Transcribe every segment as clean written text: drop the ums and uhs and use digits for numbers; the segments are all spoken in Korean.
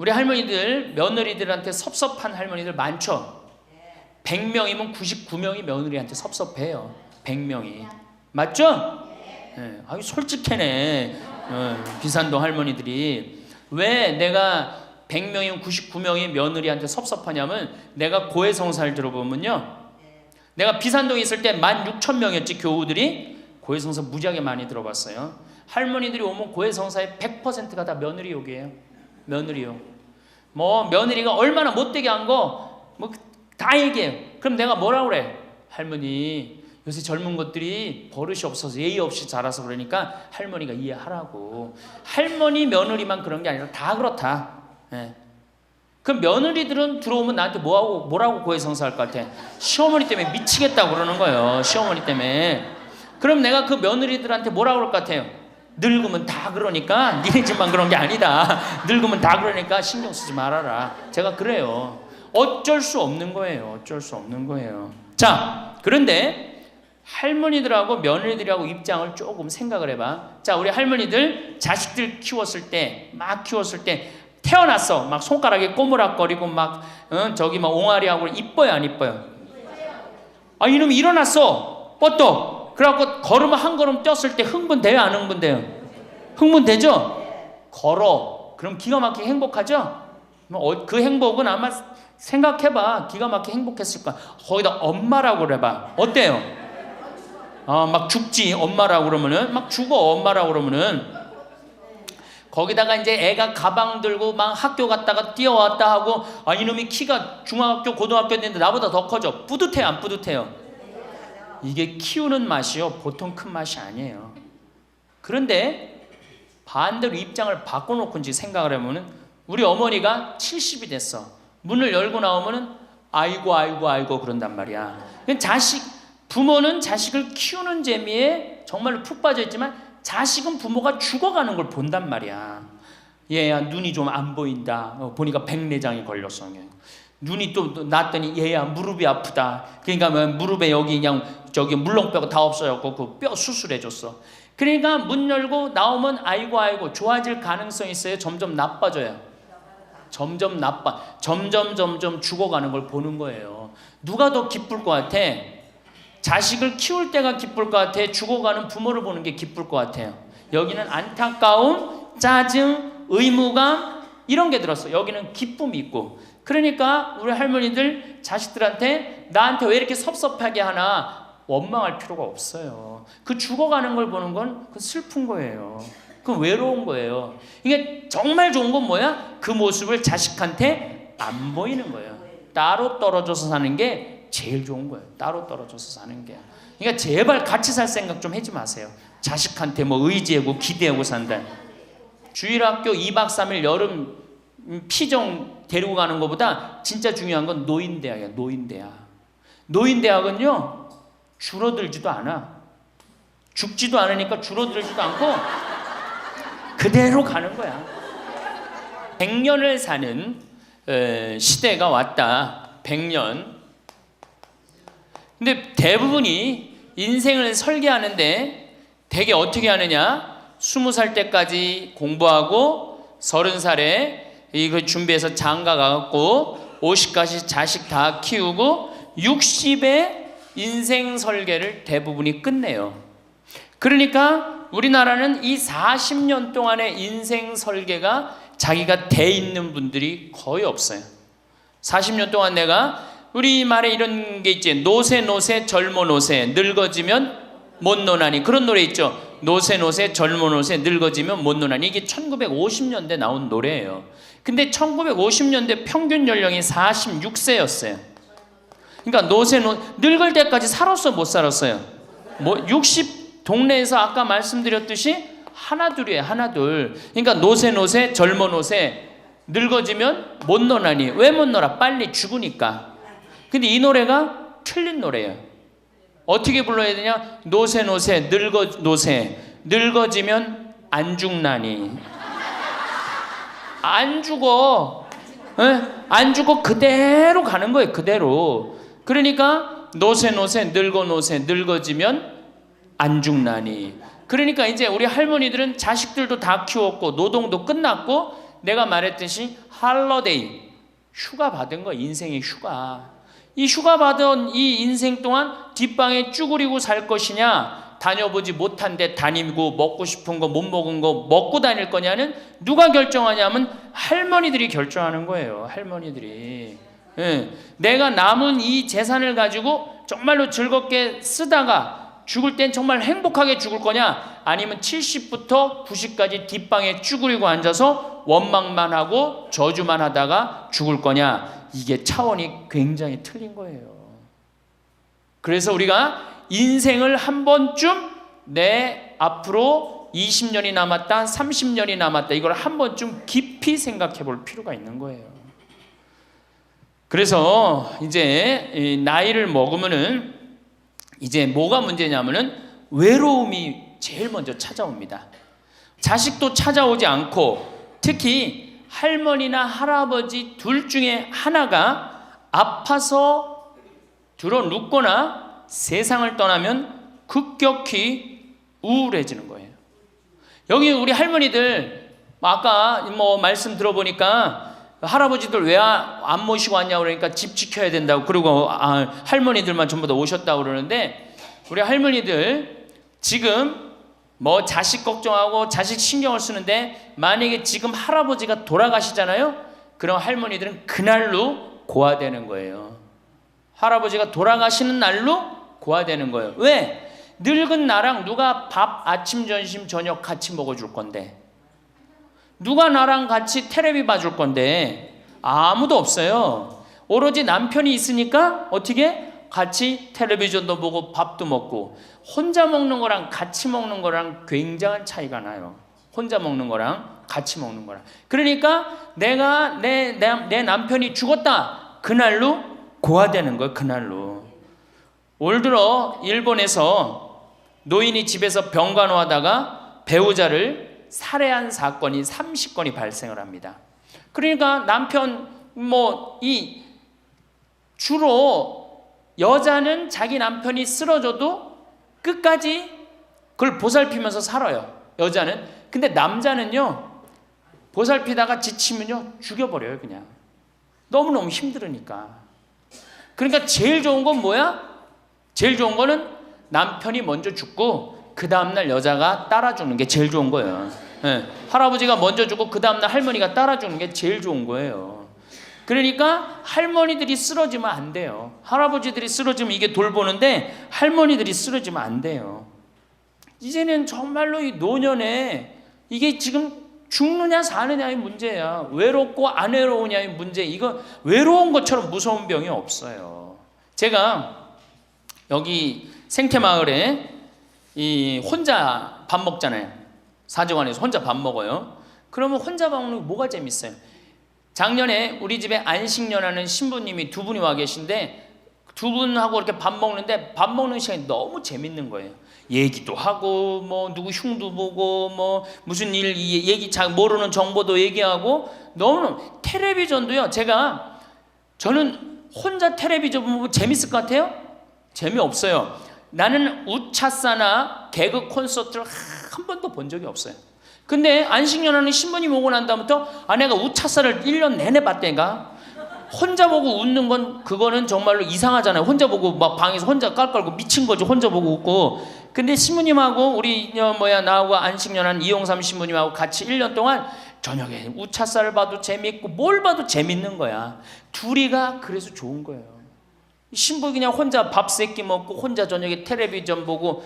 우리 할머니들, 며느리들한테 섭섭한 할머니들 많죠? 100명이면 99명이 며느리한테 섭섭해요. 100명이. 맞죠? 네. 아유, 솔직해네. 비산동 할머니들이. 왜 내가 100명이면 99명이 며느리한테 섭섭하냐면, 내가 고해성사를 들어보면요, 내가 비산동에 있을 때 16,000명이었지 교우들이. 고해성사 무지하게 많이 들어봤어요. 할머니들이 오면 고해성사의 100%가 다 며느리 욕이에요. 며느리 욕. 뭐 며느리가 얼마나 못되게 한 거 뭐 다 얘기해요. 그럼 내가 뭐라고 그래? 할머니, 요새 젊은 것들이 버릇이 없어서 예의 없이 자라서 그러니까 할머니가 이해하라고. 할머니 며느리만 그런 게 아니라 다 그렇다. 예. 그럼 며느리들은 들어오면 나한테 뭐라고 고해성사할 것 같아? 시어머니 때문에 미치겠다고 그러는 거예요. 시어머니 때문에. 그럼 내가 그 며느리들한테 뭐라고 그럴 것 같아요? 늙으면 다 그러니까, 니네 집만 그런 게 아니다. 늙으면 다 그러니까 신경 쓰지 말아라. 제가 그래요. 어쩔 수 없는 거예요. 어쩔 수 없는 거예요. 자, 그런데 할머니들하고 며느리들하고 입장을 조금 생각을 해봐. 자, 우리 할머니들 자식들 키웠을 때, 막 키웠을 때 태어났어. 막 손가락에 꼬무락거리고 막 저기 막 옹알이하고 이뻐요, 안 이뻐요? 아, 이놈이 일어났어. 뻗떡. 그래갖고 걸으면 한 걸음 뛰었을 때 흥분돼요, 안 흥분돼요? 흥분되죠? 걸어. 그럼 기가 막히게 행복하죠? 그 행복은 아마 생각해봐. 기가 막히게 행복했을 거야. 거기다 엄마라고 그래봐. 어때요? 막 죽지, 엄마라고 그러면은. 막 죽어, 엄마라고 그러면은. 거기다가 이제 애가 가방 들고 막 학교 갔다가 뛰어왔다 하고, 아, 이놈이 키가 중학교, 고등학교 됐는데 나보다 더 커져. 뿌듯해요, 안 뿌듯해요? 이게 키우는 맛이요, 보통 큰 맛이 아니에요. 그런데 반대로 입장을 바꿔놓고 이제 생각을 해보면, 우리 어머니가 70이 됐어. 문을 열고 나오면은 아이고 그런단 말이야. 부모는 자식을 키우는 재미에 정말로 푹 빠져 있지만, 자식은 부모가 죽어가는 걸 본단 말이야. 얘야 눈이 좀 안 보인다. 보니까 백내장이 걸렸어. 눈이 또 났더니 얘야 무릎이 아프다. 그러니까 무릎에 여기 그냥 저기 물렁뼈가 다 없어졌고 그 뼈 수술해줬어. 그러니까 문 열고 나오면 아이고 좋아질 가능성이 있어요? 점점 나빠져요? 점점 죽어가는 걸 보는 거예요. 누가 더 기쁠 것 같아? 자식을 키울 때가 기쁠 것 같아? 죽어가는 부모를 보는 게 기쁠 것 같아요? 여기는 안타까움, 짜증, 의무감 이런 게 들었어. 여기는 기쁨이 있고. 그러니까 우리 할머니들 자식들한테 나한테 왜 이렇게 섭섭하게 하나 원망할 필요가 없어요. 그 죽어가는 걸 보는 건 그 슬픈 거예요. 그 외로운 거예요. 이게 정말 좋은 건 뭐야? 그 모습을 자식한테 안 보이는 거예요. 따로 떨어져서 사는 게 제일 좋은 거예요. 따로 떨어져서 사는 게. 그러니까 제발 같이 살 생각 좀 하지 마세요. 자식한테 뭐 의지하고 기대하고 산다. 주일학교 2박 3일 여름 피정 데리고 가는 것보다 진짜 중요한 건 노인대학이야. 노인대학은요 줄어들지도 않아. 죽지도 않으니까 줄어들지도 않고 그대로 가는 거야. 100년을 사는 시대가 왔다. 100년. 근데 대부분이 인생을 설계하는데 되게 어떻게 하느냐? 20살 때까지 공부하고 30살에 이거 준비해서 장가 가갖고 50까지 자식 다 키우고 60에 인생 설계를 대부분이 끝내요. 그러니까 우리나라는 이 40년 동안의 인생 설계가 자기가 돼 있는 분들이 거의 없어요. 40년 동안 내가 우리말에 이런 게 있지. 노세 젊어 노세 늙어지면 못 노나니. 그런 노래 있죠. 노세 젊어 노세 늙어지면 못 노나니. 이게 1950년대 나온 노래예요. 근데 1950년대 평균 연령이 46세였어요. 그러니까 늙을 때까지 살았어 못 살았어요? 뭐 60 동네에서 아까 말씀드렸듯이 하나둘이에요. 하나둘. 그러니까 노세 젊어 노세 늙어지면 못 노나니. 왜 못 놀아? 빨리 죽으니까. 근데 이 노래가 틀린 노래예요. 어떻게 불러야 되냐? 노세 늙어지면 안 죽나니. 안 죽어. 에? 안 죽어. 그대로 가는 거예요. 그대로. 그러니까 노세 늙어지면 안 죽나니. 그러니까 이제 우리 할머니들은 자식들도 다 키웠고 노동도 끝났고 내가 말했듯이 할러데이, 휴가 받은 거, 인생의 휴가. 이 휴가 받은 이 인생 동안 뒷방에 쭈그리고 살 것이냐, 다녀보지 못한 데 다니고 먹고 싶은 거 못 먹은 거 먹고 다닐 거냐는 누가 결정하냐면 할머니들이 결정하는 거예요. 할머니들이. 예. 내가 남은 이 재산을 가지고 정말로 즐겁게 쓰다가 죽을 땐 정말 행복하게 죽을 거냐, 아니면 70부터 90까지 뒷방에 쭈그리고 앉아서 원망만 하고 저주만 하다가 죽을 거냐, 이게 차원이 굉장히 틀린 거예요. 그래서 우리가 인생을 한 번쯤 내 앞으로 20년이 남았다, 30년이 남았다, 이걸 한 번쯤 깊이 생각해 볼 필요가 있는 거예요. 그래서 이제 나이를 먹으면은 이제 뭐가 문제냐면은 외로움이 제일 먼저 찾아옵니다. 자식도 찾아오지 않고, 특히 할머니나 할아버지 둘 중에 하나가 아파서 들어 눕거나 세상을 떠나면 급격히 우울해지는 거예요. 여기 우리 할머니들 아까 뭐 말씀 들어보니까 할아버지들 왜 안 모시고 왔냐고 그러니까 집 지켜야 된다고, 그리고 할머니들만 전부 다 오셨다고 그러는데, 우리 할머니들 지금 뭐 자식 걱정하고 자식 신경을 쓰는데, 만약에 지금 할아버지가 돌아가시잖아요. 그럼 할머니들은 그날로 고아되는 거예요. 할아버지가 돌아가시는 날로 고아되는 거예요. 왜? 늙은 나랑 누가 밥 아침 점심 저녁 같이 먹어줄 건데, 누가 나랑 같이 텔레비 봐줄 건데, 아무도 없어요. 오로지 남편이 있으니까 어떻게 같이 텔레비전도 보고 밥도 먹고. 혼자 먹는 거랑 같이 먹는 거랑 굉장한 차이가 나요. 혼자 먹는 거랑 같이 먹는 거랑. 그러니까 내가 내 남편이 죽었다, 그날로 고아되는 거예요. 그날로. 올 들어 일본에서 노인이 집에서 병간호하다가 배우자를 살해한 사건이 30건이 발생을 합니다. 그러니까 남편 주로 여자는 자기 남편이 쓰러져도 끝까지 그걸 보살피면서 살아요. 여자는. 근데 남자는요, 보살피다가 지치면요 죽여버려요. 그냥 너무너무 힘들으니까. 그러니까 제일 좋은 건 뭐야? 제일 좋은 거는 남편이 먼저 죽고 그 다음날 여자가 따라 죽는 게 제일 좋은 거예요. 네. 할아버지가 먼저 죽고 그 다음날 할머니가 따라 죽는 게 제일 좋은 거예요. 그러니까 할머니들이 쓰러지면 안 돼요. 할아버지들이 쓰러지면 이게 돌보는데 할머니들이 쓰러지면 안 돼요. 이제는 정말로 이 노년에 이게 지금 죽느냐 사느냐의 문제야. 외롭고 안 외로우냐의 문제. 이거 외로운 것처럼 무서운 병이 없어요. 제가 여기 생태마을에 혼자 밥 먹잖아요. 사정원에서 혼자 밥 먹어요. 그러면 혼자 밥 먹는 게 뭐가 재밌어요? 작년에 우리 집에 안식년하는 신부님이 두 분이 와 계신데, 두 분하고 이렇게 밥 먹는데 밥 먹는 시간이 너무 재밌는 거예요. 얘기도 하고 뭐 누구 흉도 보고 뭐 무슨 일 얘기 잘 모르는 정보도 얘기하고, 너무 텔레비전도요. 저는 혼자 텔레비전 보면 재밌을 것 같아요? 재미없어요. 나는 우차사나 개그 콘서트를 한 번도 본 적이 없어요. 근데 안식년하는 신부님 오고 난 다음부터 내가 우차사를 1년 내내 봤다니까. 혼자 보고 웃는 건 그거는 정말로 이상하잖아요. 혼자 보고 막 방에서 혼자 깔깔고 미친 거지. 혼자 보고 웃고. 근데 신부님하고 우리 나하고 안식년한 이용삼 신부님하고 같이 1년 동안 저녁에 우차사를 봐도 재밌고 뭘 봐도 재밌는 거야. 둘이가 그래서 좋은 거예요. 신부 그냥 혼자 밥 세끼 먹고 혼자 저녁에 텔레비전 보고,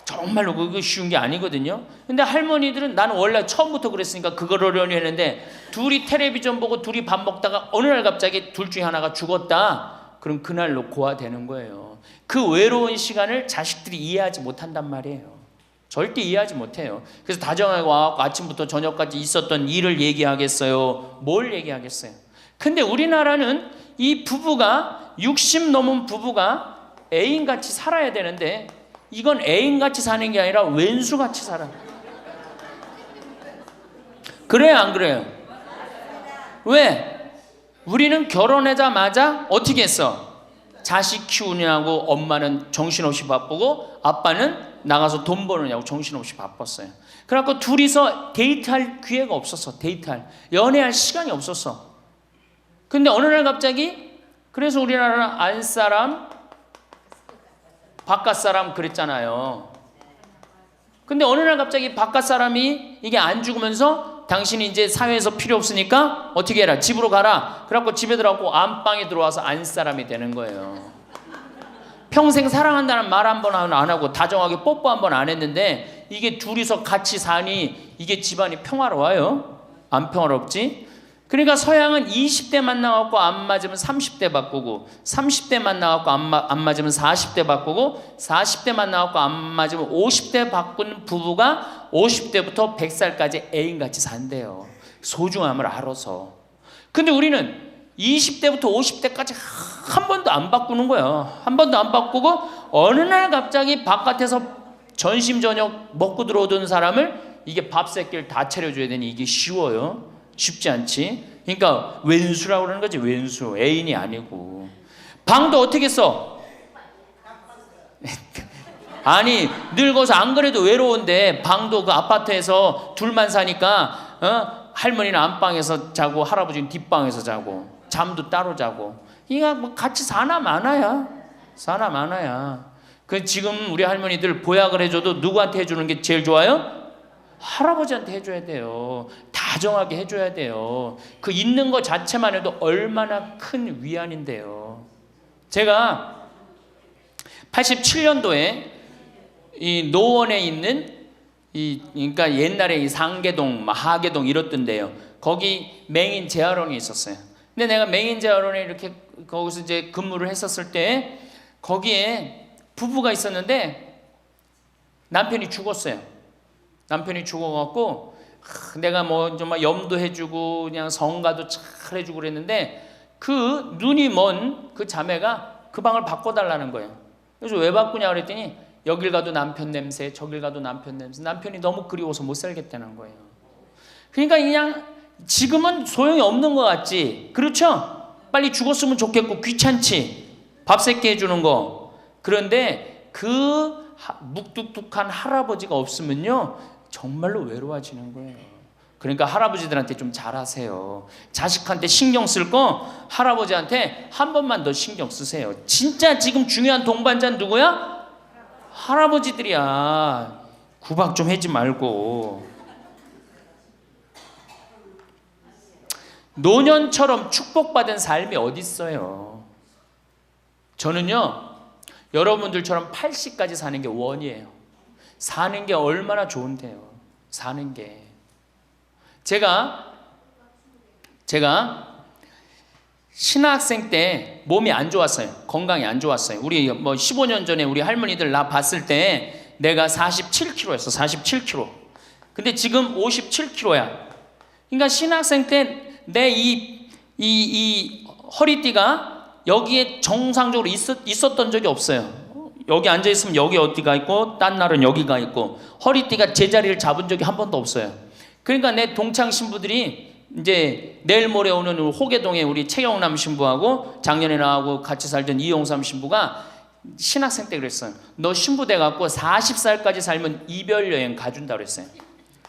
정말로 그거 쉬운 게 아니거든요. 근데 할머니들은, 나는 원래 처음부터 그랬으니까 그거를 하려니 했는데, 둘이 텔레비전 보고 둘이 밥 먹다가 어느 날 갑자기 둘 중에 하나가 죽었다. 그럼 그날로 고아되는 거예요. 그 외로운 시간을 자식들이 이해하지 못한단 말이에요. 절대 이해하지 못해요. 그래서 다정하고 아침부터 저녁까지 있었던 일을 얘기하겠어요? 뭘 얘기하겠어요? 근데 우리나라는 이 부부가 60 넘은 부부가 애인같이 살아야 되는데, 이건 애인같이 사는 게 아니라 왼수같이 살아. 그래요, 안 그래요? 왜? 우리는 결혼하자마자 어떻게 했어? 자식 키우느라고 엄마는 정신없이 바쁘고 아빠는 나가서 돈 버느냐고 정신없이 바빴어요. 그래갖고 둘이서 데이트할 기회가 없었어. 연애할 시간이 없었어. 근데 어느 날 갑자기, 그래서 우리나라는 안사람 바깥사람 그랬잖아요. 근데 어느 날 갑자기 바깥사람이 이게 안 죽으면서 당신이 이제 사회에서 필요 없으니까 어떻게 해라, 집으로 가라. 그래갖고 집에 들어가고 안방에 들어와서 안사람이 되는 거예요. 평생 사랑한다는 말 한 번 안 하고 다정하게 뽀뽀 한 번 안 했는데 이게 둘이서 같이 사니 이게 집안이 평화로워요? 안 평화롭지? 그러니까 서양은 20대 만나갖고 안 맞으면 30대 바꾸고, 30대 만나갖고 안 맞으면 40대 바꾸고, 40대 만나갖고 안 맞으면 50대 바꾼 부부가 50대부터 100살까지 애인같이 산대요. 소중함을 알아서. 근데 우리는 20대부터 50대까지 한 번도 안 바꾸는 거야. 한 번도 안 바꾸고 어느 날 갑자기 바깥에서 점심 저녁 먹고 들어오던 사람을 이게 밥 새끼를 다 차려줘야 되니 이게 쉬워요? 쉽지 않지. 그러니까 왼수라고 그러는 거지. 왼수, 애인이 아니고. 방도 어떻게 써? 아니 늙어서 안 그래도 외로운데 방도 그 아파트에서 둘만 사니까 할머니는 안방에서 자고 할아버지는 뒷방에서 자고 잠도 따로 자고. 이거 뭐 같이 사나 마나야. 그 지금 우리 할머니들 보약을 해줘도 누구한테 해주는 게 제일 좋아요? 할아버지한테 해줘야 돼요. 다정하게 해줘야 돼요. 그 있는 것 자체만 해도 얼마나 큰 위안인데요. 제가 87년도에 이 노원에 있는 그러니까 옛날에 이 상계동, 하계동 이렇던데요. 거기 맹인 재활원이 있었어요. 근데 내가 맹인 재활원에 이렇게 거기서 이제 근무를 했었을 때 거기에 부부가 있었는데 남편이 죽었어요. 남편이 죽어갖고 내가 뭐 정말 염도해주고 그냥 성가도 잘 해주고 그랬는데 그 눈이 먼 그 자매가 그 방을 바꿔달라는 거예요. 그래서 왜 바꾸냐 그랬더니 여길 가도 남편 냄새, 저길 가도 남편 냄새. 남편이 너무 그리워서 못 살겠다는 거예요. 그러니까 그냥 지금은 소용이 없는 것 같지. 그렇죠? 빨리 죽었으면 좋겠고 귀찮지. 밥 새끼 해주는 거. 그런데 그 묵뚝뚝한 할아버지가 없으면요 정말로 외로워지는 거예요. 그러니까 할아버지들한테 좀 잘하세요. 자식한테 신경 쓸 거 할아버지한테 한 번만 더 신경 쓰세요. 진짜 지금 중요한 동반자는 누구야? 할아버지들이야. 구박 좀 하지 말고. 노년처럼 축복받은 삶이 어디 있어요? 저는요 여러분들처럼 80까지 사는 게 원이에요. 사는 게 얼마나 좋은데요. 사는 게. 제가 신학생 때 몸이 안 좋았어요. 건강이 안 좋았어요. 우리 뭐 15년 전에 우리 할머니들 나 봤을 때 내가 47kg였어. 47kg. 근데 지금 57kg야. 그러니까 신학생 때 내 이 허리띠가 여기에 정상적으로 있었던 적이 없어요. 여기 앉아있으면 여기 어디가 있고 딴 날은 여기가 있고 허리띠가 제자리를 잡은 적이 한 번도 없어요. 그러니까 내 동창 신부들이 이제 내일 모레 오는 호계동에 우리 최영남 신부하고 작년에 나하고 같이 살던 이용삼 신부가 신학생 때 그랬어요. 너 신부 돼갖고 40살까지 살면 이별 여행 가준다 그랬어요.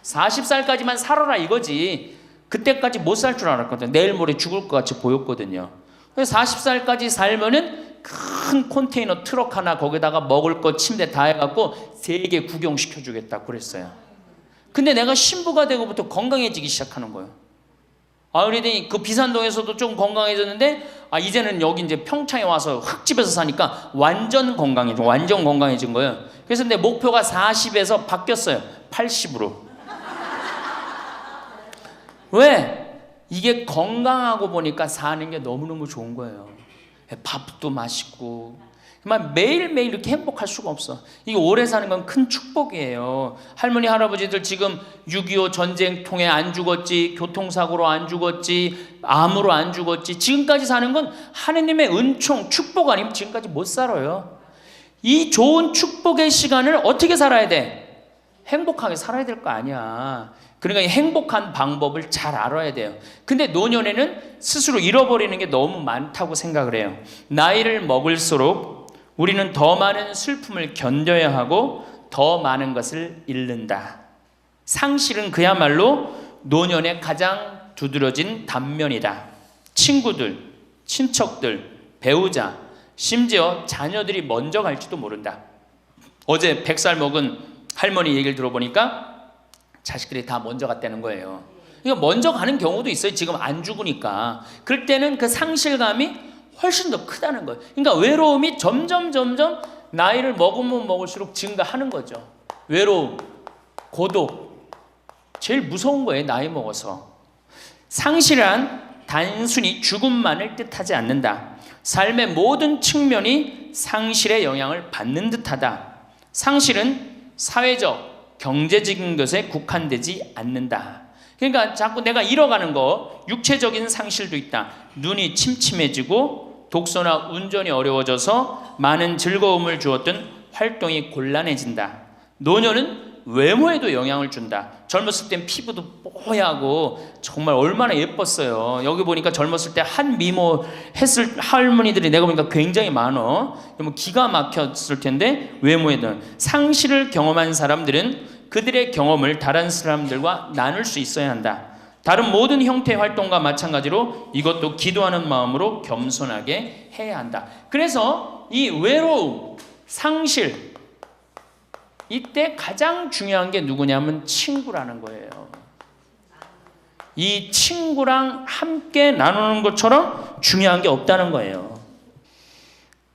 40살까지만 살아라 이거지. 그때까지 못 살 줄 알았거든요. 내일 모레 죽을 것 같이 보였거든요. 그래서 40살까지 살면은 큰 컨테이너 트럭 하나 거기다가 먹을 거 침대 다 해갖고 세계 구경시켜주겠다 그랬어요. 근데 내가 신부가 되고부터 건강해지기 시작하는 거예요. 그러더니 그 비산동에서도 좀 건강해졌는데 이제는 여기 이제 평창에 와서 흙집에서 사니까 완전 건강해진 거예요. 그래서 내 목표가 40에서 바뀌었어요. 80으로. 왜? 이게 건강하고 보니까 사는 게 너무너무 좋은 거예요. 밥도 맛있고 정말 매일매일 이렇게 행복할 수가 없어. 이게 오래 사는 건 큰 축복이에요. 할머니 할아버지들 지금 6.25 전쟁통에 안 죽었지, 교통사고로 안 죽었지, 암으로 안 죽었지, 지금까지 사는 건 하느님의 은총 축복 아니면 지금까지 못 살아요. 이 좋은 축복의 시간을 어떻게 살아야 돼? 행복하게 살아야 될 거 아니야. 그러니까 행복한 방법을 잘 알아야 돼요. 근데 노년에는 스스로 잃어버리는 게 너무 많다고 생각을 해요. 나이를 먹을수록 우리는 더 많은 슬픔을 견뎌야 하고 더 많은 것을 잃는다. 상실은 그야말로 노년의 가장 두드러진 단면이다. 친구들, 친척들, 배우자, 심지어 자녀들이 먼저 갈지도 모른다. 어제 100살 먹은 할머니 얘기를 들어보니까 자식들이 다 먼저 갔다는 거예요. 그러니까 먼저 가는 경우도 있어요. 지금 안 죽으니까. 그럴 때는 그 상실감이 훨씬 더 크다는 거예요. 그러니까 외로움이 점점 나이를 먹으면 먹을수록 증가하는 거죠. 외로움, 고독, 제일 무서운 거예요. 나이 먹어서. 상실은 단순히 죽음만을 뜻하지 않는다. 삶의 모든 측면이 상실의 영향을 받는 듯하다. 상실은 사회적, 경제적인 것에 국한되지 않는다. 그러니까 자꾸 내가 잃어가는 거, 육체적인 상실도 있다. 눈이 침침해지고 독서나 운전이 어려워져서 많은 즐거움을 주었던 활동이 곤란해진다. 노년은 외모에도 영향을 준다. 젊었을 땐 피부도 뽀얗고 정말 얼마나 예뻤어요. 여기 보니까 젊었을 때 한 미모 했을 할머니들이 내가 보니까 굉장히 많어. 뭐 기가 막혔을 텐데 외모에는. 상실을 경험한 사람들은 그들의 경험을 다른 사람들과 나눌 수 있어야 한다. 다른 모든 형태의 활동과 마찬가지로 이것도 기도하는 마음으로 겸손하게 해야 한다. 그래서 이 외로움, 상실, 이때 가장 중요한 게 누구냐면 친구라는 거예요. 이 친구랑 함께 나누는 것처럼 중요한 게 없다는 거예요.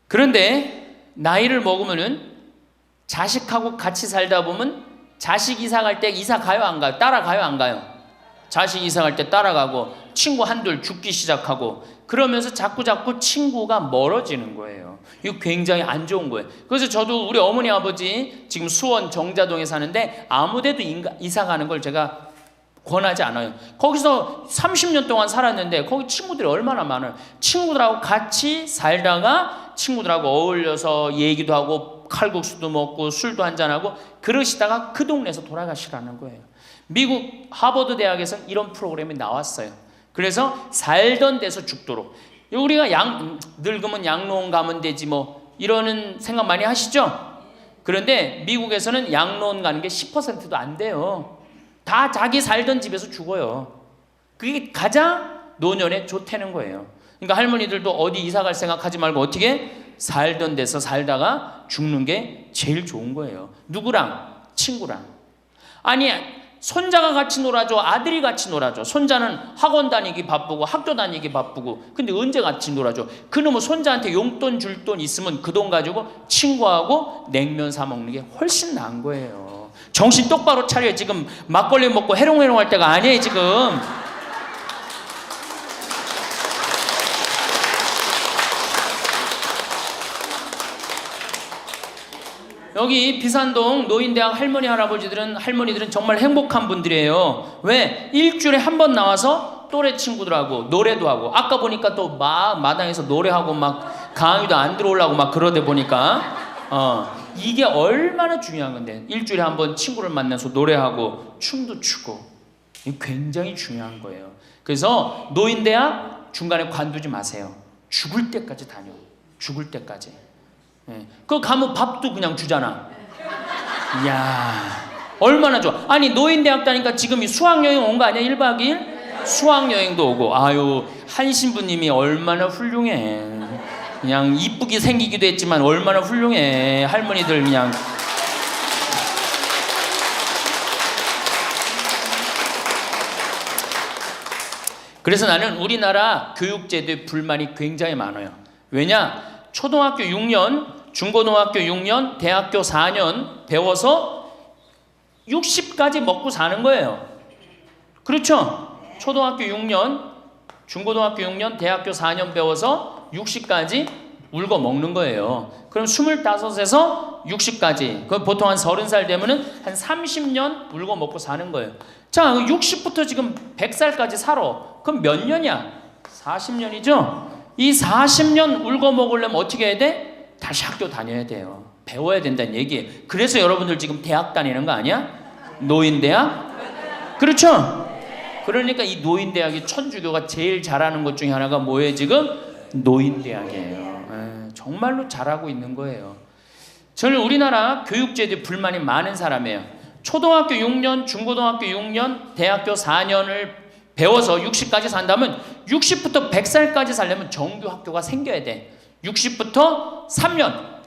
그런데 나이를 먹으면은 자식하고 같이 살다 보면 자식 이사 갈 때 이사 가요 안 가요? 따라가요 안 가요? 자식 이사 갈 때 따라가고 친구 한둘 죽기 시작하고 그러면서 자꾸 친구가 멀어지는 거예요. 이거 굉장히 안 좋은 거예요. 그래서 저도 우리 어머니 아버지 지금 수원 정자동에 사는데 아무데도 이사 가는 걸 제가 권하지 않아요. 거기서 30년 동안 살았는데 거기 친구들이 얼마나 많아요. 친구들하고 같이 살다가 친구들하고 어울려서 얘기도 하고 칼국수도 먹고 술도 한잔하고 그러시다가 그 동네에서 돌아가시라는 거예요. 미국 하버드 대학에서 이런 프로그램이 나왔어요. 그래서 살던 데서 죽도록. 우리가 늙으면 양로원 가면 되지 뭐 이러는 생각 많이 하시죠? 그런데 미국에서는 양로원 가는 게 10%도 안 돼요. 다 자기 살던 집에서 죽어요. 그게 가장 노년에 좋다는 거예요. 그러니까 할머니들도 어디 이사 갈 생각하지 말고 어떻게 살던 데서 살다가 죽는 게 제일 좋은 거예요. 누구랑? 친구랑. 아니 손자가 같이 놀아줘, 아들이 같이 놀아줘. 손자는 학원 다니기 바쁘고 학교 다니기 바쁘고 근데 언제 같이 놀아줘? 그놈의 손자한테 용돈 줄 돈 있으면 그 돈 가지고 친구하고 냉면 사 먹는 게 훨씬 나은 거예요. 정신 똑바로 차려. 지금 막걸리 먹고 해롱해롱 할 때가 아니에요 지금. 여기 비산동 노인대학 할머니들은 정말 행복한 분들이에요. 왜? 일주일에 한 번 나와서 또래 친구들하고 노래도 하고 아까 보니까 또 마당에서 노래하고 막 강의도 안 들어오려고 막 그러다 보니까 이게 얼마나 중요한 건데 일주일에 한 번 친구를 만나서 노래하고 춤도 추고 이게 굉장히 중요한 거예요. 그래서 노인대학 중간에 관두지 마세요. 죽을 때까지 다녀. 죽을 때까지. 그거 가면 밥도 그냥 주잖아. 이야 얼마나 좋아. 아니 노인대학 다니까 지금 수학여행 온 거 아니야? 1박 2일? 수학여행도 오고. 아유 한 신부님이 얼마나 훌륭해. 그냥 이쁘게 생기기도 했지만 얼마나 훌륭해. 할머니들 그냥. 그래서 나는 우리나라 교육제도에 불만이 굉장히 많아요. 왜냐? 초등학교 6년, 중고등학교 6년, 대학교 4년 배워서 60까지 먹고 사는 거예요. 그렇죠? 초등학교 6년, 중고등학교 6년, 대학교 4년 배워서 60까지 울고 먹는 거예요. 그럼 25에서 60까지. 그럼 보통 한 30살 되면은 한 30년 울고 먹고 사는 거예요. 자, 60부터 지금 100살까지 살아. 그럼 몇 년이야? 40년이죠? 이 40년 울고 먹으려면 어떻게 해야 돼? 다시 학교 다녀야 돼요. 배워야 된다는 얘기예요. 그래서 여러분들 지금 대학 다니는 거 아니야? 노인대학? 그렇죠? 그러니까 이 노인대학이 천주교가 제일 잘하는 것 중에 하나가 뭐예요 지금? 노인대학이에요. 정말로 잘하고 있는 거예요. 저는 우리나라 교육제도에 불만이 많은 사람이에요. 초등학교 6년, 중고등학교 6년, 대학교 4년을 배워서 60까지 산다면 60부터 100살까지 살려면 정규학교가 생겨야 돼. 60부터 3년,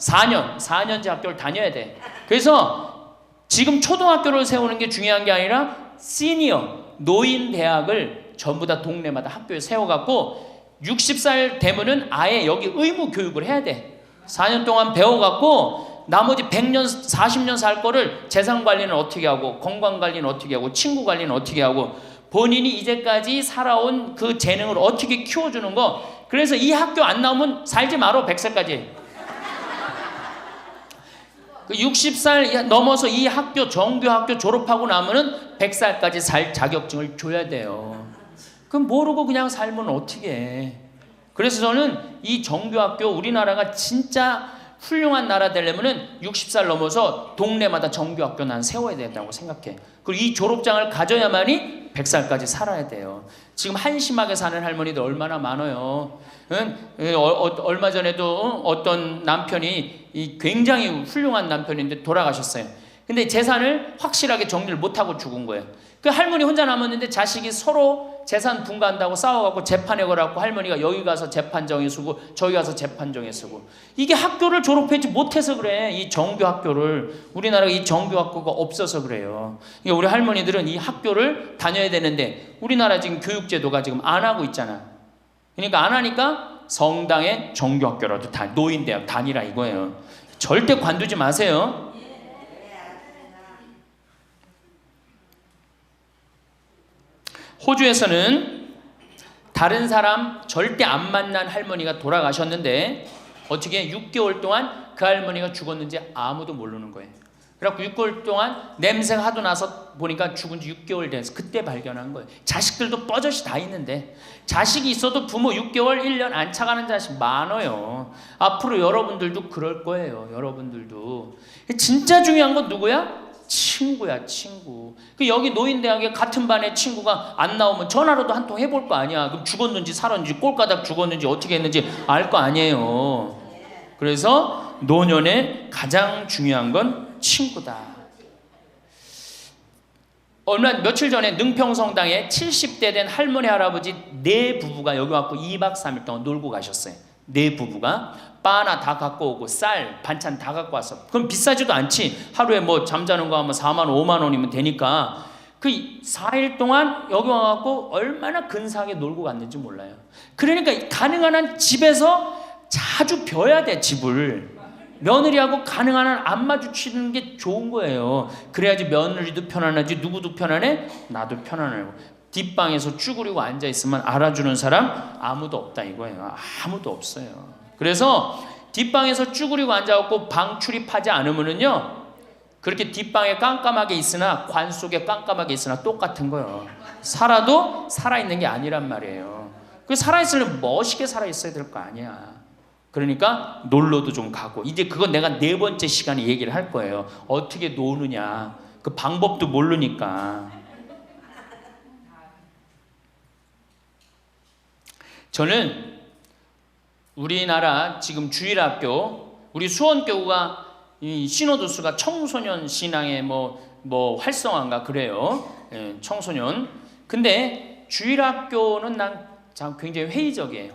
4년제 학교를 다녀야 돼. 그래서 지금 초등학교를 세우는 게 중요한 게 아니라 시니어, 노인 대학을 전부 다 동네마다 학교에 세워갖고 60살 되면은 아예 여기 의무 교육을 해야 돼. 4년 동안 배워갖고 나머지 100년, 40년 살 거를 재산 관리는 어떻게 하고, 건강 관리는 어떻게 하고, 친구 관리는 어떻게 하고, 본인이 이제까지 살아온 그 재능을 어떻게 키워주는 거. 그래서 이 학교 안 나오면 살지 말어. 100살까지. 60살 넘어서 이 학교, 정규학교 졸업하고 나면은 100살까지 살 자격증을 줘야 돼요. 그럼 모르고 그냥 살면 어떻게 해. 그래서 저는 이 정규학교, 우리나라가 진짜 훌륭한 나라 되려면은 60살 넘어서 동네마다 정규학교 난 세워야 된다고 생각해. 그리고 이 졸업장을 가져야만이 100살까지 살아야 돼요. 지금 한심하게 사는 할머니들 얼마나 많아요. 얼마 전에도 어떤 남편이 굉장히 훌륭한 남편인데 돌아가셨어요. 근데 재산을 확실하게 정리를 못하고 죽은 거예요. 그 할머니 혼자 남았는데 자식이 서로 재산 분가한다고 싸워갖고 재판에 걸어갖고 할머니가 여기 가서 재판정에 서고 저기 가서 재판정에 서고. 이게 학교를 졸업하지 못해서 그래. 이 정규 학교를. 우리나라가 이 정규 학교가 없어서 그래요. 그러니까 우리 할머니들은 이 학교를 다녀야 되는데 우리나라 지금 교육제도가 지금 안 하고 있잖아. 그러니까 안 하니까 성당의 정규 학교라도 다 노인대학 다니라 이거예요. 절대 관두지 마세요. 호주에서는 다른 사람 절대 안 만난 할머니가 돌아가셨는데 어떻게 6개월 동안 그 할머니가 죽었는지 아무도 모르는 거예요. 그래갖고 6개월 동안 냄새가 하도 나서 보니까 죽은 지 6개월 돼서 그때 발견한 거예요. 자식들도 뻐젓이 다 있는데 자식이 있어도 부모 6개월, 1년 안 차가는 자식 많아요. 앞으로 여러분들도 그럴 거예요. 여러분들도. 진짜 중요한 건 누구야? 친구야, 친구. 그 여기 노인대학에 같은 반에 친구가 안 나오면 전화로도 한 통 해볼 거 아니야. 그럼 죽었는지 살았는지 꼴가닥 죽었는지 어떻게 했는지 알 거 아니에요. 그래서 노년에 가장 중요한 건 친구다. 며칠 전에 능평성당에 70대 된 할머니 할아버지 네 부부가 여기 와서 2박 3일 동안 놀고 가셨어요. 네 부부가 바나 다 갖고 오고 쌀, 반찬 다 갖고 왔어. 그럼 비싸지도 않지. 하루에 뭐 잠자는 거 하면 4만 원, 5만 원이면 되니까 그 4일 동안 여기 와갖고 얼마나 근사하게 놀고 갔는지 몰라요. 그러니까 가능한 한 집에서 자주 벼야 돼. 집을. 며느리하고 가능한 한 안 마주치는 게 좋은 거예요. 그래야지 며느리도 편안하지. 누구도 편안해? 나도 편안하고. 뒷방에서 쭈그리고 앉아있으면 알아주는 사람 아무도 없다 이거예요. 아무도 없어요. 그래서 뒷방에서 쭈그리고 앉아갖고 방 출입하지 않으면은요, 그렇게 뒷방에 깜깜하게 있으나 관 속에 깜깜하게 있으나 똑같은 거예요. 살아도 살아있는 게 아니란 말이에요. 그 살아있으려면 멋있게 살아있어야 될 거 아니야. 그러니까 놀러도 좀 가고. 이제 그건 내가 4번째 시간에 얘기를 할 거예요. 어떻게 노느냐. 그 방법도 모르니까. 저는 우리나라 지금 주일학교, 우리 수원교구가 이 신호도수가 청소년 신앙의 뭐 활성화인가 그래요. 예, 청소년. 근데 주일학교는 난 굉장히 회의적이에요.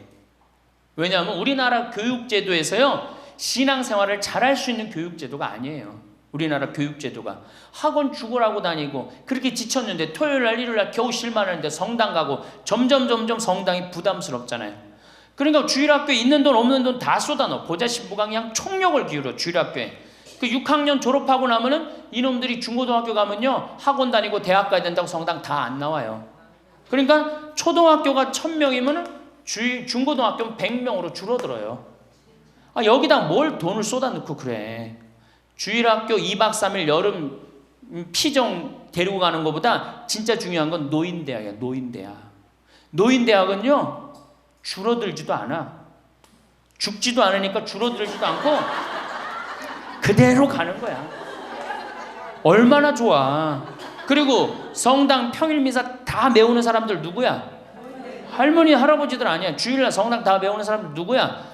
왜냐하면 우리나라 교육제도에서요, 신앙생활을 잘할 수 있는 교육제도가 아니에요. 우리나라 교육제도가. 학원 죽으라고 다니고 그렇게 지쳤는데 토요일날 일요일날 겨우 쉴만하는데 성당 가고 점점 성당이 부담스럽잖아요. 그러니까 주일학교에 있는 돈 없는 돈 다 쏟아넣어. 보자신부가 그냥 총력을 기울여. 주일학교에. 그 6학년 졸업하고 나면은 이놈들이 중고등학교 가면요, 학원 다니고 대학 가야 된다고 성당 다 안 나와요. 그러니까 초등학교가 1000명이면은 중고등학교는 100명으로 줄어들어요. 여기다 뭘 돈을 쏟아넣고 그래. 주일학교 2박 3일 여름 피정 데리고 가는 것보다 진짜 중요한 건 노인대학이야. 노인대학. 노인대학은요, 줄어들지도 않아. 죽지도 않으니까 줄어들지도 않고 그대로 가는 거야. 얼마나 좋아. 그리고 성당 평일 미사 다 메우는 사람들 누구야? 할머니 할아버지들 아니야. 주일날 성당 다 메우는 사람들 누구야?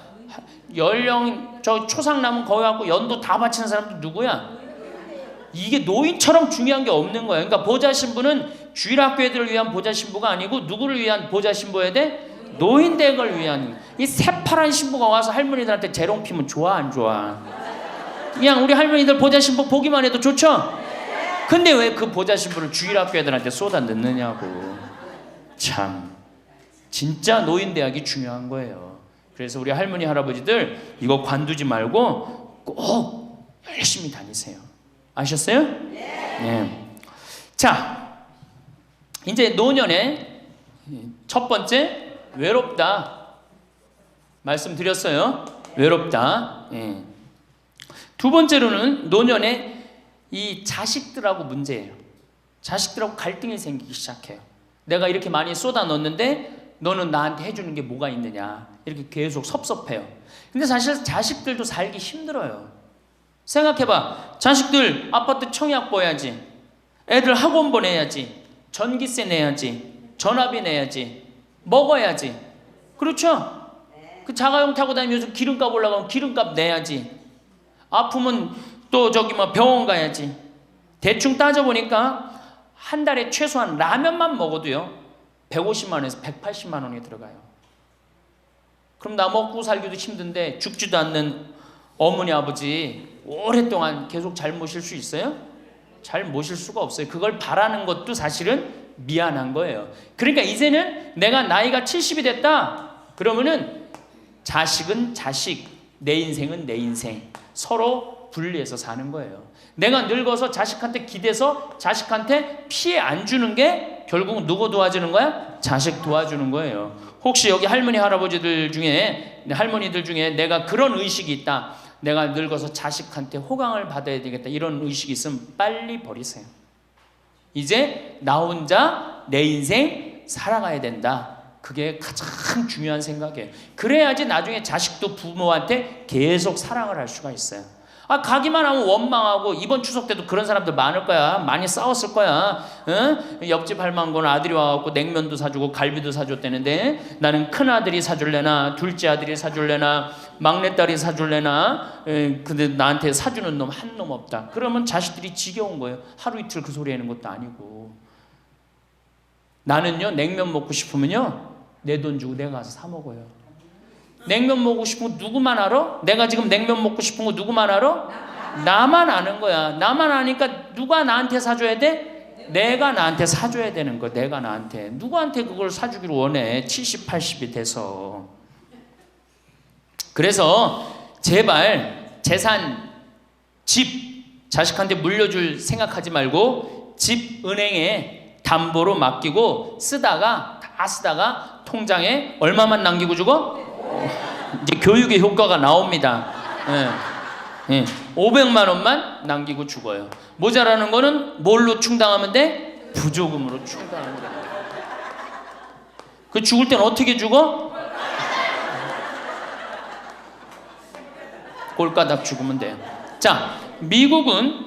연령 저 초상 남은 거기 갖고 연도 다 바치는 사람도 누구야? 이게 노인처럼 중요한 게 없는 거야. 그러니까 보좌 신부는 주일학교 애들을 위한 보좌 신부가 아니고 누구를 위한 보좌 신부여야 돼? 노인댁을 위한. 이 새파란 신부가 와서 할머니들한테 재롱 피면 좋아 안 좋아? 그냥 우리 할머니들 보좌 신부 보기만 해도 좋죠? 근데 왜 그 보좌 신부를 주일학교 애들한테 쏟아 넣느냐고. 참 진짜 노인대학이 중요한 거예요. 그래서 우리 할머니 할아버지들 이거 관두지 말고 꼭 열심히 다니세요. 아셨어요? 네. 자, 이제 노년의 첫 번째 외롭다 말씀드렸어요. 외롭다. 네. 두 번째로는 노년의 이 자식들하고 문제예요. 자식들하고 갈등이 생기기 시작해요. 내가 이렇게 많이 쏟아 넣었는데 너는 나한테 해주는 게 뭐가 있느냐, 이렇게 계속 섭섭해요. 근데 사실 자식들도 살기 힘들어요. 생각해봐. 자식들 아파트 청약 보야지, 애들 학원 보내야지, 전기세 내야지, 전화비 내야지, 먹어야지. 그렇죠? 그 자가용 타고 다니면서 기름값 올라가면 기름값 내야지. 아프면 또 저기 뭐 병원 가야지. 대충 따져보니까 한 달에 최소한 라면만 먹어도요 150만 원에서 180만 원이 들어가요. 그럼 나 먹고 살기도 힘든데 죽지도 않는 어머니 아버지 오랫동안 계속 잘 모실 수 있어요? 잘 모실 수가 없어요. 그걸 바라는 것도 사실은 미안한 거예요. 그러니까 이제는 내가 나이가 70이 됐다 그러면은 자식은 자식, 내 인생은 내 인생, 서로 분리해서 사는 거예요. 내가 늙어서 자식한테 기대서 자식한테 피해 안 주는 게 결국 누구 도와주는 거야? 자식 도와주는 거예요. 혹시 여기 할머니 할아버지들 중에, 할머니들 중에 내가 그런 의식이 있다, 내가 늙어서 자식한테 호강을 받아야 되겠다, 이런 의식이 있으면 빨리 버리세요. 이제 나 혼자 내 인생 살아가야 된다. 그게 가장 중요한 생각이에요. 그래야지 나중에 자식도 부모한테 계속 사랑을 할 수가 있어요. 가기만 하면 원망하고, 이번 추석 때도 그런 사람들 많을 거야. 많이 싸웠을 거야. 응? 옆집 할망구는 아들이 와갖고 냉면도 사주고 갈비도 사줬다는데 나는 큰아들이 사줄래나 둘째 아들이 사줄래나 막내딸이 사줄래나, 근데 나한테 사주는 놈 한 놈 없다. 그러면 자식들이 지겨운 거예요. 하루 이틀 그 소리 하는 것도 아니고. 나는요 냉면 먹고 싶으면요 내 돈 주고 내가 가서 사 먹어요. 냉면 먹고 싶은 거 누구만 알아? 내가 지금 냉면 먹고 싶은 거 누구만 알아? 나만 아는 거야. 나만 아니까 누가 나한테 사줘야 돼? 내가 나한테 사줘야 되는 거야. 내가 나한테. 누구한테 그걸 사주기를 원해? 70, 80이 돼서. 그래서 제발 재산, 집 자식한테 물려줄 생각하지 말고 집 은행에 담보로 맡기고 다 쓰다가 통장에 얼마만 남기고 주고? 이제 교육의 효과가 나옵니다. 500만 원만 남기고 죽어요. 모자라는 거는 뭘로 충당하면 돼? 부조금으로 충당하면 돼. 그 죽을 땐 어떻게 죽어? 꼴가닥 죽으면 돼요. 자, 미국은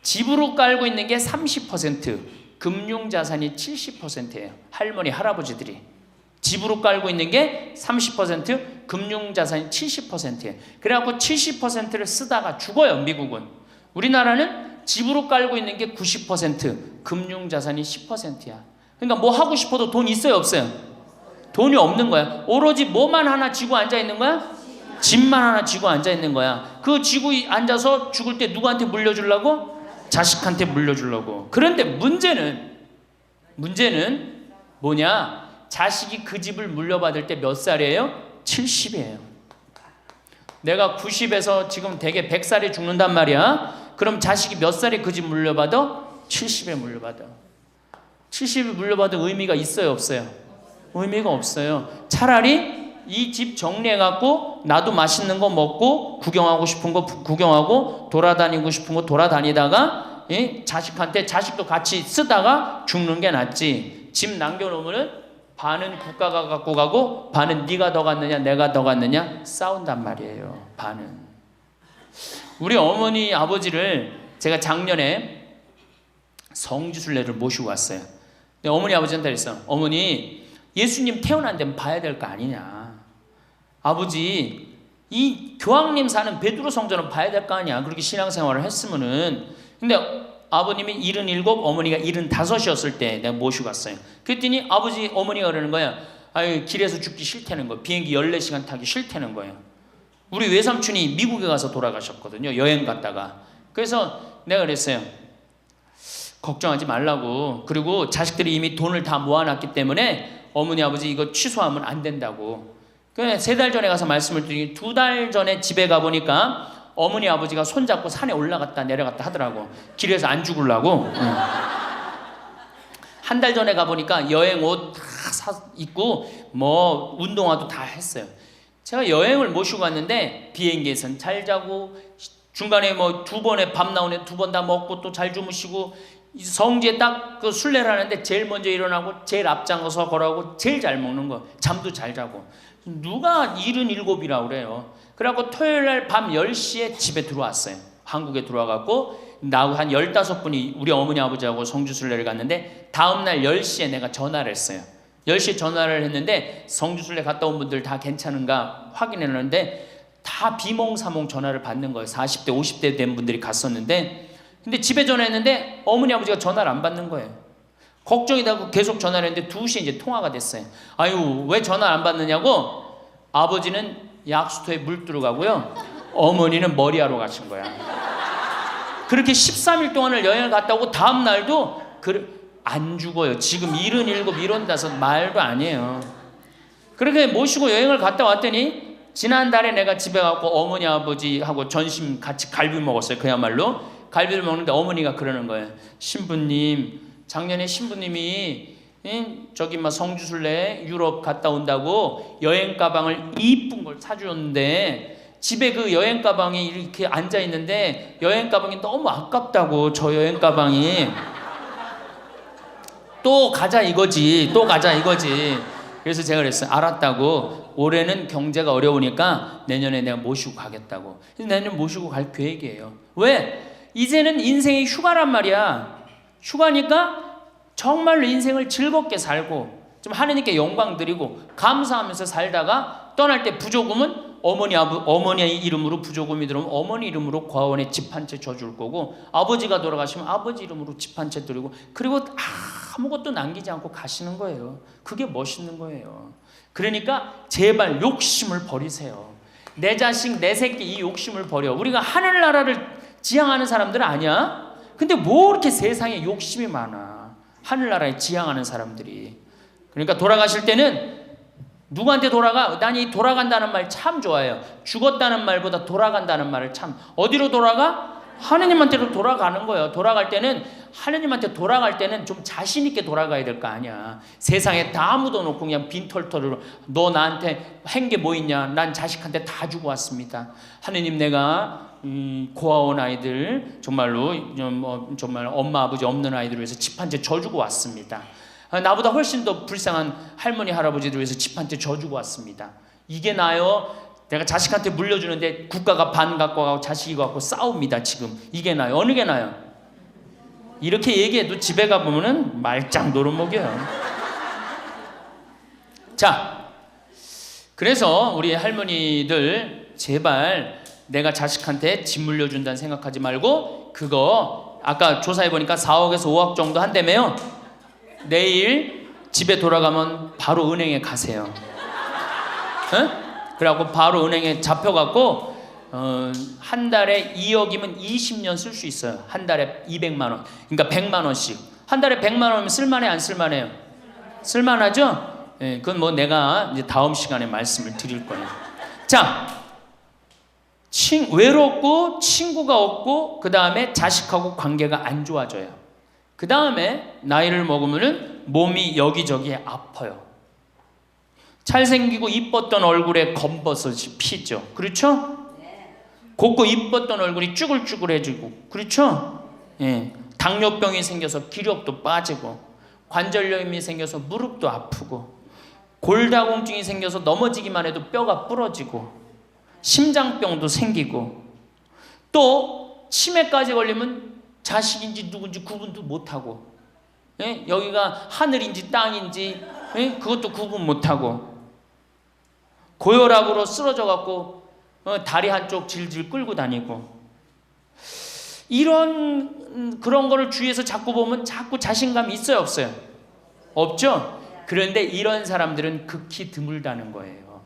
집으로 깔고 있는 게 30%, 금융자산이 70%예요. 할머니, 할아버지들이. 집으로 깔고 있는 게 30%, 금융자산이 70%예요. 그래갖고 70%를 쓰다가 죽어요, 미국은. 우리나라는 집으로 깔고 있는 게 90%, 금융자산이 10%야. 그러니까 뭐 하고 싶어도 돈 있어요, 없어요? 돈이 없는 거야. 오로지 뭐만 하나 쥐고 앉아 있는 거야? 집만 하나 쥐고 앉아 있는 거야. 그 쥐고 앉아서 죽을 때 누구한테 물려주려고? 자식한테 물려주려고. 그런데 문제는 뭐냐? 자식이 그 집을 물려받을 때 몇 살이에요? 70이에요. 내가 90에서 지금 대개 100살에 죽는단 말이야. 그럼 자식이 몇 살에 그 집 물려받아? 70에 물려받아. 70에 물려받을 의미가 있어요, 없어요? 의미가 없어요. 차라리 이 집 정리해갖고 나도 맛있는 거 먹고 구경하고 싶은 거 구경하고 돌아다니고 싶은 거 돌아다니다가 자식한테 자식도 같이 쓰다가 죽는 게 낫지. 집 남겨놓으면 반은 국가가 갖고 가고 반은 네가 더 갖느냐 내가 더 갖느냐 싸운단 말이에요. 반은. 우리 어머니 아버지를 제가 작년에 성지순례를 모시고 왔어요. 근데 어머니 아버지한테 그랬어. 어머니, 예수님 태어난 데는 봐야 될 거 아니냐. 아버지 이 교황님 사는 베드로 성전은 봐야 될 거 아니야. 그렇게 신앙생활을 했으면은. 근데 아버님이 77, 어머니가 75이었을 때 내가 모시고 갔어요. 그랬더니 아버지 어머니가 그러는 거야. 아유, 길에서 죽기 싫다는 거야. 비행기 14시간 타기 싫다는 거예요. 우리 외삼촌이 미국에 가서 돌아가셨거든요. 여행 갔다가. 그래서 내가 그랬어요. 걱정하지 말라고. 그리고 자식들이 이미 돈을 다 모아놨기 때문에 어머니 아버지 이거 취소하면 안 된다고. 그래 3달 전에 가서 말씀을 드리니 2달 전에 집에 가보니까 어머니 아버지가 손잡고 산에 올라갔다 내려갔다 하더라고. 길에서 안 죽으려고. 한 달 전에 가보니까 여행 옷 다 입고 뭐 운동화도 다 했어요. 제가 여행을 모시고 갔는데 비행기에선 잘 자고 중간에 뭐 2번에 밥 나오네 2번 다 먹고 또 잘 주무시고 성지에 딱 그 순례를 하는데 제일 먼저 일어나고 제일 앞장서서 걸어가고 제일 잘 먹는 거. 잠도 잘 자고. 누가 77이라고 그래요. 그래갖고 토요일날 밤 10시에 집에 들어왔어요. 한국에 들어와갖고 나하고 한 15분이 우리 어머니 아버지하고 성주순례를 갔는데 다음날 10시에 내가 전화를 했어요. 10시에 전화를 했는데 성주순례 갔다 온 분들 다 괜찮은가 확인했는데 다 비몽사몽 전화를 받는 거예요. 40대 50대 된 분들이 갔었는데 근데 집에 전화했는데 어머니 아버지가 전화를 안 받는 거예요. 걱정이 되고 계속 전화를 했는데 2시에 이제 통화가 됐어요. 아유 왜 전화 안 받느냐고. 아버지는 약수터에 물 뜨러 가고요. 어머니는 머리하러 가신 거야. 그렇게 13일 동안을 여행을 갔다 오고 다음 날도 안 죽어요. 지금 77, 75 말도 아니에요. 그렇게 모시고 여행을 갔다 왔더니 지난달에 내가 집에 가고 어머니 아버지하고 점심 같이 갈비 먹었어요. 그야말로 갈비를 먹는데 어머니가 그러는 거예요. 신부님 작년에 신부님이 저기 막 성주순례 유럽 갔다 온다고 여행 가방을 이쁜 걸 사주었는데 집에 그 여행 가방이 이렇게 앉아 있는데 여행 가방이 너무 아깝다고. 저 여행 가방이 또 가자 이거지. 또 가자 이거지. 그래서 제가 그랬어요. 알았다고. 올해는 경제가 어려우니까 내년에 내가 모시고 가겠다고. 그래서 내년 모시고 갈 계획이에요. 왜? 이제는 인생이 휴가란 말이야. 휴가니까 정말로 인생을 즐겁게 살고 좀 하느님께 영광 드리고 감사하면서 살다가 떠날 때 부조금은 어머니 이름으로 부조금이 들어오면 어머니 이름으로 과원에 집 한 채 줘줄 거고 아버지가 돌아가시면 아버지 이름으로 집 한 채 드리고 그리고 아무것도 남기지 않고 가시는 거예요. 그게 멋있는 거예요. 그러니까 제발 욕심을 버리세요. 내 자식 내 새끼 이 욕심을 버려. 우리가 하늘나라를 지향하는 사람들은 아니야. 근데 뭐 이렇게 세상에 욕심이 많아. 하늘나라에 지향하는 사람들이. 그러니까 돌아가실 때는 누구한테 돌아가? 난 이 돌아간다는 말 참 좋아해요. 죽었다는 말보다 돌아간다는 말을 참. 어디로 돌아가? 하느님한테로 돌아가는 거예요. 돌아갈 때는 하느님한테 돌아갈 때는 좀 자신 있게 돌아가야 될 거 아니야. 세상에 다 묻어놓고 그냥 빈털터리로 너 나한테 한 게 뭐 있냐? 난 자식한테 다 주고 왔습니다. 하느님 내가 고아원 아이들 정말로 정말 엄마 아버지 없는 아이들을 위해서 집 한 채 져주고 왔습니다. 나보다 훨씬 더 불쌍한 할머니 할아버지들 위해서 집 한 채 져주고 왔습니다. 이게 나요? 내가 자식한테 물려주는데 국가가 반 갖고 가고 자식이 갖고 싸웁니다. 지금 이게 나요? 어느 게 나요? 이렇게 얘기해도 집에 가보면은 말짱 노름목이에요. 자, 그래서 우리 할머니들 제발 내가 자식한테 집 물려준다는 생각하지 말고 그거 아까 조사해보니까 4억에서 5억 정도 한다며요. 내일 집에 돌아가면 바로 은행에 가세요. 응? 그래갖고 바로 은행에 잡혀갖고 한 달에 2억이면 20년 쓸 수 있어요. 한 달에 200만 원. 그러니까 100만 원씩. 한 달에 100만 원이면 쓸만해 안 쓸만해요? 쓸만하죠? 예, 그건 뭐 내가 이제 다음 시간에 말씀을 드릴 거예요. 자, 외롭고 친구가 없고 그 다음에 자식하고 관계가 안 좋아져요. 그 다음에 나이를 먹으면은 몸이 여기저기 아파요. 잘생기고 이뻤던 얼굴에 검버섯이 피죠. 그렇죠? 곱고 이뻤던 얼굴이 쭈글쭈글해지고 그렇죠? 예. 당뇨병이 생겨서 기력도 빠지고 관절염이 생겨서 무릎도 아프고 골다공증이 생겨서 넘어지기만 해도 뼈가 부러지고 심장병도 생기고 또 치매까지 걸리면 자식인지 누군지 구분도 못하고 예? 여기가 하늘인지 땅인지 예? 그것도 구분 못하고 고혈압으로 쓰러져 갖고 다리 한쪽 질질 끌고 다니고 이런 그런 거를 주위에서 자꾸 보면 자꾸 자신감이 있어요, 없어요? 없죠? 그런데 이런 사람들은 극히 드물다는 거예요.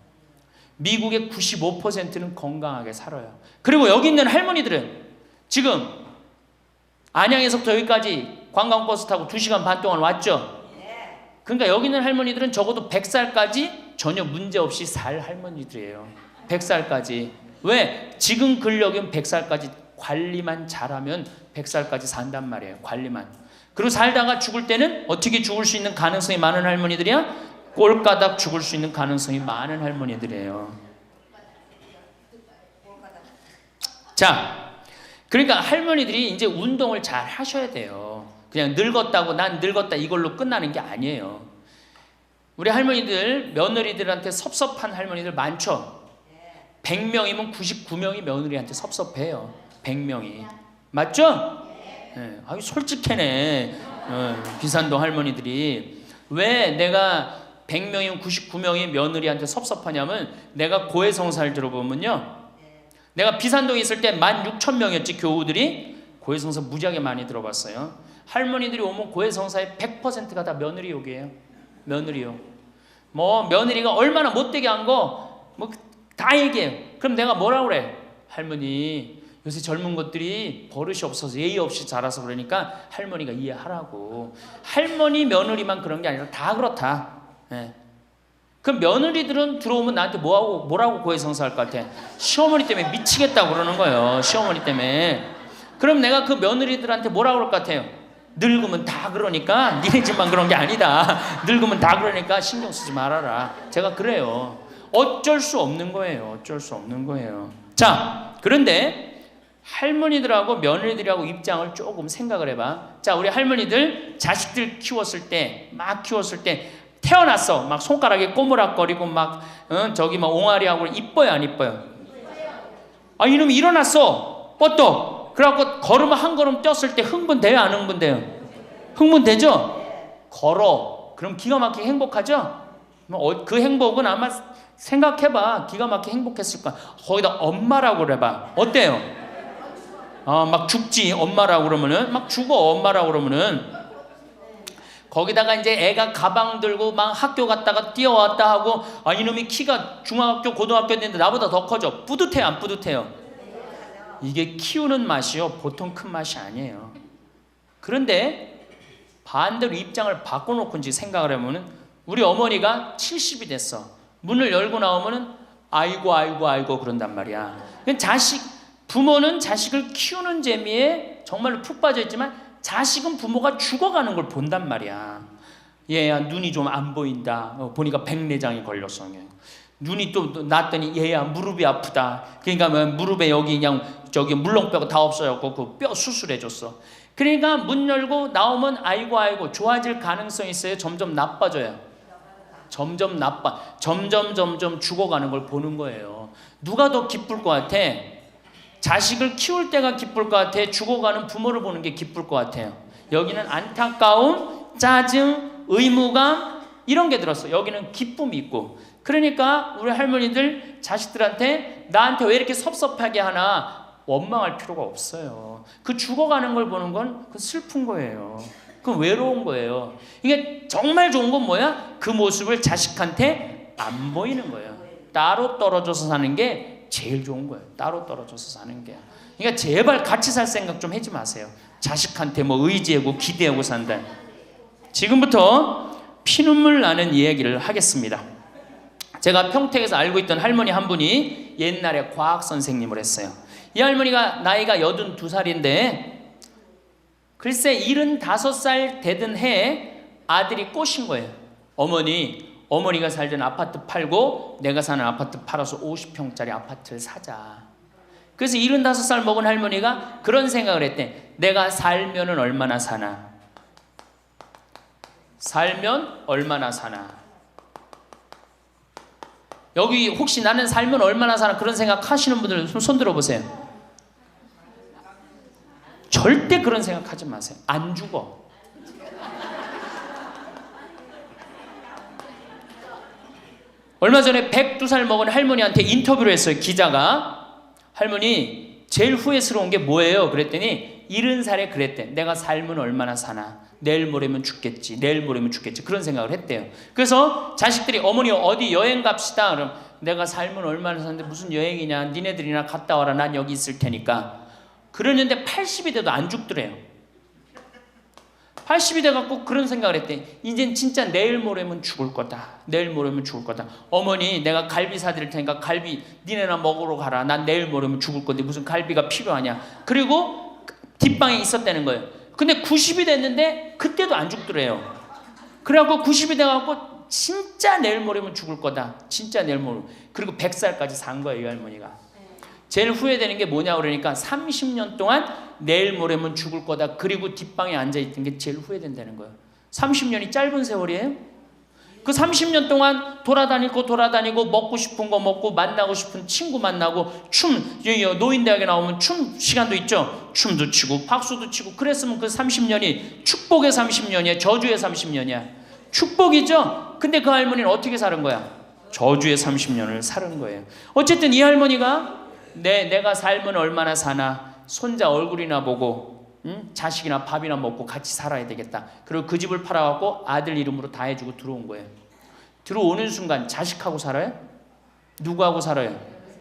미국의 95%는 건강하게 살아요. 그리고 여기 있는 할머니들은 지금 안양에서부터 여기까지 관광버스 타고 2시간 반 동안 왔죠? 그러니까 여기 있는 할머니들은 적어도 100살까지 전혀 문제없이 살 할머니들이에요. 100살까지. 왜? 지금 근력은 100살까지 관리만 잘하면 100살까지 산단 말이에요. 관리만. 그리고 살다가 죽을 때는 어떻게 죽을 수 있는 가능성이 많은 할머니들이야? 꼴가닥 죽을 수 있는 가능성이 많은 할머니들이에요. 자, 그러니까 할머니들이 이제 운동을 잘 하셔야 돼요. 그냥 늙었다고 난 늙었다 이걸로 끝나는 게 아니에요. 우리 할머니들, 며느리들한테 섭섭한 할머니들 많죠? 100명이면 99명이 며느리한테 섭섭해요. 100명이. 맞죠? 네. 아유, 솔직해네. 비산동 할머니들이. 왜 내가 100명이면 99명이 며느리한테 섭섭하냐면 내가 고해성사를 들어보면요. 내가 비산동에 있을 때 16,000명이었지, 교우들이. 고해성사 무지하게 많이 들어봤어요. 할머니들이 오면 고해성사의 100%가 다 며느리 욕이에요. 며느리 욕. 뭐 며느리가 얼마나 못되게 한 거 뭐 다 얘기해요. 그럼 내가 뭐라고 그래? 할머니, 요새 젊은 것들이 버릇이 없어서 예의 없이 자라서 그러니까 할머니가 이해하라고. 할머니 며느리만 그런 게 아니라 다 그렇다. 예. 그럼 며느리들은 들어오면 나한테 뭐라고 고해성사할 것 같아? 시어머니 때문에 미치겠다고 그러는 거예요. 시어머니 때문에. 그럼 내가 그 며느리들한테 뭐라고 그럴 것 같아요? 늙으면 다 그러니까 니네 집만 그런 게 아니다. 늙으면 다 그러니까 신경 쓰지 말아라. 제가 그래요. 어쩔 수 없는 거예요. 어쩔 수 없는 거예요. 자, 그런데 할머니들하고 며느리들하고 입장을 조금 생각을 해봐. 자, 우리 할머니들 자식들 키웠을 때, 막 키웠을 때 태어났어. 막 손가락에 꼬무락거리고 막 저기 막 옹알이하고 이뻐요, 안 이뻐요? 아, 이놈이 일어났어. 뻗떡. 그래갖고 걸으면 한 걸음 뛰었을 때 흥분돼요, 안 흥분돼요? 흥분되죠? 걸어. 그럼 기가 막히게 행복하죠? 그 행복은 아마 생각해봐. 기가 막히게 행복했을 거야. 거기다 엄마라고 그래봐. 어때요? 막 죽지, 엄마라고 그러면은. 막 죽어, 엄마라고 그러면은. 거기다가 이제 애가 가방 들고 막 학교 갔다가 뛰어왔다 하고, 아, 이놈이 키가 중학교, 고등학교 됐는데 나보다 더 커져. 뿌듯해요, 안 뿌듯해요? 이게 키우는 맛이요, 보통 큰 맛이 아니에요. 그런데 반대로 입장을 바꿔놓고 이제 생각을 해보면 우리 어머니가 70이 됐어. 문을 열고 나오면은 아이고 그런단 말이야. 부모는 자식을 키우는 재미에 정말로 푹 빠져있지만 자식은 부모가 죽어가는 걸 본단 말이야. 얘야 눈이 좀 안 보인다. 보니까 백내장이 걸렸어. 눈이 또 났더니 얘야 무릎이 아프다. 그러니까 무릎에 여기 그냥 저기 물렁뼈가 다 없어졌고 그 뼈 수술해줬어. 그러니까 문 열고 나오면 아이고 좋아질 가능성이 있어요. 점점 나빠져요. 점점 죽어가는 걸 보는 거예요. 누가 더 기쁠 것 같아? 자식을 키울 때가 기쁠 것 같아? 죽어가는 부모를 보는 게 기쁠 것 같아요? 여기는 안타까움, 짜증, 의무감 이런 게 들었어. 여기는 기쁨이 있고. 그러니까 우리 할머니들 자식들한테 나한테 왜 이렇게 섭섭하게 하나 원망할 필요가 없어요. 그 죽어가는 걸 보는 건 그 슬픈 거예요. 그 외로운 거예요. 이게 정말 좋은 건 뭐야? 그 모습을 자식한테 안 보이는 거예요. 따로 떨어져서 사는 게 제일 좋은 거예요. 따로 떨어져서 사는 게. 그러니까 제발 같이 살 생각 좀 하지 마세요. 자식한테 뭐 의지하고 기대하고 산다. 지금부터 피눈물 나는 이야기를 하겠습니다. 제가 평택에서 알고 있던 할머니 한 분이 옛날에 과학 선생님을 했어요. 이 할머니가 나이가 82살인데 글쎄 75살 되던 해에 아들이 꼬신 거예요. 어머니가 살던 아파트 팔고 내가 사는 아파트 팔아서 50평짜리 아파트를 사자. 그래서 75살 먹은 할머니가 그런 생각을 했대. 내가 살면은 얼마나 사나? 살면 얼마나 사나? 여기 혹시 나는 살면 얼마나 사나 그런 생각 하시는 분들 손 들어보세요. 절대 그런 생각하지 마세요. 안 죽어. 얼마 전에 102살 먹은 할머니한테 인터뷰를 했어요. 기자가. 할머니 제일 후회스러운 게 뭐예요? 그랬더니 70살에 그랬대. 내가 삶은 얼마나 사나. 내일 모레면 죽겠지. 내일 모레면 죽겠지. 그런 생각을 했대요. 그래서 자식들이 어머니 어디 여행 갑시다. 그럼 내가 삶은 얼마나 사는데 무슨 여행이냐. 니네들이나 갔다 와라. 난 여기 있을 테니까. 그러는데 80이 돼도 안 죽더래요. 80이 돼갖고 그런 생각을 했대. 이젠 진짜 내일 모레면 죽을 거다. 내일 모레면 죽을 거다. 어머니 내가 갈비 사드릴 테니까 갈비 니네나 먹으러 가라. 난 내일 모레면 죽을 건데 무슨 갈비가 필요하냐. 그리고 뒷방에 있었다는 거예요. 근데 90이 됐는데 그때도 안 죽더래요. 그래갖고 90이 돼갖고 진짜 내일 모레면 죽을 거다. 진짜 내일 모레. 그리고 100살까지 산 거예요. 이 할머니가. 제일 후회되는 게 뭐냐 그러니까 30년 동안 내일 모레면 죽을 거다. 그리고 뒷방에 앉아있던 게 제일 후회된다는 거예요. 30년이 짧은 세월이에요? 그 30년 동안 돌아다니고 먹고 싶은 거 먹고 만나고 싶은 친구 만나고 노인대학에 나오면 춤 시간도 있죠. 춤도 치고 박수도 치고 그랬으면 그 30년이 축복의 30년이야? 저주의 30년이야? 축복이죠? 근데 그 할머니는 어떻게 사는 거야? 저주의 30년을 사는 거예요. 어쨌든 이 할머니가 내가 삶은 얼마나 사나 손자 얼굴이나 보고 자식이나 밥이나 먹고 같이 살아야 되겠다. 그리고 그 집을 팔아갖고 아들 이름으로 다 해주고 들어온 거예요. 들어오는 순간 자식하고 살아요? 누구하고 살아요?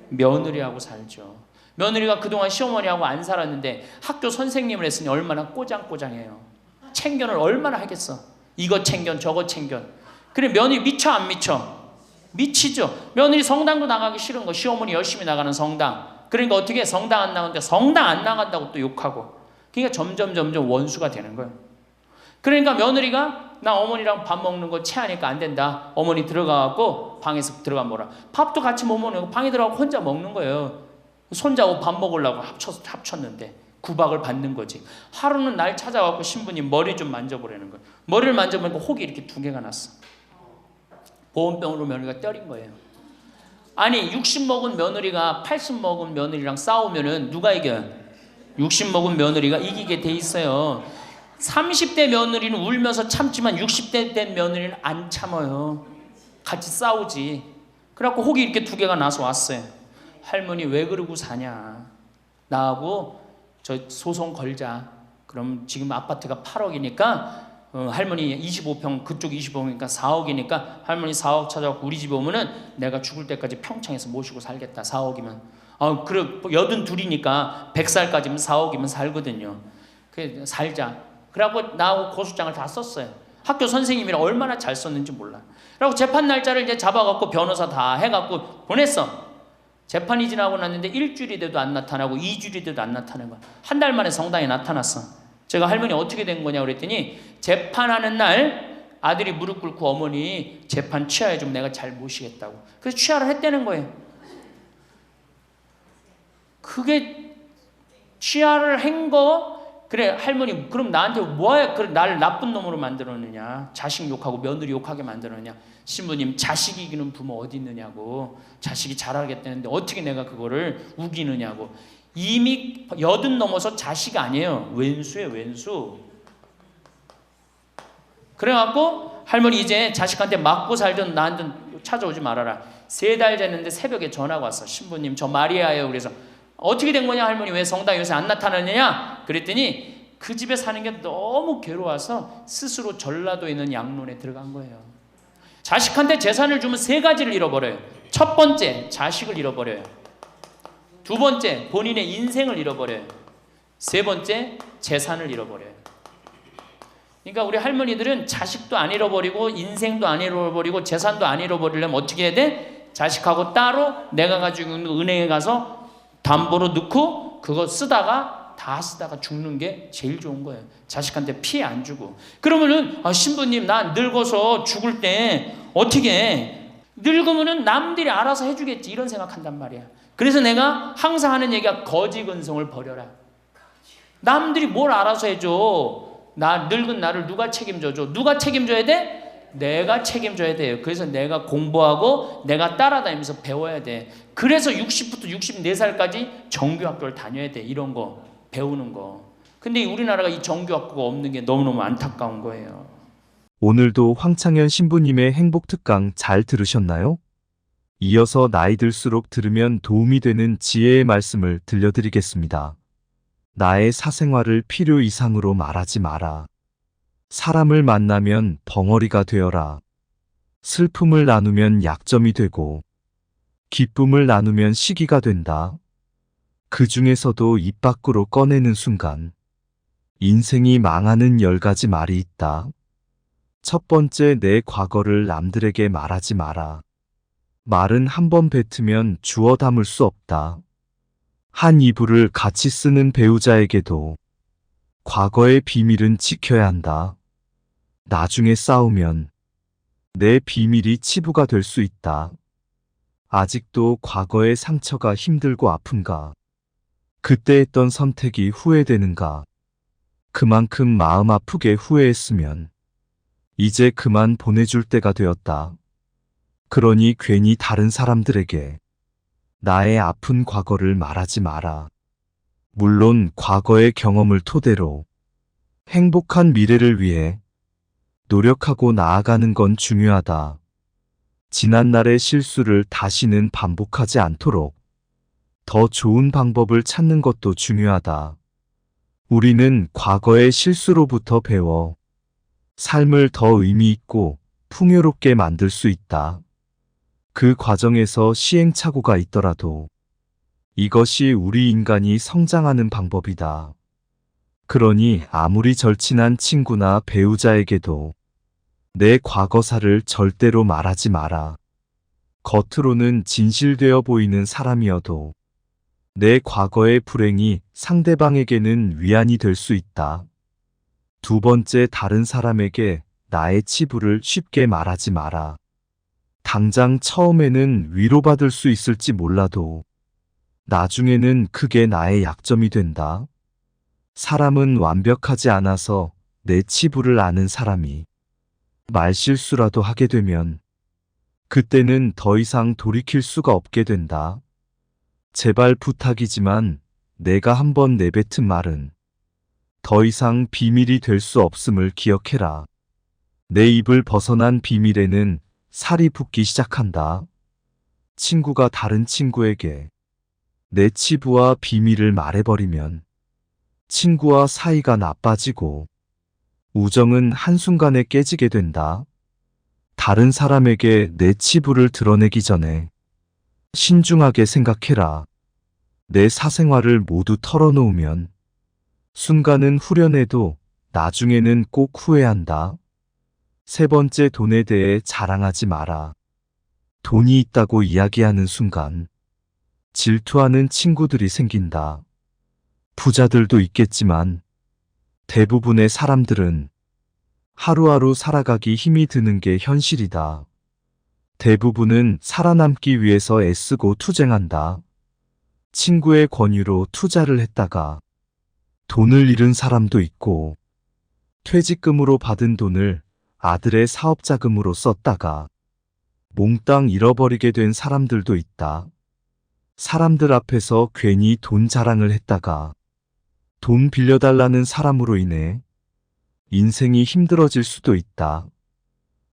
며느리하고 살죠. 며느리가 그동안 시어머니하고 안 살았는데 학교 선생님을 했으니 얼마나 꼬장꼬장해요. 챙견을 얼마나 하겠어. 이거 챙견 저거 챙견. 그래 며느리 미쳐 안 미쳐? 미치죠. 며느리 성당도 나가기 싫은 거. 시어머니 열심히 나가는 성당. 그러니까 어떻게 성당 안 나가는데 성당 안 나간다고 또 욕하고. 그러니까 점점 원수가 되는 거예요. 그러니까 며느리가 나 어머니랑 밥 먹는 거 체하니까 안 된다. 어머니 들어가갖고 방에서 들어가 먹어라. 밥도 같이 못 먹는 거 방에 들어가고 혼자 먹는 거예요. 손자하고 밥 먹으려고 합쳤는데 구박을 받는 거지. 하루는 날 찾아갖고 신부님 머리 좀 만져보라는 거예요. 머리를 만져보니까 혹이 이렇게 2개가 났어. 보온병으로 며느리가 때린 거예요. 아니 60 먹은 며느리가 80 먹은 며느리랑 싸우면은 누가 이겨요? 60 먹은 며느리가 이기게 돼 있어요. 30대 며느리는 울면서 참지만 60대 된 며느리는 안 참아요. 같이 싸우지. 그래갖고 혹이 이렇게 2개가 나서 왔어요. 할머니 왜 그러고 사냐. 나하고 저 소송 걸자. 그럼 지금 아파트가 8억이니까 할머니 25평 그쪽 25평이니까 4억이니까 할머니 4억 찾아갖고 우리 집에 오면은 내가 죽을 때까지 평창에서 모시고 살겠다. 4억이면 그래 82이니까 100살까지면 4억이면 살거든요. 그래 살자. 그래갖고 나하고 고소장을 다 썼어요. 학교 선생님이라 얼마나 잘 썼는지 몰라. 그래갖고 재판 날짜를 이제 잡아갖고 변호사 다 해갖고 보냈어. 재판이 지나고 났는데 일주일이 돼도 안 나타나고 2주일이 돼도 안 나타나는 거야. 한 달 만에 성당에 나타났어. 제가 할머니 어떻게 된 거냐 그랬더니 재판하는 날 아들이 무릎 꿇고 어머니 재판 취하해 좀 내가 잘 모시겠다고. 그래서 취하를 했다는 거예요. 그게 취하를 한 거. 그래 할머니 그럼 나한테 뭐야 그래 나를 나쁜 놈으로 만들었느냐. 자식 욕하고 며느리 욕하게 만들었느냐. 신부님 자식 이기는 부모 어디 있느냐고. 자식이 잘하겠다는데 어떻게 내가 그거를 우기느냐고. 이미 80 넘어서 자식 아니에요. 왼수예요 왼수. 그래갖고 할머니 이제 자식한테 맞고 살던 나한테 찾아오지 말아라. 3달 됐는데 새벽에 전화가 왔어. 신부님 저 마리아예요. 그래서 어떻게 된 거냐 할머니 왜 성당에 요새 안 나타나느냐 그랬더니 그 집에 사는 게 너무 괴로워서 스스로 전라도에 있는 양론에 들어간 거예요. 자식한테 재산을 주면 3가지를 잃어버려요. 첫 번째 자식을 잃어버려요. 2번째 본인의 인생을 잃어버려요. 3번째 재산을 잃어버려요. 그러니까 우리 할머니들은 자식도 안 잃어버리고 인생도 안 잃어버리고 재산도 안 잃어버리려면 어떻게 해야 돼? 자식하고 따로 내가 가지고 있는 은행에 가서 담보로 넣고 그거 다 쓰다가 죽는 게 제일 좋은 거예요. 자식한테 피해 안 주고. 그러면은 신부님 나 늙어서 죽을 때 어떻게 해? 늙으면은 남들이 알아서 해주겠지 이런 생각한단 말이야. 그래서 내가 항상 하는 얘기가 거지 근성을 버려라. 남들이 뭘 알아서 해줘. 늙은 나를 누가 책임져줘? 누가 책임져야 돼? 내가 책임져야 돼요. 그래서 내가 공부하고 내가 따라다니면서 배워야 돼. 그래서 60부터 64살까지 정규학교를 다녀야 돼. 이런 거 배우는 거. 근데 우리나라가 이 정규학교가 없는 게 너무너무 안타까운 거예요. 오늘도 황창현 신부님의 행복 특강 잘 들으셨나요? 이어서 나이 들수록 들으면 도움이 되는 지혜의 말씀을 들려드리겠습니다. 나의 사생활을 필요 이상으로 말하지 마라. 사람을 만나면 벙어리가 되어라. 슬픔을 나누면 약점이 되고 기쁨을 나누면 시기가 된다. 그 중에서도 입 밖으로 꺼내는 순간 인생이 망하는 10가지 말이 있다. 첫 번째, 내 과거를 남들에게 말하지 마라. 말은 한 번 뱉으면 주워 담을 수 없다. 한 이불을 같이 쓰는 배우자에게도 과거의 비밀은 지켜야 한다. 나중에 싸우면 내 비밀이 치부가 될 수 있다. 아직도 과거의 상처가 힘들고 아픈가? 그때 했던 선택이 후회되는가? 그만큼 마음 아프게 후회했으면 이제 그만 보내줄 때가 되었다. 그러니 괜히 다른 사람들에게 나의 아픈 과거를 말하지 마라. 물론 과거의 경험을 토대로 행복한 미래를 위해 노력하고 나아가는 건 중요하다. 지난날의 실수를 다시는 반복하지 않도록 더 좋은 방법을 찾는 것도 중요하다. 우리는 과거의 실수로부터 배워 삶을 더 의미 있고 풍요롭게 만들 수 있다. 그 과정에서 시행착오가 있더라도 이것이 우리 인간이 성장하는 방법이다. 그러니 아무리 절친한 친구나 배우자에게도 내 과거사를 절대로 말하지 마라. 겉으로는 진실되어 보이는 사람이어도 내 과거의 불행이 상대방에게는 위안이 될 수 있다. 두 번째, 다른 사람에게 나의 치부를 쉽게 말하지 마라. 당장 처음에는 위로받을 수 있을지 몰라도 나중에는 그게 나의 약점이 된다. 사람은 완벽하지 않아서 내 치부를 아는 사람이 말실수라도 하게 되면 그때는 더 이상 돌이킬 수가 없게 된다. 제발 부탁이지만 내가 한번 내뱉은 말은 더 이상 비밀이 될 수 없음을 기억해라. 내 입을 벗어난 비밀에는 살이 붙기 시작한다. 친구가 다른 친구에게 내 치부와 비밀을 말해버리면 친구와 사이가 나빠지고 우정은 한순간에 깨지게 된다. 다른 사람에게 내 치부를 드러내기 전에 신중하게 생각해라. 내 사생활을 모두 털어놓으면 순간은 후련해도 나중에는 꼭 후회한다. 세 번째, 돈에 대해 자랑하지 마라. 돈이 있다고 이야기하는 순간 질투하는 친구들이 생긴다. 부자들도 있겠지만 대부분의 사람들은 하루하루 살아가기 힘이 드는 게 현실이다. 대부분은 살아남기 위해서 애쓰고 투쟁한다. 친구의 권유로 투자를 했다가 돈을 잃은 사람도 있고, 퇴직금으로 받은 돈을 아들의 사업자금으로 썼다가 몽땅 잃어버리게 된 사람들도 있다. 사람들 앞에서 괜히 돈 자랑을 했다가 돈 빌려달라는 사람으로 인해 인생이 힘들어질 수도 있다.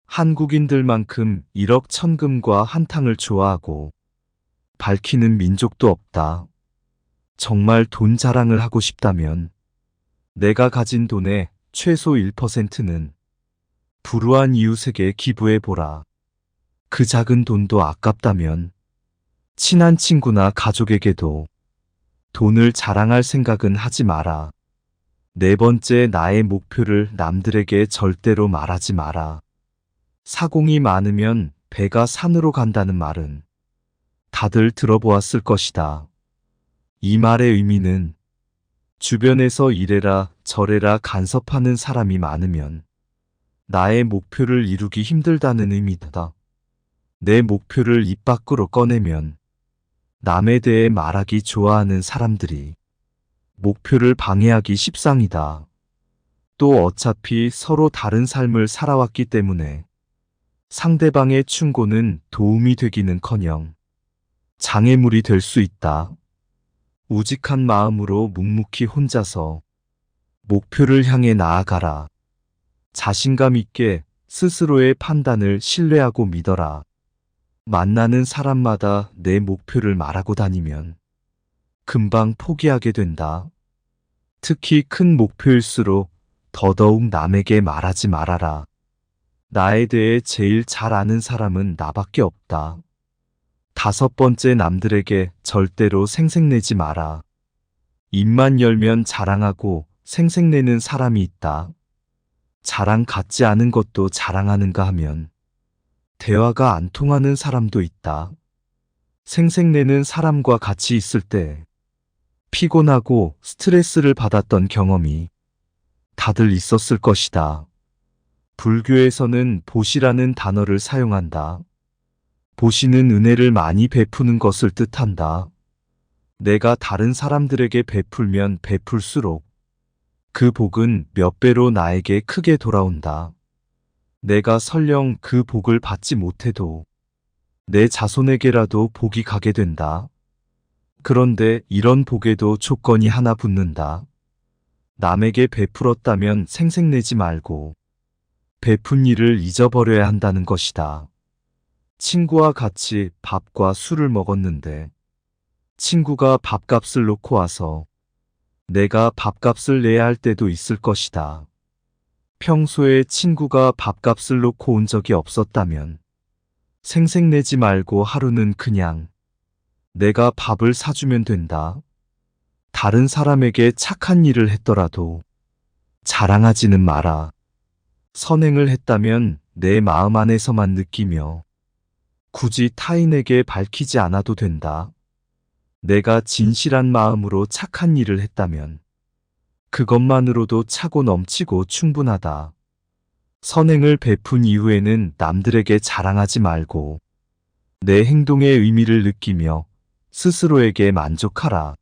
한국인들만큼 일억천금과 한탕을 좋아하고 밝히는 민족도 없다. 정말 돈 자랑을 하고 싶다면 내가 가진 돈의 최소 1%는 불우한 이웃에게 기부해보라. 그 작은 돈도 아깝다면 친한 친구나 가족에게도 돈을 자랑할 생각은 하지 마라. 네 번째, 나의 목표를 남들에게 절대로 말하지 마라. 사공이 많으면 배가 산으로 간다는 말은 다들 들어보았을 것이다. 이 말의 의미는 주변에서 이래라 저래라 간섭하는 사람이 많으면 나의 목표를 이루기 힘들다는 의미다. 내 목표를 입 밖으로 꺼내면 남에 대해 말하기 좋아하는 사람들이 목표를 방해하기 십상이다. 또 어차피 서로 다른 삶을 살아왔기 때문에 상대방의 충고는 도움이 되기는커녕 장애물이 될 수 있다. 우직한 마음으로 묵묵히 혼자서 목표를 향해 나아가라. 자신감 있게 스스로의 판단을 신뢰하고 믿어라. 만나는 사람마다 내 목표를 말하고 다니면 금방 포기하게 된다. 특히 큰 목표일수록 더더욱 남에게 말하지 말아라. 나에 대해 제일 잘 아는 사람은 나밖에 없다. 5번째, 남들에게 절대로 생색내지 마라. 입만 열면 자랑하고 생색내는 사람이 있다. 자랑 같지 않은 것도 자랑하는가 하면 대화가 안 통하는 사람도 있다. 생색내는 사람과 같이 있을 때 피곤하고 스트레스를 받았던 경험이 다들 있었을 것이다. 불교에서는 보시라는 단어를 사용한다. 보시는 은혜를 많이 베푸는 것을 뜻한다. 내가 다른 사람들에게 베풀면 베풀수록 그 복은 몇 배로 나에게 크게 돌아온다. 내가 설령 그 복을 받지 못해도 내 자손에게라도 복이 가게 된다. 그런데 이런 복에도 조건이 하나 붙는다. 남에게 베풀었다면 생색내지 말고 베푼 일을 잊어버려야 한다는 것이다. 친구와 같이 밥과 술을 먹었는데 친구가 밥값을 놓고 와서 내가 밥값을 내야 할 때도 있을 것이다. 평소에 친구가 밥값을 놓고 온 적이 없었다면 생색내지 말고 하루는 그냥 내가 밥을 사주면 된다. 다른 사람에게 착한 일을 했더라도 자랑하지는 마라. 선행을 했다면 내 마음 안에서만 느끼며 굳이 타인에게 밝히지 않아도 된다. 내가 진실한 마음으로 착한 일을 했다면 그것만으로도 차고 넘치고 충분하다. 선행을 베푼 이후에는 남들에게 자랑하지 말고 내 행동의 의미를 느끼며 스스로에게 만족하라.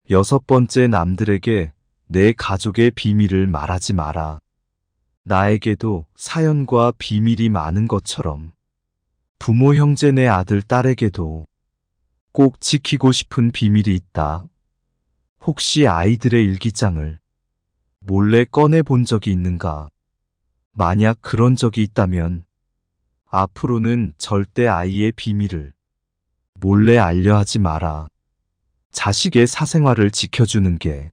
6번째, 남들에게 내 가족의 비밀을 말하지 마라. 나에게도 사연과 비밀이 많은 것처럼 부모, 형제, 내 아들, 딸에게도 꼭 지키고 싶은 비밀이 있다. 혹시 아이들의 일기장을 몰래 꺼내 본 적이 있는가? 만약 그런 적이 있다면 앞으로는 절대 아이의 비밀을 몰래 알려하지 마라. 자식의 사생활을 지켜주는 게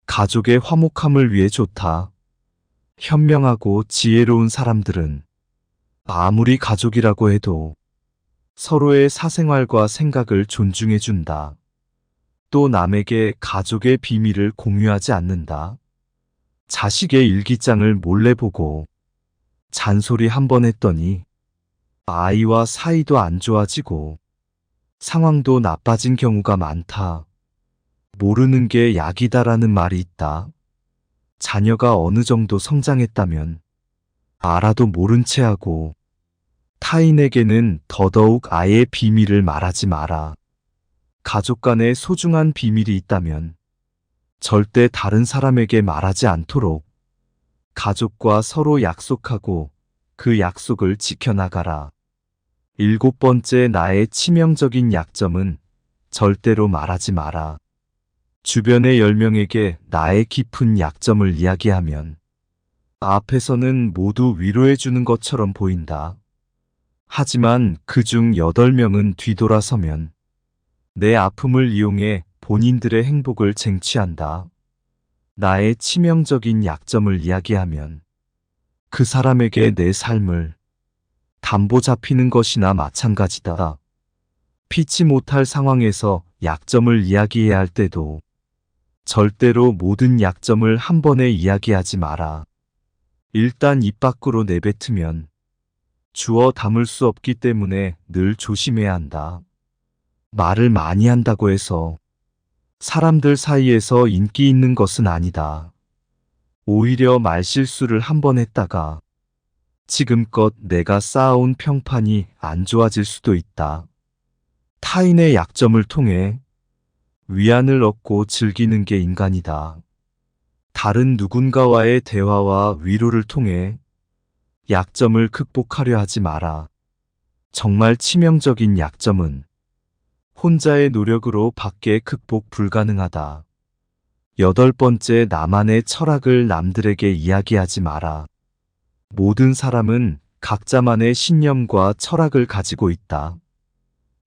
가족의 화목함을 위해 좋다. 현명하고 지혜로운 사람들은 아무리 가족이라고 해도 서로의 사생활과 생각을 존중해준다. 또 남에게 가족의 비밀을 공유하지 않는다. 자식의 일기장을 몰래 보고 잔소리 한 번 했더니 아이와 사이도 안 좋아지고 상황도 나빠진 경우가 많다. 모르는 게 약이다라는 말이 있다. 자녀가 어느 정도 성장했다면 알아도 모른 채 하고 타인에게는 더더욱 아이의 비밀을 말하지 마라. 가족 간에 소중한 비밀이 있다면 절대 다른 사람에게 말하지 않도록 가족과 서로 약속하고 그 약속을 지켜나가라. 7번째, 나의 치명적인 약점은 절대로 말하지 마라. 주변의 10명에게 나의 깊은 약점을 이야기하면 앞에서는 모두 위로해주는 것처럼 보인다. 하지만 그중 8명은 뒤돌아서면 내 아픔을 이용해 본인들의 행복을 쟁취한다. 나의 치명적인 약점을 이야기하면 그 사람에게 내 삶을 담보 잡히는 것이나 마찬가지다. 피치 못할 상황에서 약점을 이야기해야 할 때도 절대로 모든 약점을 한 번에 이야기하지 마라. 일단 입 밖으로 내뱉으면 주워 담을 수 없기 때문에 늘 조심해야 한다. 말을 많이 한다고 해서 사람들 사이에서 인기 있는 것은 아니다. 오히려 말실수를 한 번 했다가 지금껏 내가 쌓아온 평판이 안 좋아질 수도 있다. 타인의 약점을 통해 위안을 얻고 즐기는 게 인간이다. 다른 누군가와의 대화와 위로를 통해 약점을 극복하려 하지 마라. 정말 치명적인 약점은 혼자의 노력으로 밖에 극복 불가능하다. 8번째, 나만의 철학을 남들에게 이야기하지 마라. 모든 사람은 각자만의 신념과 철학을 가지고 있다.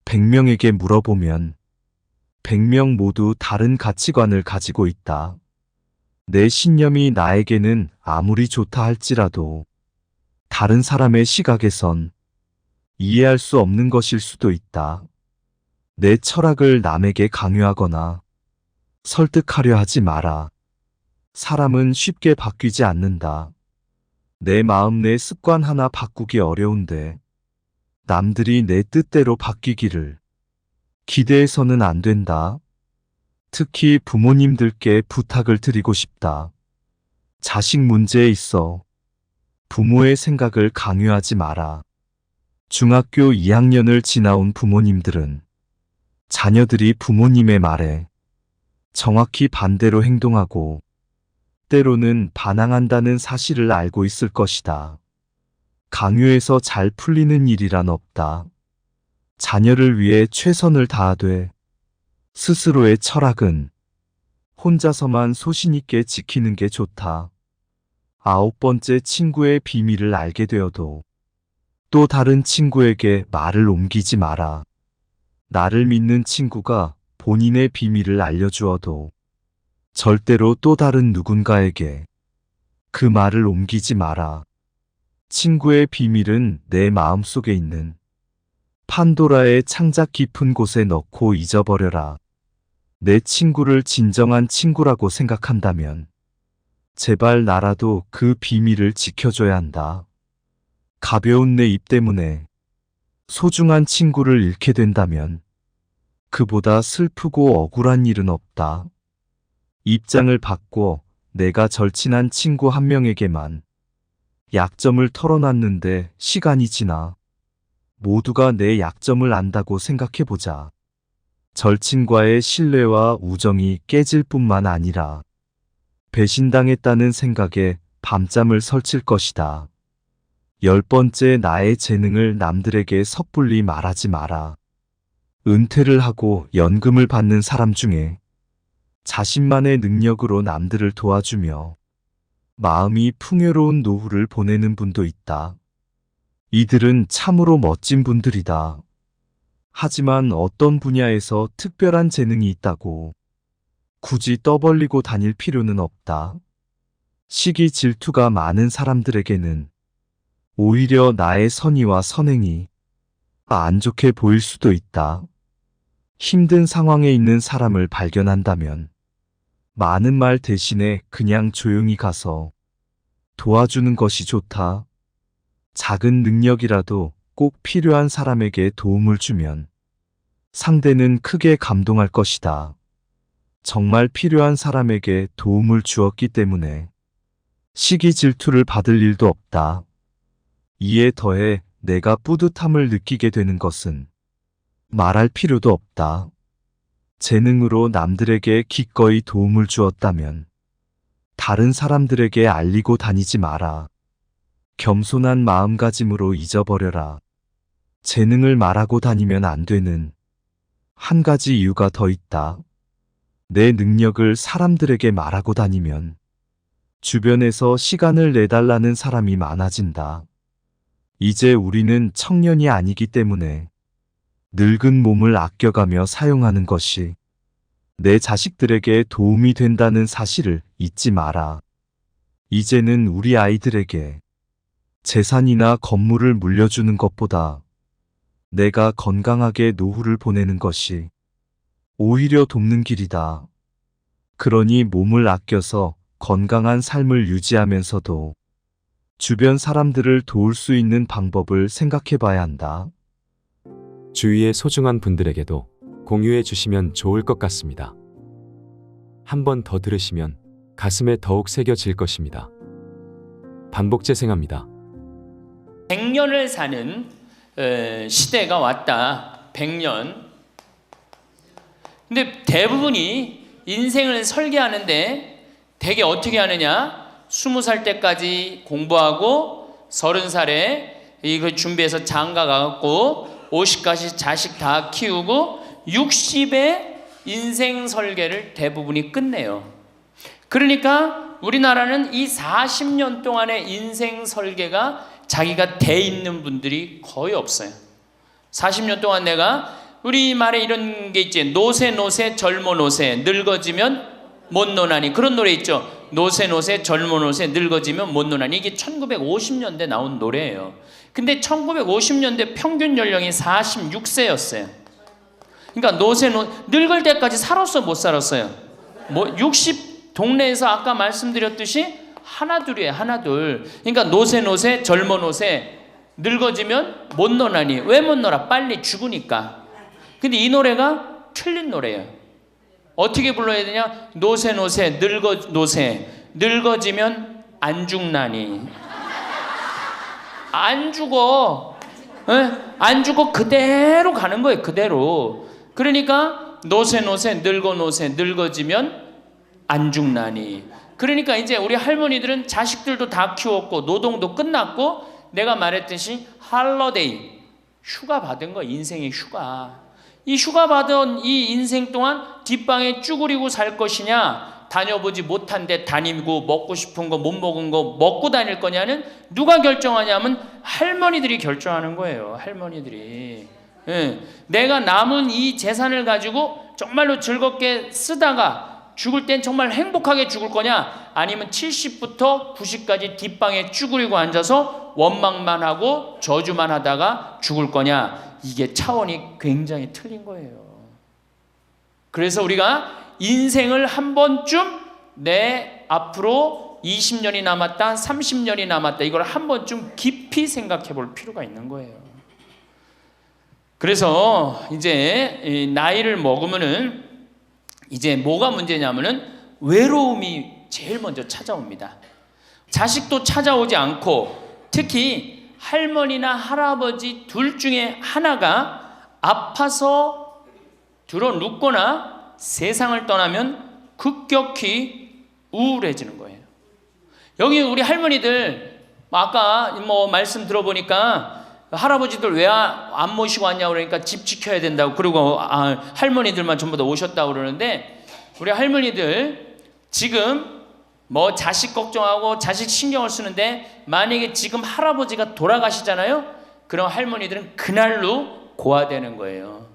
100명에게 물어보면 100명 모두 다른 가치관을 가지고 있다. 내 신념이 나에게는 아무리 좋다 할지라도 다른 사람의 시각에선 이해할 수 없는 것일 수도 있다. 내 철학을 남에게 강요하거나 설득하려 하지 마라. 사람은 쉽게 바뀌지 않는다. 내 마음, 내 습관 하나 바꾸기 어려운데 남들이 내 뜻대로 바뀌기를 기대해서는 안 된다. 특히 부모님들께 부탁을 드리고 싶다. 자식 문제에 있어 부모의 생각을 강요하지 마라. 중학교 2학년을 지나온 부모님들은 자녀들이 부모님의 말에 정확히 반대로 행동하고 때로는 반항한다는 사실을 알고 있을 것이다. 강요해서 잘 풀리는 일이란 없다. 자녀를 위해 최선을 다하되 스스로의 철학은 혼자서만 소신 있게 지키는 게 좋다. 9번째, 친구의 비밀을 알게 되어도 또 다른 친구에게 말을 옮기지 마라. 나를 믿는 친구가 본인의 비밀을 알려주어도 절대로 또 다른 누군가에게 그 말을 옮기지 마라. 친구의 비밀은 내 마음속에 있는 판도라의 창작 깊은 곳에 넣고 잊어버려라. 내 친구를 진정한 친구라고 생각한다면 제발 나라도 그 비밀을 지켜줘야 한다. 가벼운 내 입 때문에 소중한 친구를 잃게 된다면 그보다 슬프고 억울한 일은 없다. 입장을 바꿔 내가 절친한 친구 한 명에게만 약점을 털어놨는데 시간이 지나 모두가 내 약점을 안다고 생각해보자. 절친과의 신뢰와 우정이 깨질 뿐만 아니라 배신당했다는 생각에 밤잠을 설칠 것이다. 10번째, 나의 재능을 남들에게 섣불리 말하지 마라. 은퇴를 하고 연금을 받는 사람 중에 자신만의 능력으로 남들을 도와주며 마음이 풍요로운 노후를 보내는 분도 있다. 이들은 참으로 멋진 분들이다. 하지만 어떤 분야에서 특별한 재능이 있다고 굳이 떠벌리고 다닐 필요는 없다. 시기 질투가 많은 사람들에게는 오히려 나의 선의와 선행이 안 좋게 보일 수도 있다. 힘든 상황에 있는 사람을 발견한다면 많은 말 대신에 그냥 조용히 가서 도와주는 것이 좋다. 작은 능력이라도 꼭 필요한 사람에게 도움을 주면 상대는 크게 감동할 것이다. 정말 필요한 사람에게 도움을 주었기 때문에 시기 질투를 받을 일도 없다. 이에 더해 내가 뿌듯함을 느끼게 되는 것은 말할 필요도 없다. 재능으로 남들에게 기꺼이 도움을 주었다면 다른 사람들에게 알리고 다니지 마라. 겸손한 마음가짐으로 잊어버려라. 재능을 말하고 다니면 안 되는 한 가지 이유가 더 있다. 내 능력을 사람들에게 말하고 다니면 주변에서 시간을 내달라는 사람이 많아진다. 이제 우리는 청년이 아니기 때문에 늙은 몸을 아껴가며 사용하는 것이 내 자식들에게 도움이 된다는 사실을 잊지 마라. 이제는 우리 아이들에게 재산이나 건물을 물려주는 것보다 내가 건강하게 노후를 보내는 것이 오히려 돕는 길이다. 그러니 몸을 아껴서 건강한 삶을 유지하면서도 주변 사람들을 도울 수 있는 방법을 생각해 봐야 한다. 주위의 소중한 분들에게도 공유해 주시면 좋을 것 같습니다. 한 번 더 들으시면 가슴에 더욱 새겨질 것입니다. 반복 재생합니다. 100년을 사는 시대가 왔다. 100년. 근데 대부분이 인생을 설계하는데 대개 어떻게 하느냐? 20살 때까지 공부하고 30살에 이거 준비해서 장가 가고 50까지 자식 다 키우고 60에 인생 설계를 대부분이 끝내요. 그러니까 우리나라는 이 40년 동안의 인생 설계가 자기가 돼 있는 분들이 거의 없어요. 40년 동안 내가 우리 말에 이런 게 있지. 노세 노세 젊어 노세 늙어지면 못 노나니. 그런 노래 있죠. 노세 노세 젊어 노세 늙어지면 못 노나니. 이게 1950년대 나온 노래예요. 근데 1950년대 평균 연령이 46세였어요. 그러니까 늙을 때까지 살았어 못 살았어요? 뭐 60 동네에서 아까 말씀드렸듯이 하나둘이에요. 하나둘. 그러니까 노세 노세 젊어 노세 늙어지면 못 노나니. 왜 못 놀아? 빨리 죽으니까. 근데 이 노래가 틀린 노래예요. 어떻게 불러야 되냐? 노세 노세 노세 늙어지면 안 죽나니. 안 죽어. 에? 안 죽어. 그대로 가는 거예요. 그대로. 그러니까 노세 노세 늙어지면 안 죽나니. 그러니까 이제 우리 할머니들은 자식들도 다 키웠고 노동도 끝났고 내가 말했듯이 할러데이 휴가 받은 거. 인생의 휴가. 이 휴가 받은 이 인생 동안 뒷방에 쭈그리고 살 것이냐, 다녀보지 못한 데 다니고 먹고 싶은 거 못 먹은 거 먹고 다닐 거냐는 누가 결정하냐면 할머니들이 결정하는 거예요. 할머니들이. 예. 내가 남은 이 재산을 가지고 정말로 즐겁게 쓰다가 죽을 땐 정말 행복하게 죽을 거냐, 아니면 70부터 90까지 뒷방에 쭈그리고 앉아서 원망만 하고 저주만 하다가 죽을 거냐. 이게 차원이 굉장히 틀린 거예요. 그래서 우리가 인생을 한 번쯤 내 앞으로 20년이 남았다, 30년이 남았다, 이걸 한 번쯤 깊이 생각해 볼 필요가 있는 거예요. 그래서 이제 나이를 먹으면은 이제 뭐가 문제냐면은 외로움이 제일 먼저 찾아옵니다. 자식도 찾아오지 않고 특히 할머니나 할아버지 둘 중에 하나가 아파서 들어 눕거나 세상을 떠나면 급격히 우울해지는 거예요. 여기 우리 할머니들 아까 뭐 말씀 들어보니까 할아버지들 왜 안 모시고 왔냐고 그러니까 집 지켜야 된다고, 그리고 할머니들만 전부 다 오셨다고 그러는데, 우리 할머니들 지금 뭐 자식 걱정하고 자식 신경을 쓰는데 만약에 지금 할아버지가 돌아가시잖아요. 그럼 할머니들은 그날로 고아되는 거예요.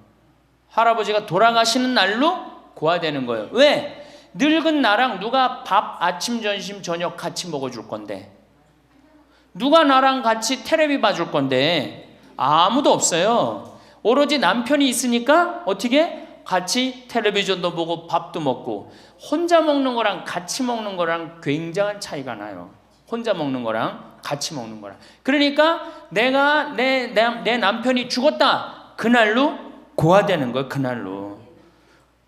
할아버지가 돌아가시는 날로 고아되는 거예요. 왜? 늙은 나랑 누가 밥 아침 점심 저녁 같이 먹어줄 건데, 누가 나랑 같이 텔레비 봐줄 건데, 아무도 없어요. 오로지 남편이 있으니까 어떻게 같이 텔레비전도 보고 밥도 먹고. 혼자 먹는 거랑 같이 먹는 거랑 굉장한 차이가 나요. 혼자 먹는 거랑 같이 먹는 거랑. 그러니까 내가 내 남편이 죽었다, 그날로 고아되는 거예요. 그날로.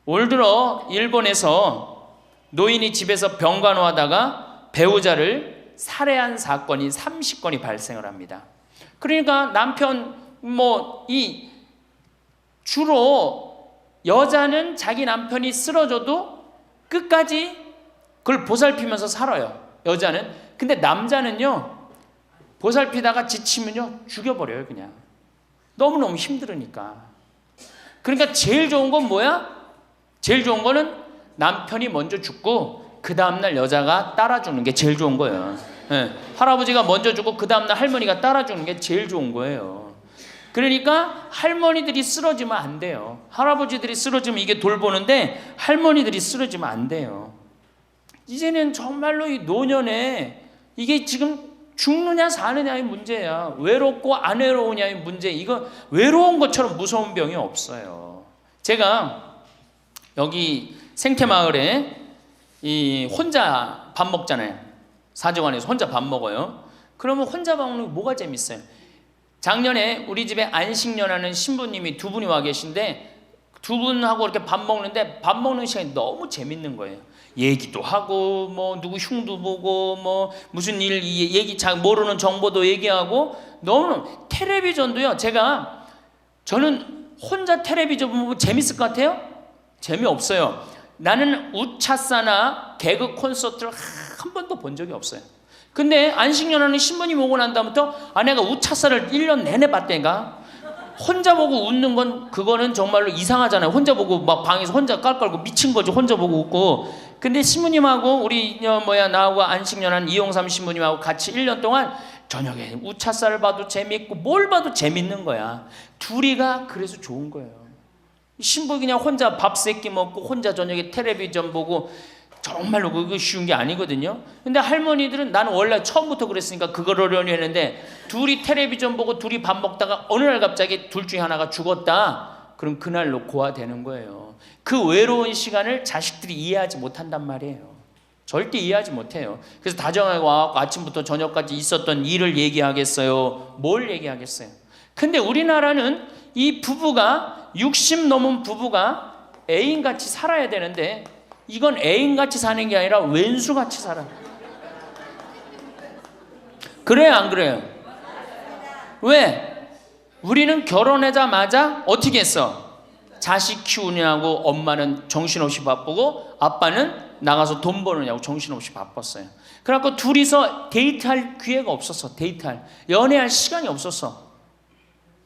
올 들어 일본에서 노인이 집에서 병간호하다가 배우자를 살해한 사건이 30건이 발생을 합니다. 그러니까 남편 주로 여자는 자기 남편이 쓰러져도 끝까지 그걸 보살피면서 살아요. 여자는. 근데 남자는요, 보살피다가 지치면요 죽여버려요. 그냥 너무너무 힘들으니까. 그러니까 제일 좋은 건 뭐야? 제일 좋은 거는 남편이 먼저 죽고 그 다음날 여자가 따라 죽는 게 제일 좋은 거예요. 네. 할아버지가 먼저 죽고 그 다음날 할머니가 따라 죽는 게 제일 좋은 거예요. 그러니까 할머니들이 쓰러지면 안 돼요. 할아버지들이 쓰러지면 이게 돌보는데 할머니들이 쓰러지면 안 돼요. 이제는 정말로 이 노년에 이게 지금 죽느냐 사느냐의 문제야. 외롭고 안 외로우냐의 문제. 이거 외로운 것처럼 무서운 병이 없어요. 제가 여기 생태마을에 혼자 밥 먹잖아요. 사정원에서 혼자 밥 먹어요. 그러면 혼자 밥 먹는 게 뭐가 재밌어요? 작년에 우리 집에 안식년하는 신부님이 두 분이 와 계신데, 두 분하고 이렇게 밥 먹는데 밥 먹는 시간이 너무 재밌는 거예요. 얘기도 하고 뭐 누구 흉도 보고 뭐 무슨 일 얘기 잘 모르는 정보도 얘기하고, 너무 텔레비전도요. 저는 혼자 텔레비전 보면 재밌을 것 같아요? 재미없어요. 나는 우차사나 개그 콘서트를 한 번도 본 적이 없어요. 근데 안식년하는 신부님 오고 난 다음부터 내가 우차사를 1년 내내 봤다니까. 혼자 보고 웃는 건 그거는 정말로 이상하잖아요. 혼자 보고 막 방에서 혼자 깔깔고 미친 거죠. 혼자 보고 웃고. 근데 신부님하고 우리 나하고 안식년한 이용삼 신부님하고 같이 1년 동안 저녁에 우차사를 봐도 재밌고 뭘 봐도 재밌는 거야. 둘이가 그래서 좋은 거예요. 신부 그냥 혼자 밥 세끼 먹고 혼자 저녁에 텔레비전 보고 정말로 그거 쉬운 게 아니거든요. 근데 할머니들은 나는 원래 처음부터 그랬으니까 그거를 연애했는데 둘이 텔레비전 보고 둘이 밥 먹다가 어느 날 갑자기 둘 중에 하나가 죽었다. 그럼 그날로 고아되는 거예요. 그 외로운 시간을 자식들이 이해하지 못한단 말이에요. 절대 이해하지 못해요. 그래서 다정하게 와서 아침부터 저녁까지 있었던 일을 얘기하겠어요? 뭘 얘기하겠어요? 근데 우리나라는 이 부부가 60 넘은 부부가 애인같이 살아야 되는데 이건 애인같이 사는 게 아니라 왼수같이 살아. 그래요, 안 그래요? 왜? 우리는 결혼하자마자 어떻게 했어? 자식 키우느냐고 엄마는 정신없이 바쁘고 아빠는 나가서 돈 버느냐고 정신없이 바빴어요. 그래갖고 둘이서 데이트할 기회가 없었어. 데이트할, 연애할 시간이 없었어.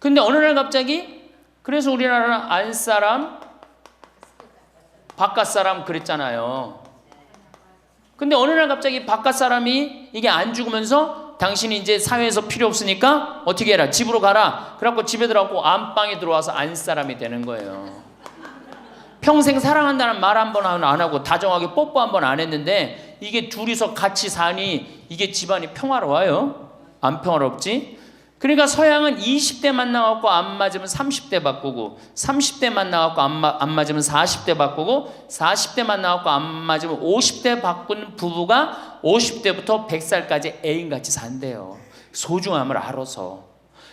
근데 어느 날 갑자기, 그래서 우리나라는 안사람 바깥사람 그랬잖아요. 근데 어느 날 갑자기 바깥사람이 이게 안 죽으면서 당신이 이제 사회에서 필요 없으니까 어떻게 해라, 집으로 가라. 그래갖고 집에 들어가고 안방에 들어와서 안사람이 되는 거예요. 평생 사랑한다는 말 한 번 안 하고 다정하게 뽀뽀 한 번 안 했는데 이게 둘이서 같이 사니 이게 집안이 평화로워요? 안 평화롭지? 그러니까 서양은 20대 만나갖고 안 맞으면 30대 바꾸고 30대 만나갖고 안 맞으면 40대 바꾸고 40대 만나갖고 안 맞으면 50대 바꾼 부부가 50대부터 100살까지 애인같이 산대요. 소중함을 알아서.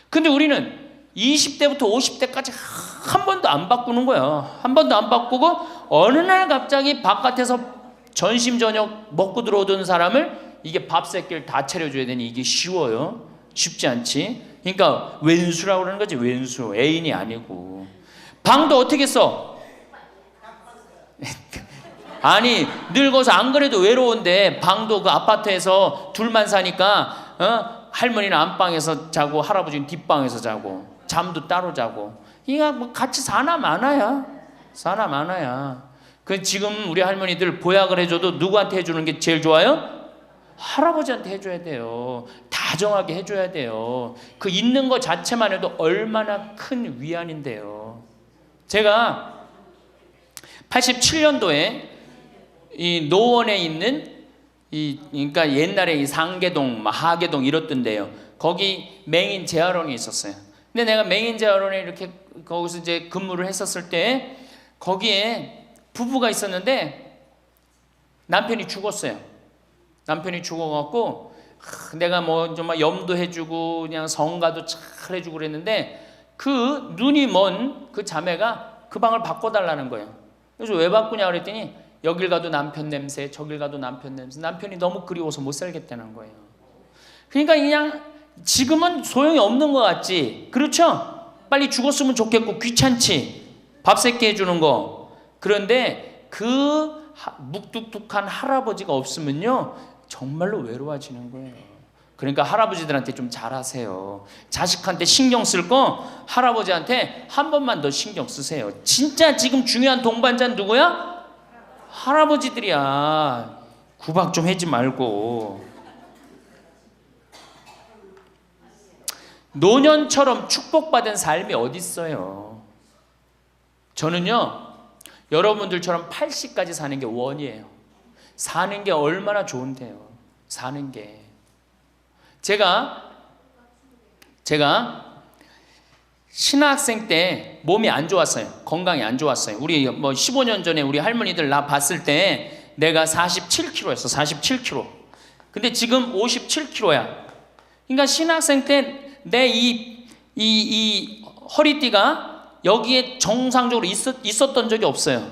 근데 우리는 20대부터 50대까지 한 번도 안 바꾸는 거야. 한 번도 안 바꾸고 어느 날 갑자기 바깥에서 점심 저녁 먹고 들어오던 사람을 이게 밥 새끼를 다 차려줘야 되니 이게 쉬워요? 쉽지 않지. 그러니까 왼수라고 그러는 거지. 왼수, 애인이 아니고. 방도 어떻게 써? 아니 늙어서 안 그래도 외로운데 방도 그 아파트에서 둘만 사니까 할머니는 안방에서 자고 할아버지는 뒷방에서 자고 잠도 따로 자고. 이거 뭐 같이 사나 마나야. 사나 마나야. 그 지금 우리 할머니들 보약을 해줘도 누구한테 해주는 게 제일 좋아요? 할아버지한테 해줘야 돼요. 다정하게 해줘야 돼요. 그 있는 것 자체만 해도 얼마나 큰 위안인데요. 제가 87년도에 이 노원에 있는 그러니까 옛날에 이 상계동, 하계동 이렇던데요. 거기 맹인 재활원이 있었어요. 근데 내가 맹인 재활원에 이렇게 거기서 이제 근무를 했었을 때 거기에 부부가 있었는데 남편이 죽었어요. 남편이 죽어갖고 내가 뭐 정말 염도해주고 그냥 성가도 잘 해주고 그랬는데 그 눈이 먼 그 자매가 그 방을 바꿔달라는 거예요. 그래서 왜 바꾸냐 그랬더니 여길 가도 남편 냄새, 저길 가도 남편 냄새. 남편이 너무 그리워서 못 살겠다는 거예요. 그러니까 그냥 지금은 소용이 없는 것 같지. 그렇죠? 빨리 죽었으면 좋겠고 귀찮지. 밥 새끼 해주는 거. 그런데 그 묵뚝뚝한 할아버지가 없으면요 정말로 외로워지는 거예요. 그러니까 할아버지들한테 좀 잘하세요. 자식한테 신경 쓸 거 할아버지한테 한 번만 더 신경 쓰세요. 진짜 지금 중요한 동반자는 누구야? 할아버지들이야. 구박 좀 하지 말고. 노년처럼 축복받은 삶이 어디 있어요? 저는요 여러분들처럼 80까지 사는 게 원이에요. 사는 게 얼마나 좋은데요. 사는 게. 제가 신학생 때 몸이 안 좋았어요. 건강이 안 좋았어요. 우리 뭐 15년 전에 우리 할머니들 나 봤을 때 내가 47kg였어. 47kg. 근데 지금 57kg야. 그러니까 신학생 때 내 이 허리띠가 여기에 정상적으로 있었던 적이 없어요.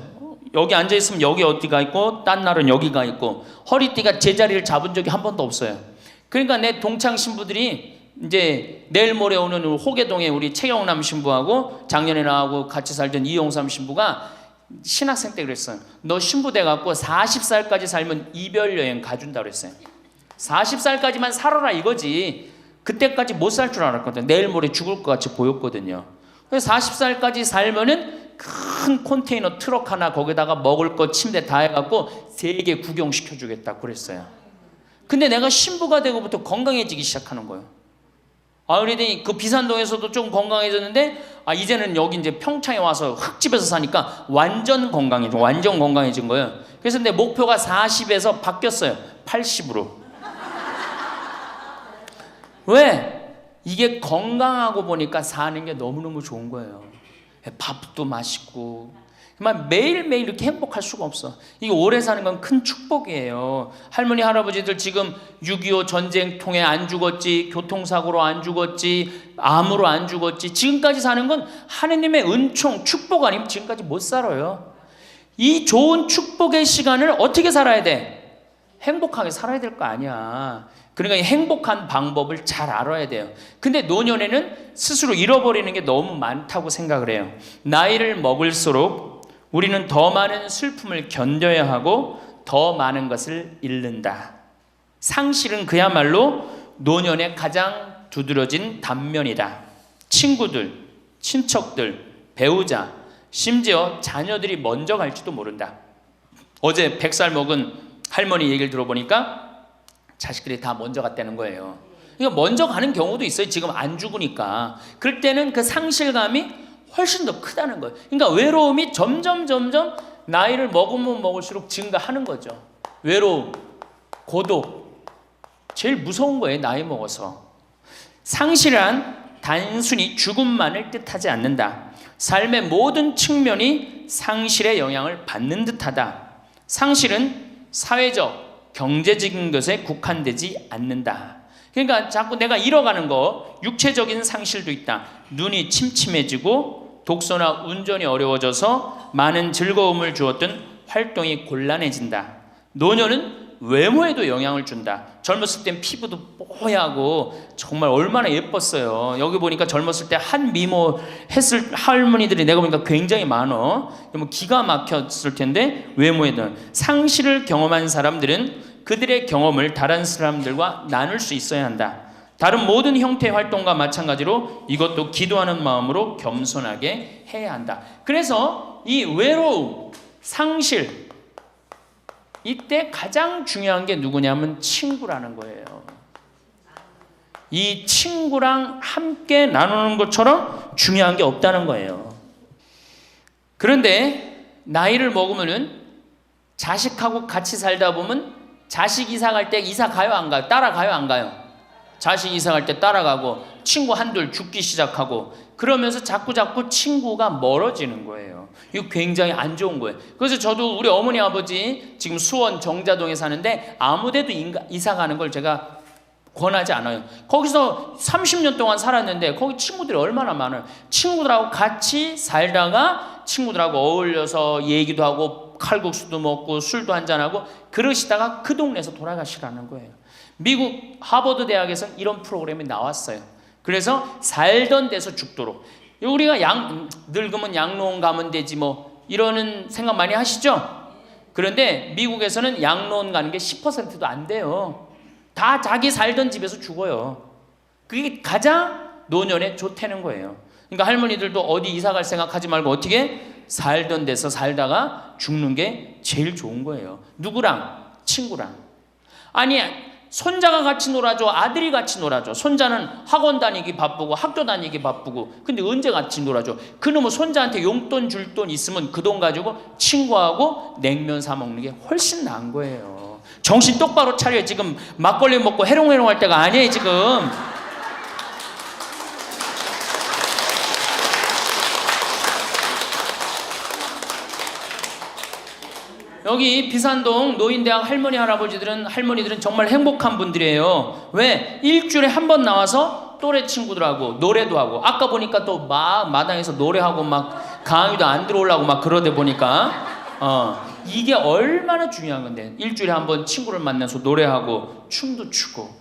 여기 앉아 있으면 여기 어디가 있고 딴 날은 여기가 있고 허리띠가 제자리를 잡은 적이 한 번도 없어요. 그러니까 내 동창 신부들이 이제 내일 모레 오는 호계동에 우리 최영남 신부하고 작년에 나하고 같이 살던 이용삼 신부가 신학생 때 그랬어요. 너 신부 돼갖고 40살까지 살면 이별 여행 가준다 그랬어요. 40살까지만 살아라 이거지. 그때까지 못 살 줄 알았거든. 내일 모레 죽을 것 같이 보였거든요. 그래서 40살까지 살면은 큰 컨테이너 트럭 하나 거기다가 먹을 거 침대 다 해갖고 세계 구경시켜주겠다 그랬어요. 근데 내가 신부가 되고부터 건강해지기 시작하는 거예요. 그러더니 그 비산동에서도 좀 건강해졌는데, 이제는 여기 이제 평창에 와서 흙집에서 사니까 완전 건강해진 거예요. 그래서 내 목표가 40에서 바뀌었어요. 80으로. 왜? 이게 건강하고 보니까 사는 게 너무너무 좋은 거예요. 밥도 맛있고, 매일매일 이렇게 행복할 수가 없어. 이게 오래 사는 건 큰 축복이에요. 할머니, 할아버지들 지금 6.25 전쟁 통해 안 죽었지, 교통사고로 안 죽었지, 암으로 안 죽었지, 지금까지 사는 건 하느님의 은총, 축복 아니면 지금까지 못 살아요. 이 좋은 축복의 시간을 어떻게 살아야 돼? 행복하게 살아야 될 거 아니야. 그러니까 이 행복한 방법을 잘 알아야 돼요. 근데 노년에는 스스로 잃어버리는 게 너무 많다고 생각을 해요. 나이를 먹을수록 우리는 더 많은 슬픔을 견뎌야 하고 더 많은 것을 잃는다. 상실은 그야말로 노년의 가장 두드러진 단면이다. 친구들, 친척들, 배우자, 심지어 자녀들이 먼저 갈지도 모른다. 어제 100살 먹은 할머니 얘기를 들어보니까 자식들이 다 먼저 갔다는 거예요. 그러니까 먼저 가는 경우도 있어요. 지금 안 죽으니까. 그럴 때는 그 상실감이 훨씬 더 크다는 거예요. 그러니까 외로움이 점점 나이를 먹으면 먹을수록 증가하는 거죠. 외로움, 고독, 제일 무서운 거예요. 나이 먹어서. 상실은 단순히 죽음만을 뜻하지 않는다. 삶의 모든 측면이 상실의 영향을 받는 듯하다. 상실은 사회적, 경제적인 것에 국한되지 않는다. 그러니까 자꾸 내가 잃어가는 거, 육체적인 상실도 있다. 눈이 침침해지고 독서나 운전이 어려워져서 많은 즐거움을 주었던 활동이 곤란해진다. 노년은 외모에도 영향을 준다. 젊었을 땐 피부도 뽀얗고 정말 얼마나 예뻤어요. 여기 보니까 젊었을 때 한 미모 했을 할머니들이 내가 보니까 굉장히 많어. 기가 막혔을 텐데 외모에도. 상실을 경험한 사람들은 그들의 경험을 다른 사람들과 나눌 수 있어야 한다. 다른 모든 형태의 활동과 마찬가지로 이것도 기도하는 마음으로 겸손하게 해야 한다. 그래서 이 외로움, 상실, 이때 가장 중요한 게 누구냐면 친구라는 거예요. 이 친구랑 함께 나누는 것처럼 중요한 게 없다는 거예요. 그런데 나이를 먹으면은 자식하고 같이 살다 보면 자식 이사 갈 때 이사 가요 안 가요? 따라가요 안 가요? 자식 이사 갈 때 따라가고 친구 한둘 죽기 시작하고 그러면서 자꾸 친구가 멀어지는 거예요. 이거 굉장히 안 좋은 거예요. 그래서 저도 우리 어머니 아버지 지금 수원 정자동에 사는데 아무데도 이사 가는 걸 제가 권하지 않아요. 거기서 30년 동안 살았는데 거기 친구들이 얼마나 많아요. 친구들하고 같이 살다가 친구들하고 어울려서 얘기도 하고 칼국수도 먹고 술도 한잔하고 그러시다가 그 동네에서 돌아가시라는 거예요. 미국 하버드 대학에서 이런 프로그램이 나왔어요. 그래서 살던 데서 죽도록. 우리가 늙으면 양로원 가면 되지 뭐 이러는 생각 많이 하시죠? 그런데 미국에서는 양로원 가는 게 10%도 안 돼요. 다 자기 살던 집에서 죽어요. 그게 가장 노년에 좋다는 거예요. 그러니까 할머니들도 어디 이사 갈 생각하지 말고 어떻게 살던 데서 살다가 죽는 게 제일 좋은 거예요. 누구랑? 친구랑. 아니 손자가 같이 놀아줘, 아들이 같이 놀아줘. 손자는 학원 다니기 바쁘고 학교 다니기 바쁘고 근데 언제 같이 놀아줘? 그놈은 손자한테 용돈 줄 돈 있으면 그 돈 가지고 친구하고 냉면 사 먹는 게 훨씬 나은 거예요. 정신 똑바로 차려요. 지금 막걸리 먹고 해롱해롱 할 때가 아니에요 지금. 여기 비산동 노인대학 할머니들은 정말 행복한 분들이에요. 왜? 일주일에 한 번 나와서 또래 친구들하고 노래도 하고 아까 보니까 또 마당에서 노래하고 막 강의도 안 들어오려고 막 그러다 보니까 이게 얼마나 중요한 건데 일주일에 한 번 친구를 만나서 노래하고 춤도 추고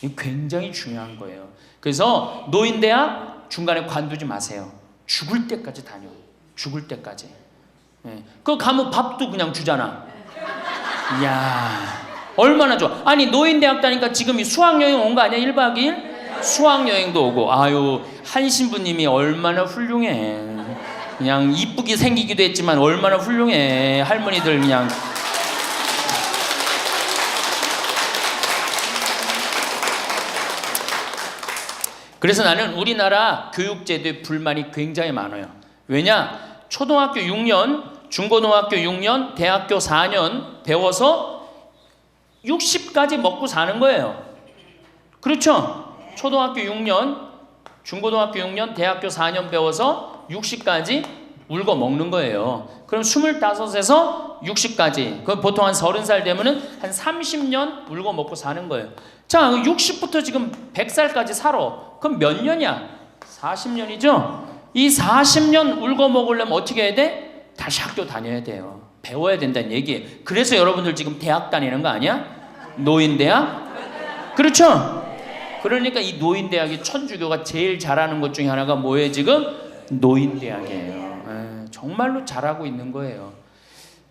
이게 굉장히 중요한 거예요. 그래서 노인대학 중간에 관두지 마세요. 죽을 때까지 다녀. 죽을 때까지. 그거 가면 밥도 그냥 주잖아. 이야 얼마나 좋아. 아니 노인대학 다니까 지금 수학여행 온 거 아니야? 1박 2일? 수학여행도 오고. 아유 한 신부님이 얼마나 훌륭해. 그냥 이쁘게 생기기도 했지만 얼마나 훌륭해. 할머니들 그냥 그래서 나는 우리나라 교육제도에 불만이 굉장히 많아요. 왜냐? 초등학교 6년, 중고등학교 6년, 대학교 4년 배워서 60까지 먹고 사는 거예요. 그렇죠? 초등학교 6년, 중고등학교 6년, 대학교 4년 배워서 60까지 울고 먹는 거예요. 그럼 25에서 60까지. 그럼 보통 한 30살 되면은 한 30년 울고 먹고 사는 거예요. 자, 60부터 지금 100살까지 살아. 그럼 몇 년이야? 40년이죠? 이 40년 울고 먹으려면 어떻게 해야 돼? 다시 학교 다녀야 돼요. 배워야 된다는 얘기예요. 그래서 여러분들 지금 대학 다니는 거 아니야? 노인대학? 그렇죠? 그러니까 이 노인대학이 천주교가 제일 잘하는 것 중에 하나가 뭐예요 지금? 노인대학이에요. 정말로 잘하고 있는 거예요.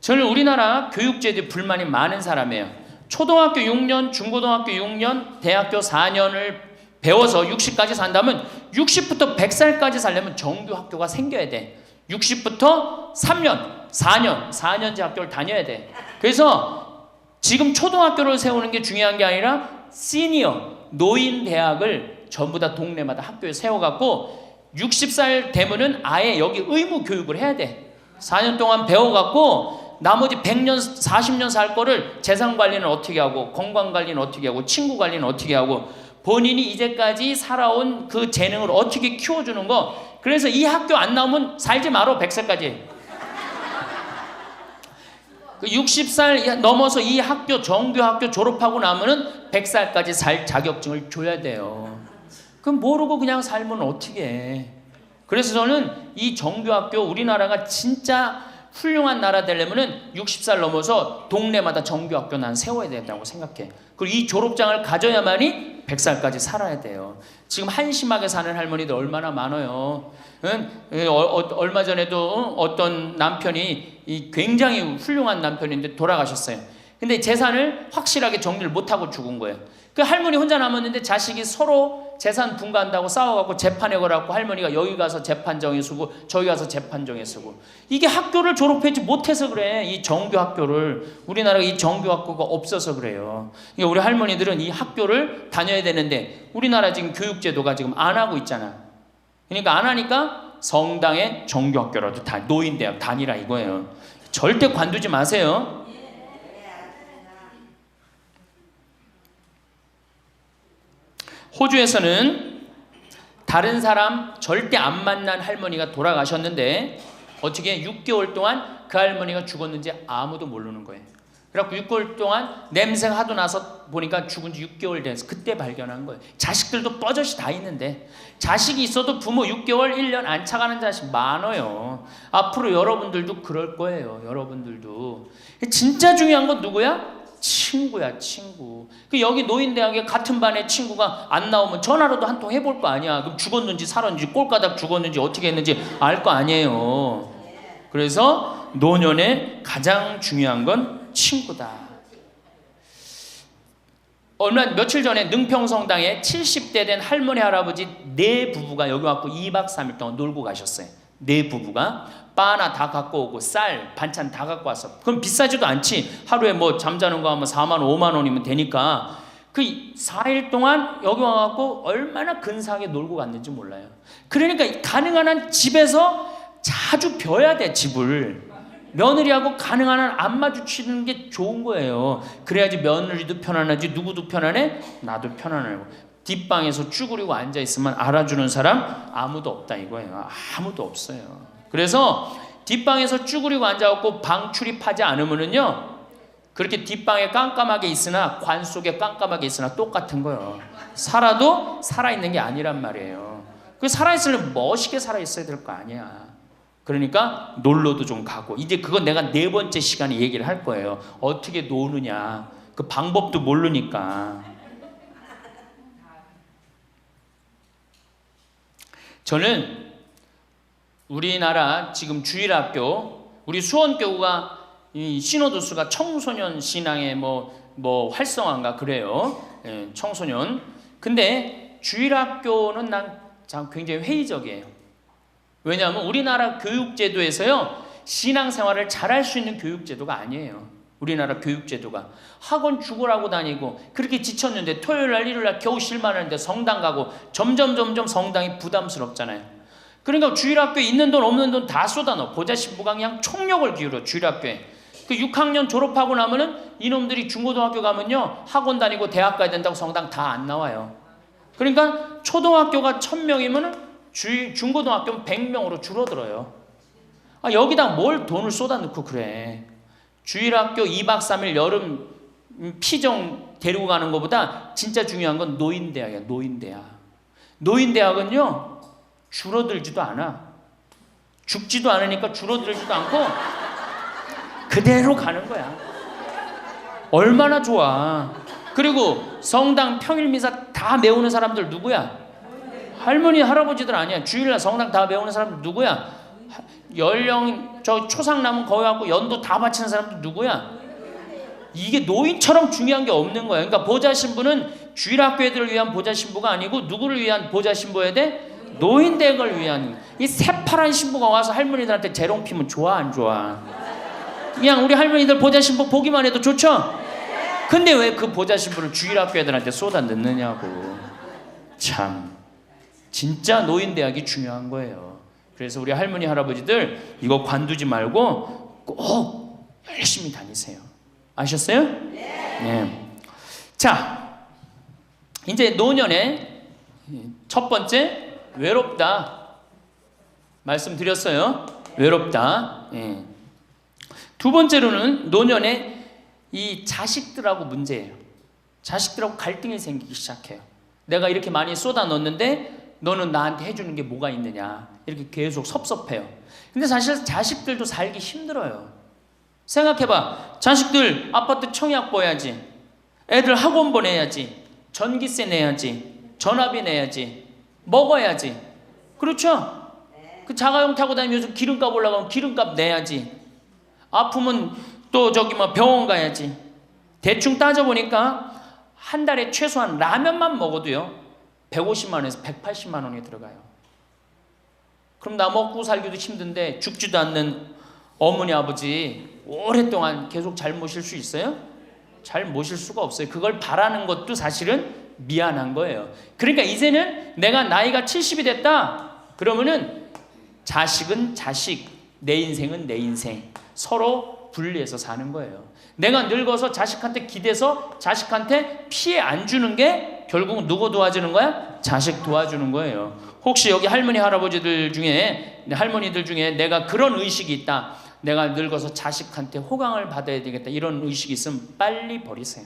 저는 우리나라 교육제도에 불만이 많은 사람이에요. 초등학교 6년, 중고등학교 6년, 대학교 4년을 배워서 60까지 산다면 60부터 100살까지 살려면 정규 학교가 생겨야 돼. 60부터 3년, 4년제 학교를 다녀야 돼. 그래서 지금 초등학교를 세우는 게 중요한 게 아니라 시니어, 노인 대학을 전부 다 동네마다 학교에 세워갖고 60살 되면은 아예 여기 의무 교육을 해야 돼. 4년 동안 배워갖고 나머지 100년, 40년 살 거를 재산 관리는 어떻게 하고, 건강 관리는 어떻게 하고, 친구 관리는 어떻게 하고, 본인이 이제까지 살아온 그 재능을 어떻게 키워주는 거. 그래서 이 학교 안 나오면 살지 말어. 100살까지. 그 60살 넘어서 이 학교, 정규 학교 졸업하고 나면은 100살까지 살 자격증을 줘야 돼요. 그럼 모르고 그냥 살면 어떻게 해. 그래서 저는 이 정규학교, 우리나라가 진짜 훌륭한 나라 되려면은 60살 넘어서 동네마다 정규학교 난 세워야 된다고 생각해. 그리고 이 졸업장을 가져야만이 100살까지 살아야 돼요. 지금 한심하게 사는 할머니들 얼마나 많아요. 얼마 전에도 어떤 남편이 굉장히 훌륭한 남편인데 돌아가셨어요. 근데 재산을 확실하게 정리를 못하고 죽은 거예요. 그 할머니 혼자 남았는데 자식이 서로 재산 분가한다고 싸워갖고 재판에 걸어갖고 할머니가 여기 가서 재판 정해쓰고 저기 가서 재판 정해쓰고. 이게 학교를 졸업하지 못해서 그래. 이 정규 학교를. 우리나라가 이 정규 학교가 없어서 그래요. 그러니까 우리 할머니들은 이 학교를 다녀야 되는데 우리나라 지금 교육제도가 지금 안 하고 있잖아. 그러니까 안 하니까 성당의 정규 학교라도 노인대학 다니라 이거예요. 절대 관두지 마세요. 호주에서는 다른 사람 절대 안 만난 할머니가 돌아가셨는데 어떻게 6개월 동안 그 할머니가 죽었는지 아무도 모르는 거예요. 그래갖고 6개월 동안 냄새가 하도 나서 보니까 죽은 지 6개월 돼서 그때 발견한 거예요. 자식들도 뻐젓이 다 있는데 자식이 있어도 부모 6개월, 1년 안 차가는 자식 많아요. 앞으로 여러분들도 그럴 거예요. 여러분들도. 진짜 중요한 건 누구야? 친구야, 친구. 여기 노인대학에 같은 반에 친구가 안 나오면 전화로도 한 통 해볼 거 아니야. 그럼 죽었는지 살았는지 꼴가닥 죽었는지 어떻게 했는지 알 거 아니에요. 그래서 노년에 가장 중요한 건 친구다. 며칠 전에 능평성당에 70대 된 할머니 할아버지 네 부부가 여기 와서 2박 3일 동안 놀고 가셨어요. 네 부부가 바나 다 갖고 오고 쌀, 반찬 다 갖고 왔어. 그럼 비싸지도 않지. 하루에 뭐 잠자는 거 하면 4만 원, 5만 원이면 되니까 그 4일 동안 여기 와갖고 얼마나 근사하게 놀고 갔는지 몰라요. 그러니까 가능한 한 집에서 자주 벼야 돼. 집을. 며느리하고 가능한 한 안 마주치는 게 좋은 거예요. 그래야지 며느리도 편안하지 누구도 편안해? 나도 편안하고. 뒷방에서 쭈그리고 앉아있으면 알아주는 사람 아무도 없다 이거예요. 아무도 없어요. 그래서 뒷방에서 쭈그리고 앉아갖고 방 출입하지 않으면은요 그렇게 뒷방에 깜깜하게 있으나 관 속에 깜깜하게 있으나 똑같은 거예요. 살아도 살아있는 게 아니란 말이에요. 그 살아있으려면 멋있게 살아있어야 될 거 아니야. 그러니까 놀러도 좀 가고. 이제 그건 내가 4번째 시간에 얘기를 할 거예요. 어떻게 노느냐 그 방법도 모르니까. 저는 우리나라 지금 주일학교 우리 수원교구가 이 신호도수가 청소년 신앙의 뭐 활성화인가 그래요. 예, 청소년. 근데 주일학교는 난 굉장히 회의적이에요. 왜냐하면 우리나라 교육제도에서요 신앙생활을 잘할 수 있는 교육제도가 아니에요. 우리나라 교육제도가. 학원 죽으라고 다니고 그렇게 지쳤는데 토요일날 일요일날 겨우 쉴만하는데 성당 가고 점점 성당이 부담스럽잖아요. 그러니까 주일학교에 있는 돈 없는 돈 다 쏟아넣어. 보좌신부가 그냥 총력을 기울여 주일학교에. 그 6학년 졸업하고 나면은 이놈들이 중고등학교 가면요 학원 다니고 대학 가야 된다고 성당 다 안 나와요. 그러니까 초등학교가 1000명이면은 중고등학교는 100명으로 줄어들어요. 여기다 뭘 돈을 쏟아넣고 그래. 주일학교 2박 3일 여름 피정 데리고 가는 것보다 진짜 중요한 건 노인대학이야. 노인대학. 노인대학은요 줄어들지도 않아. 죽지도 않으니까 줄어들지도 않고 그대로 가는 거야. 얼마나 좋아. 그리고 성당 평일미사 다 메우는 사람들 누구야? 할머니 할아버지들 아니야. 주일날 성당 다 메우는 사람들 누구야? 연령 저 초상 남은 거기 갖고 연도 다 바치는 사람들 누구야? 이게 노인처럼 중요한 게 없는 거야. 그러니까 보좌신부는 주일학교 애들을 위한 보좌신부가 아니고 누구를 위한 보좌신부여야 돼? 노인댁을 위한. 이 새파란 신부가 와서 할머니들한테 재롱 피면 좋아 안 좋아? 그냥 우리 할머니들 보좌신부 보기만 해도 좋죠? 근데 왜 그 보좌신부를 주일학교 애들한테 쏟아 넣느냐고. 참 진짜 노인대학이 중요한 거예요. 그래서 우리 할머니 할아버지들 이거 관두지 말고 꼭 열심히 다니세요. 아셨어요? 네. 자, 이제 노년의 첫 번째 외롭다 말씀드렸어요. 외롭다. 예. 두 번째로는 노년에 이 자식들하고 문제예요. 자식들하고 갈등이 생기기 시작해요. 내가 이렇게 많이 쏟아 넣었는데 너는 나한테 해주는 게 뭐가 있느냐. 이렇게 계속 섭섭해요. 근데 사실 자식들도 살기 힘들어요. 생각해봐. 자식들 아파트 청약 보야지. 애들 학원 보내야지. 전기세 내야지. 전화비 내야지. 먹어야지. 그렇죠? 그 자가용 타고 다니면 요즘 기름값 올라가면 기름값 내야지. 아프면 또 병원 가야지. 대충 따져보니까 한 달에 최소한 라면만 먹어도요 150만 원에서 180만 원이 들어가요. 그럼 나 먹고 살기도 힘든데 죽지도 않는 어머니 아버지 오랫동안 계속 잘 모실 수 있어요? 잘 모실 수가 없어요. 그걸 바라는 것도 사실은 미안한 거예요. 그러니까 이제는 내가 나이가 70이 됐다 그러면은 자식은 자식, 내 인생은 내 인생 서로 분리해서 사는 거예요. 내가 늙어서 자식한테 기대서 자식한테 피해 안 주는 게 결국 누구 도와주는 거야? 자식 도와주는 거예요. 혹시 여기 할머니 할아버지들 중에 할머니들 중에 내가 그런 의식이 있다. 내가 늙어서 자식한테 호강을 받아야 되겠다. 이런 의식이 있으면 빨리 버리세요.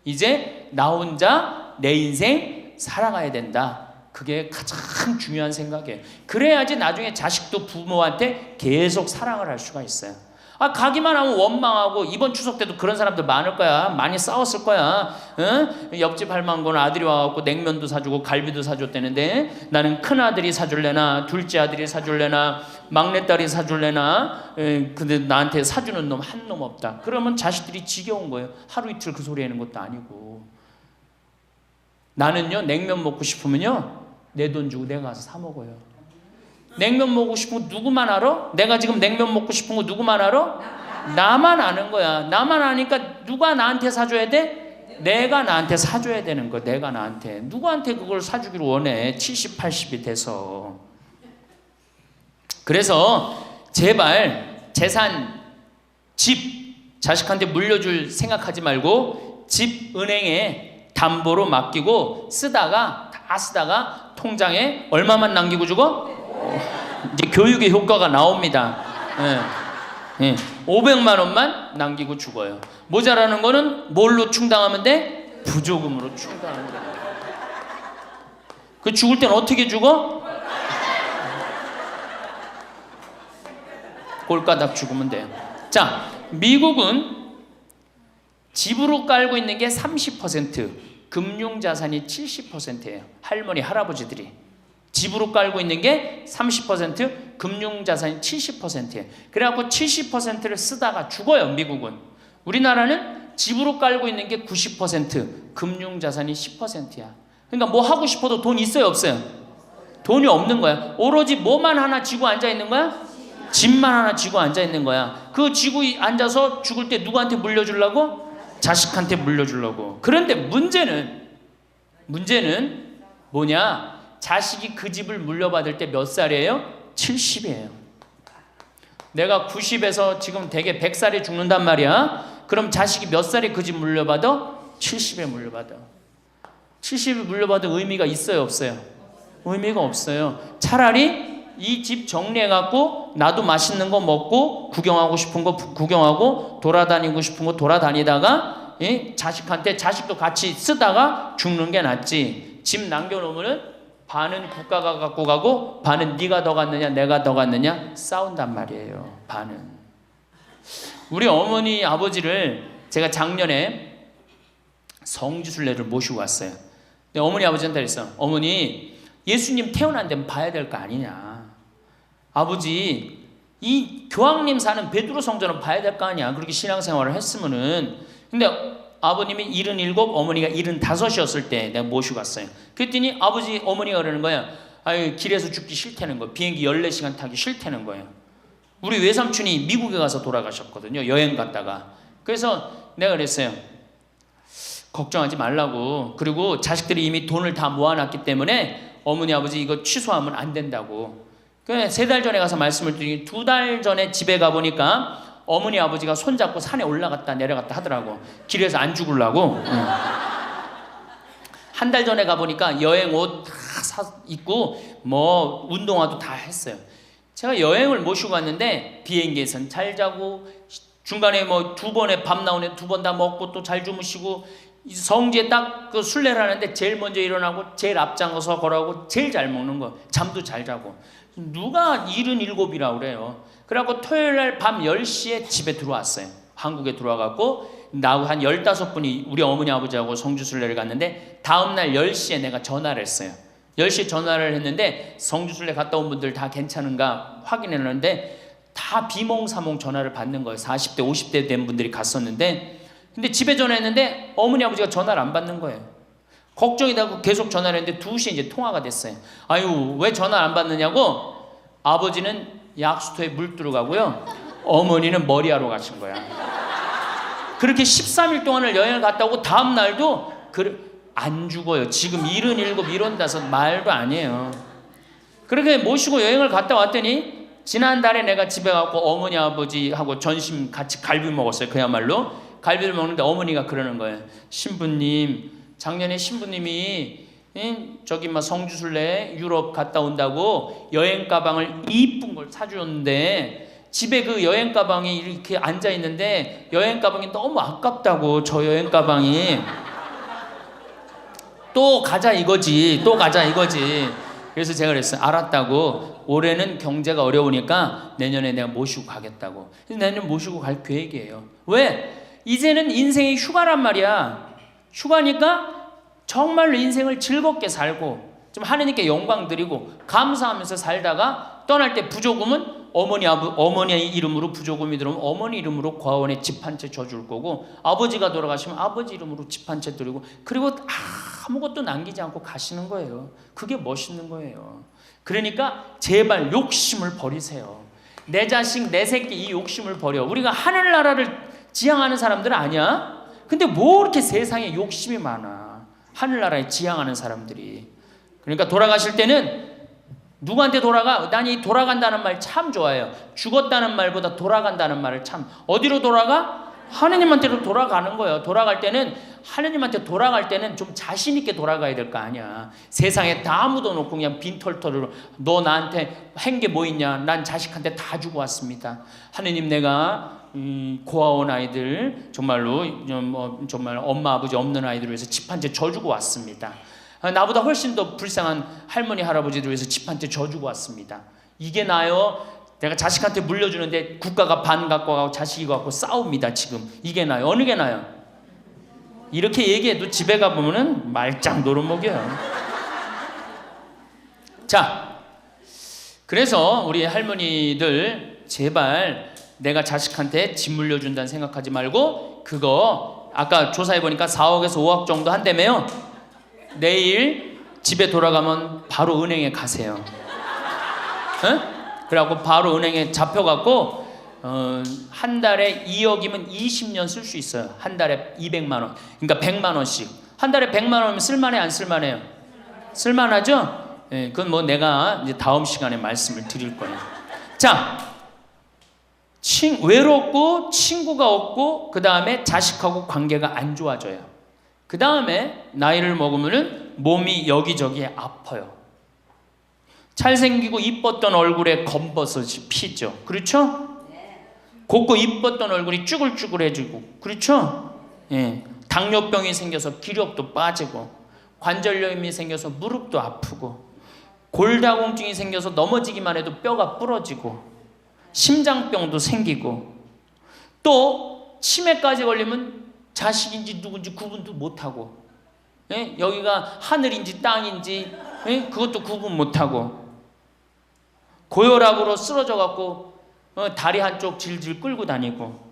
이제 나 혼자 내 인생 살아가야 된다. 그게 가장 중요한 생각이에요. 그래야지 나중에 자식도 부모한테 계속 사랑을 할 수가 있어요. 가기만 하면 원망하고 이번 추석 때도 그런 사람들 많을 거야. 많이 싸웠을 거야. 응? 옆집 할망구는 아들이 와갖고 냉면도 사주고 갈비도 사줬다는데 나는 큰아들이 사줄래나 둘째 아들이 사줄래나 막내딸이 사줄래나 근데 나한테 사주는 놈 한 놈 없다. 그러면 자식들이 지겨운 거예요. 하루 이틀 그 소리 하는 것도 아니고. 나는요 냉면 먹고 싶으면요 내 돈 주고 내가 가서 사 먹어요. 냉면 먹고 싶은 거 누구만 알아? 내가 지금 냉면 먹고 싶은 거 누구만 알아? 나만 아는 거야. 나만 아니까 누가 나한테 사줘야 돼? 내가 나한테 사줘야 되는 거야. 내가 나한테. 누구한테 그걸 사주기를 원해. 70, 80이 돼서. 그래서 제발 재산, 집 자식한테 물려줄 생각하지 말고 집 은행에 담보로 맡기고 다 쓰다가 통장에 얼마만 남기고 주고? 이제 교육의 효과가 나옵니다. 500만 원만 남기고 죽어요. 모자라는 거는 뭘로 충당하면 돼? 부조금으로 충당하면 돼. 그 죽을 땐 어떻게 죽어? 꼴가닥 죽으면 돼요. 자, 미국은 집으로 깔고 있는 게 30%, 금융자산이 70%예요. 할머니, 할아버지들이. 집으로 깔고 있는 게 30%, 금융자산이 70%예요. 그래갖고 70%를 쓰다가 죽어요, 미국은. 우리나라는 집으로 깔고 있는 게 90%, 금융자산이 10%야. 그러니까 뭐 하고 싶어도 돈 있어요, 없어요? 돈이 없는 거야. 오로지 뭐만 하나 쥐고 앉아 있는 거야? 집만 하나 지고 앉아 있는 거야. 그 지고 앉아서 죽을 때 누구한테 물려주려고? 자식한테 물려주려고. 그런데 문제는 뭐냐? 자식이 그 집을 물려받을 때 몇 살이에요? 70이에요. 내가 90에서 지금 대개 100살에 죽는단 말이야. 그럼 자식이 몇 살에 그 집 물려받아? 70에 물려받아. 70에 물려받은 의미가 있어요, 없어요? 의미가 없어요. 차라리 이 집 정리해갖고 나도 맛있는 거 먹고 구경하고 싶은 거 구경하고 돌아다니고 싶은 거 돌아다니다가 자식한테 자식도 같이 쓰다가 죽는 게 낫지. 집 남겨놓으면은 반은 국가가 갖고 가고 반은 네가 더 갖느냐 내가 더 갖느냐 싸운단 말이에요. 반은. 우리 어머니 아버지를 제가 작년에 성지순례를 모시고 왔어요. 근데 어머니 아버지한테 그랬어. 어머니 예수님 태어난 데는 봐야 될 거 아니냐. 아버지 이 교황님 사는 베드로 성전은 봐야 될 거 아니야. 그렇게 신앙생활을 했으면은. 근데 아버님이 77, 어머니가 75이었을 때 내가 모시고 갔어요. 그랬더니 아버지 어머니가 그러는 거야. 아유 길에서 죽기 싫다는 거야. 비행기 14시간 타기 싫다는 거예요. 우리 외삼촌이 미국에 가서 돌아가셨거든요. 여행 갔다가. 그래서 내가 그랬어요. 걱정하지 말라고. 그리고 자식들이 이미 돈을 다 모아놨기 때문에 어머니 아버지 이거 취소하면 안 된다고. 3달 전에 가서 말씀을 드리니 2달 전에 집에 가보니까 어머니 아버지가 손잡고 산에 올라갔다 내려갔다 하더라고. 길에서 안 죽으려고. 한 달 전에 가보니까 여행 옷 다 입고 뭐 운동화도 다 했어요. 제가 여행을 모시고 갔는데 비행기에선 잘 자고 중간에 뭐 2번에 밥 나오는데 2번 다 먹고 또 잘 주무시고 성지에 딱 그 순례를 하는데 제일 먼저 일어나고 제일 앞장서서 걸어가고 제일 잘 먹는 거. 잠도 잘 자고. 누가 77이라고 그래요. 그래갖고 토요일날 밤 10시에 집에 들어왔어요. 한국에 들어와갖고 나하고 한 15분이 우리 어머니 아버지하고 성주순례를 갔는데 다음날 10시에 내가 전화를 했어요. 10시에 전화를 했는데 성주순례 갔다 온 분들 다 괜찮은가 확인했는데 다 비몽사몽 전화를 받는 거예요. 40대 50대 된 분들이 갔었는데 근데 집에 전화했는데 어머니 아버지가 전화를 안 받는 거예요. 걱정이 되고 계속 전화를 했는데 2시에 이제 통화가 됐어요. 아유 왜 전화 안 받느냐고. 아버지는 약수터에 물 들어가고요. 어머니는 머리하러 가신 거야. 그렇게 13일 동안을 여행을 갔다 오고 다음 날도 안 죽어요. 지금 77, 75 말도 아니에요. 그렇게 모시고 여행을 갔다 왔더니 지난달에 내가 집에 가고 어머니 아버지하고 전심 같이 갈비 먹었어요. 그야말로 갈비를 먹는데 어머니가 그러는 거예요. 신부님 작년에 신부님이 저기 막 성주순례 유럽 갔다 온다고 여행 가방을 이쁜 걸 사주었는데 집에 그 여행 가방이 이렇게 앉아 있는데 여행 가방이 너무 아깝다고. 저 여행 가방이 또 가자 이거지. 그래서 제가 그랬어요. 알았다고. 올해는 경제가 어려우니까 내년에 내가 모시고 가겠다고. 그래서 내년 모시고 갈 계획이에요. 왜? 이제는 인생이 휴가란 말이야. 휴가니까 정말로 인생을 즐겁게 살고 좀 하느님께 영광 드리고 감사하면서 살다가 떠날 때 부조금은 어머니 이름으로 부조금이 들어오면 어머니 이름으로 과원에 집 한 채 줘줄 거고 아버지가 돌아가시면 아버지 이름으로 집 한 채 드리고 그리고 아무것도 남기지 않고 가시는 거예요. 그게 멋있는 거예요. 그러니까 제발 욕심을 버리세요. 내 자식 내 새끼 이 욕심을 버려. 우리가 하늘나라를 지향하는 사람들 아니야? 근데 뭐 이렇게 세상에 욕심이 많아. 하늘나라에 지향하는 사람들이. 그러니까 돌아가실 때는 누구한테 돌아가? 난 이 돌아간다는 말 참 좋아해요. 죽었다는 말보다 돌아간다는 말을 참. 어디로 돌아가? 하느님한테로 돌아가는 거예요. 돌아갈 때는 하느님한테 돌아갈 때는 좀 자신 있게 돌아가야 될 거 아니야. 세상에 다 묻어놓고 그냥 빈털터리로 너 나한테 한 게 뭐 있냐? 난 자식한테 다 주고 왔습니다. 하느님 내가 고아원 아이들 정말로 정말 엄마 아버지 없는 아이들 위해서 집 한 채 져주고 왔습니다. 나보다 훨씬 더 불쌍한 할머니 할아버지들 위해서 집 한 채 져주고 왔습니다. 이게 나요? 내가 자식한테 물려주는데 국가가 반 갖고 가고 자식이 갖고 싸웁니다. 지금 이게 나요? 어느 게 나요? 이렇게 얘기해도 집에 가보면은 말짱 노릇먹여요. 자, 그래서 우리 할머니들 제발 내가 자식한테 집 물려준다는 생각하지 말고 그거 아까 조사해보니까 4억에서 5억 정도 한다며요. 내일 집에 돌아가면 바로 은행에 가세요. 에? 그래갖고 바로 은행에 잡혀갖고 한 달에 2억이면 20년 쓸 수 있어요. 한 달에 200만 원. 그러니까 100만 원씩. 한 달에 100만 원이면 쓸만해 안 쓸만해요? 쓸만하죠? 예, 그건 뭐 내가 이제 다음 시간에 말씀을 드릴 거예요. 자, 외롭고 친구가 없고 그 다음에 자식하고 관계가 안 좋아져요. 그 다음에 나이를 먹으면은 몸이 여기저기에 아파요. 잘생기고 이뻤던 얼굴에 검버섯이 피죠. 그렇죠? 곱고 이뻤던 얼굴이 쭈글쭈글해지고, 그렇죠? 예. 당뇨병이 생겨서 기력도 빠지고, 관절염이 생겨서 무릎도 아프고, 골다공증이 생겨서 넘어지기만 해도 뼈가 부러지고, 심장병도 생기고, 또 치매까지 걸리면 자식인지 누군지 구분도 못하고, 예? 여기가 하늘인지 땅인지 예? 그것도 구분 못하고, 고혈압으로 쓰러져 갖고 다리 한쪽 질질 끌고 다니고,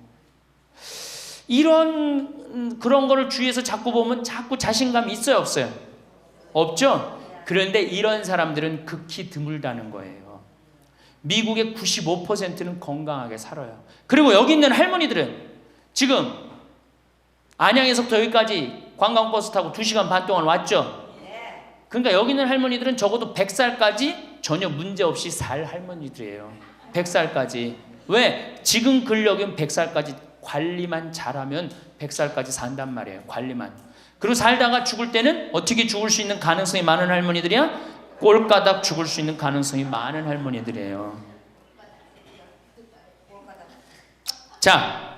이런 그런 거를 주위에서 자꾸 보면 자꾸 자신감이 있어요 없어요? 없죠? 그런데 이런 사람들은 극히 드물다는 거예요. 미국의 95%는 건강하게 살아요. 그리고 여기 있는 할머니들은 지금 안양에서부터 여기까지 관광버스 타고 2시간 반 동안 왔죠? 그러니까 여기 있는 할머니들은 적어도 100살까지 전혀 문제없이 살 할머니들이에요. 100살까지. 왜? 지금 근력은 100살까지 관리만 잘하면 100살까지 산단 말이에요. 관리만. 그리고 살다가 죽을 때는 어떻게 죽을 수 있는 가능성이 많은 할머니들이야? 꼴까닥 죽을 수 있는 가능성이 많은 할머니들이에요. 자,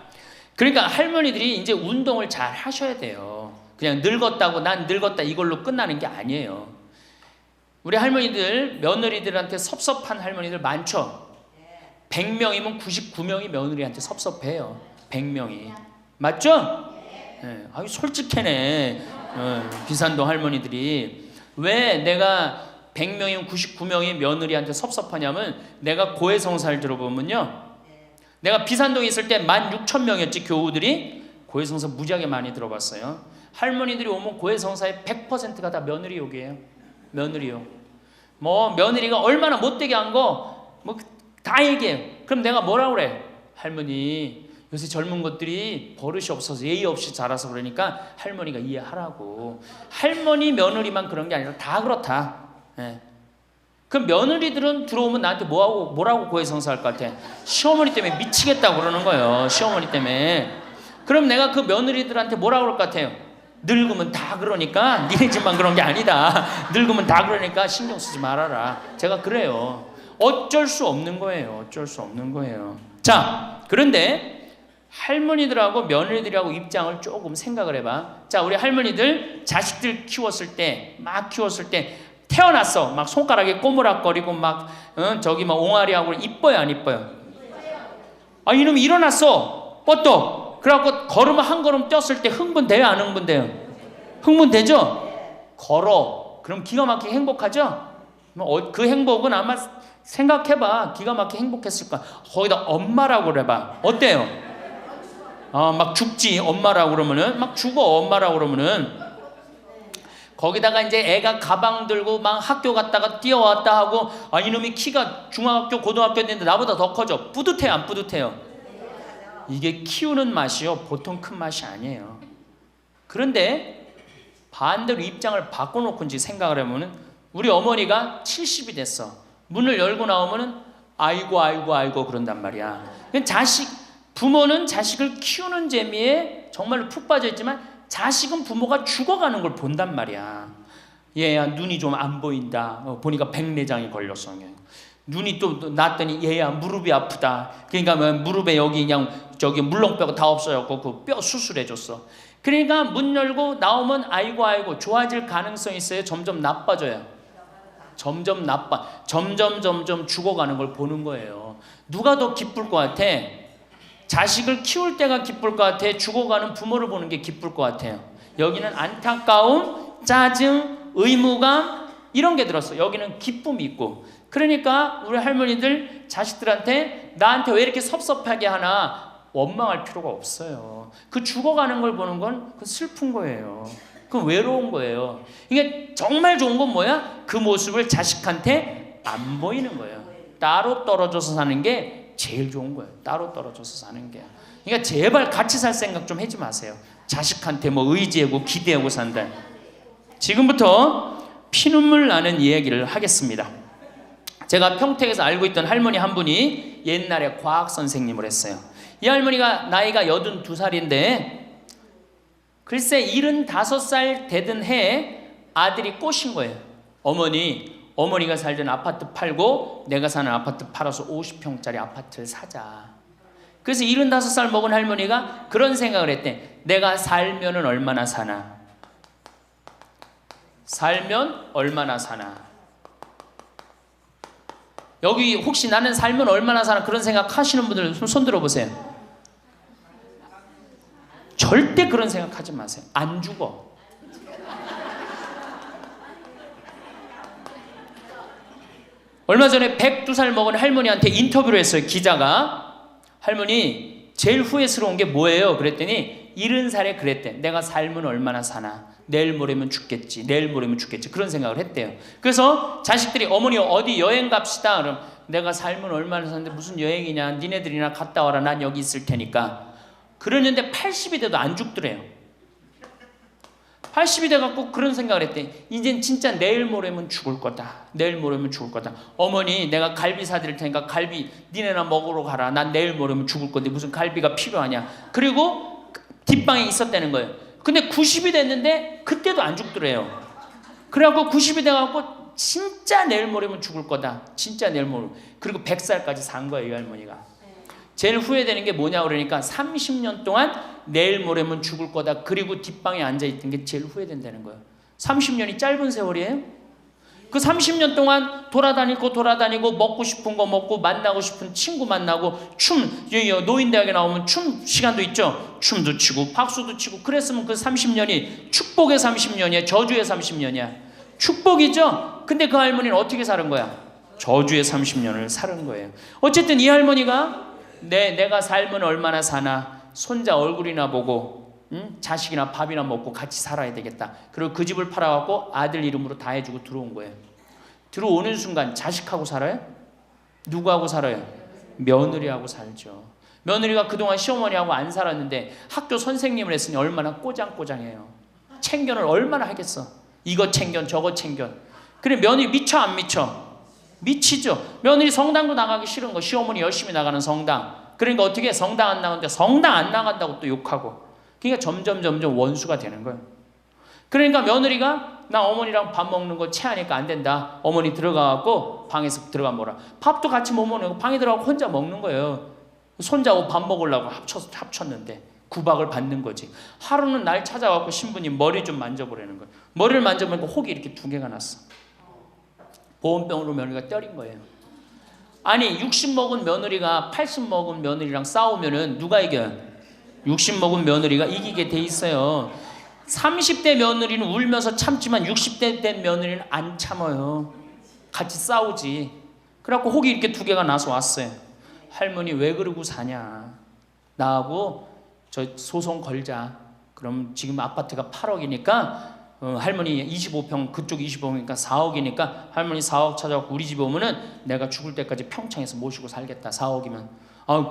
그러니까 할머니들이 이제 운동을 잘 하셔야 돼요. 그냥 늙었다고 난 늙었다 이걸로 끝나는 게 아니에요. 우리 할머니들, 며느리들한테 섭섭한 할머니들 많죠? 100명이면 99명이 며느리한테 섭섭해요. 100명이. 맞죠? 네. 아유, 솔직해네. 비산동 할머니들이. 왜 내가 100명이면 99명이 며느리한테 섭섭하냐면, 내가 고해성사를 들어보면요, 내가 비산동에 있을 때 16,000명이었지 교우들이. 고해성사 무지하게 많이 들어봤어요. 할머니들이 오면 고해성사의 100%가 다 며느리 욕이에요. 며느리 욕. 뭐 며느리가 얼마나 못되게 한 거 뭐 다 얘기해요. 그럼 내가 뭐라고 그래? 할머니, 요새 젊은 것들이 버릇이 없어서 예의 없이 자라서 그러니까 할머니가 이해하라고. 할머니 며느리만 그런 게 아니라 다 그렇다. 예. 그럼 며느리들은 들어오면 나한테 뭐라고 고해성사할 것 같아? 시어머니 때문에 미치겠다고 그러는 거예요. 시어머니 때문에. 그럼 내가 그 며느리들한테 뭐라고 그럴 것 같아요? 늙으면 다 그러니까, 니네 집만 그런 게 아니다. 늙으면 다 그러니까 신경 쓰지 말아라. 제가 그래요. 어쩔 수 없는 거예요. 어쩔 수 없는 거예요. 자, 그런데 할머니들하고 며느리들하고 입장을 조금 생각을 해봐. 자, 우리 할머니들 자식들 키웠을 때, 막 키웠을 때 태어났어. 막 손가락에 꼬무락거리고 막 저기 막 옹알이하고 이뻐요 안 이뻐요? 아, 이놈이 일어났어. 뻗떡. 그래갖고 걸으면 한 걸음 뛰었을 때 흥분돼요 안 흥분돼요? 흥분되죠? 걸어. 그럼 기가 막히게 행복하죠? 그 행복은 아마 생각해봐. 기가 막히게 행복했을 거야. 거기다 엄마라고 그래봐. 어때요? 막 죽지. 엄마라고 그러면은 막 죽어. 엄마라고 그러면은. 거기다가 이제 애가 가방 들고 막 학교 갔다가 뛰어왔다 하고, 아, 이놈이 키가 중학교 고등학교 됐는데 나보다 더 커져. 뿌듯해요 안 뿌듯해요? 이게 키우는 맛이요 보통 큰 맛이 아니에요. 그런데 반대로 입장을 바꿔놓고 이제 생각을 해보면, 우리 어머니가 70이 됐어. 문을 열고 나오면은 아이고 그런단 말이야. 부모는 자식을 키우는 재미에 정말로 푹 빠져 있지만, 자식은 부모가 죽어가는 걸 본단 말이야. 얘야 눈이 좀 안 보인다. 보니까 백내장이 걸렸어. 눈이 또 났더니 얘야 무릎이 아프다. 그러니까 무릎에 여기 그냥 저기 물렁뼈가 다 없어졌고 그 뼈 수술해줬어. 그러니까 문 열고 나오면 아이고 좋아질 가능성이 있어요? 점점 나빠져요? 점점 죽어가는 걸 보는 거예요. 누가 더 기쁠 것 같아? 자식을 키울 때가 기쁠 것 같아? 죽어가는 부모를 보는 게 기쁠 것 같아요? 여기는 안타까움, 짜증, 의무감 이런 게 들었어. 여기는 기쁨이 있고. 그러니까 우리 할머니들 자식들한테 나한테 왜 이렇게 섭섭하게 하나 원망할 필요가 없어요. 그 죽어가는 걸 보는 건 그 슬픈 거예요. 그 외로운 거예요. 이게 정말 좋은 건 뭐야? 그 모습을 자식한테 안 보이는 거예요. 따로 떨어져서 사는 게 제일 좋은 거예요. 따로 떨어져서 사는 게. 그러니까 제발 같이 살 생각 좀 하지 마세요. 자식한테 뭐 의지하고 기대하고 산다. 지금부터 피눈물 나는 이야기를 하겠습니다. 제가 평택에서 알고 있던 할머니 한 분이 옛날에 과학 선생님을 했어요. 이 할머니가 나이가 82살인데 글쎄 75살 되던 해에 아들이 꼬신 거예요. 어머니가 살던 아파트 팔고 내가 사는 아파트 팔아서 50평짜리 아파트를 사자. 그래서 75살 먹은 할머니가 그런 생각을 했대. 내가 살면은 얼마나 사나? 살면 얼마나 사나? 여기 혹시 나는 살면 얼마나 사나 그런 생각 하시는 분들 손 들어보세요. 절대 그런 생각 하지 마세요. 안 죽어. 얼마 전에 102살 먹은 할머니한테 인터뷰를 했어요. 기자가. 할머니 제일 후회스러운 게 뭐예요? 그랬더니 70살에 그랬대. 내가 살면 얼마나 사나? 내일 모레면 죽겠지. 내일 모레면 죽겠지. 그런 생각을 했대요. 그래서 자식들이 어머니 어디 여행 갑시다. 그럼 내가 살면 얼마나 사는데 무슨 여행이냐. 니네들이나 갔다 와라. 난 여기 있을 테니까. 그러는데 80이 돼도 안 죽더래요. 80이 돼갖고 그런 생각을 했대. 이젠 진짜 내일 모레면 죽을 거다. 내일 모레면 죽을 거다. 어머니 내가 갈비 사드릴 테니까 갈비 니네나 먹으러 가라. 난 내일 모레면 죽을 건데 무슨 갈비가 필요하냐. 그리고 뒷방에 있었다는 거예요. 근데 90이 됐는데 그때도 안 죽더래요. 그래갖고 90이 돼갖고 진짜 내일 모레면 죽을 거다. 진짜 내일 모레. 그리고 100살까지 산 거예요. 이 할머니가. 제일 후회되는 게 뭐냐 그러니까 30년 동안 내일 모레면 죽을 거다. 그리고 뒷방에 앉아있던 게 제일 후회된다는 거예요. 30년이 짧은 세월이에요. 그 30년 동안 돌아다니고 먹고 싶은 거 먹고 만나고 싶은 친구 만나고 노인대학에 나오면 춤 시간도 있죠. 춤도 추고 박수도 치고 그랬으면 그 30년이 축복의 30년이야. 저주의 30년이야. 축복이죠. 근데 그 할머니는 어떻게 사는 거야? 저주의 30년을 사는 거예요. 어쨌든 이 할머니가 내가 살면 얼마나 사나 손자 얼굴이나 보고 자식이나 밥이나 먹고 같이 살아야 되겠다. 그리고 그 집을 팔아갖고 아들 이름으로 다 해주고 들어온 거예요. 들어오는 순간 자식하고 살아요? 누구하고 살아요? 며느리하고 살죠. 며느리가 그동안 시어머니하고 안 살았는데 학교 선생님을 했으니 얼마나 꼬장꼬장해요. 챙견을 얼마나 하겠어. 이거 챙견 저거 챙견. 그래 며느리 미쳐 안 미쳐? 미치죠. 며느리 성당도 나가기 싫은 거. 시어머니 열심히 나가는 성당. 그러니까 어떻게 성당 안 나가는데 성당 안 나간다고 또 욕하고. 그러니까 점점 원수가 되는 거예요. 그러니까 며느리가 나 어머니랑 밥 먹는 거 체하니까 안 된다. 어머니 들어가갖고 방에서 들어가 먹어라. 밥도 같이 못 먹는 거 방에 들어가고 혼자 먹는 거예요. 손자하고 밥 먹으려고 합쳤는데 구박을 받는 거지. 하루는 날 찾아갖고 신부님 머리 좀 만져보라는 거예요. 머리를 만져보니까 혹이 이렇게 2개가 났어. 보온병으로 며느리가 때린 거예요. 아니 60 먹은 며느리가 80 먹은 며느리랑 싸우면은 누가 이겨요? 60 먹은 며느리가 이기게 돼 있어요. 30대 며느리는 울면서 참지만 60대 된 며느리는 안 참아요. 같이 싸우지. 그래갖고 혹이 이렇게 2개가 나서 왔어요. 할머니 왜 그러고 사냐. 나하고 저 소송 걸자. 그럼 지금 아파트가 8억이니까 할머니 25평 그쪽 25평이니까 4억이니까 할머니 4억 찾아갖고 우리 집에 오면은 내가 죽을 때까지 평창에서 모시고 살겠다. 4억이면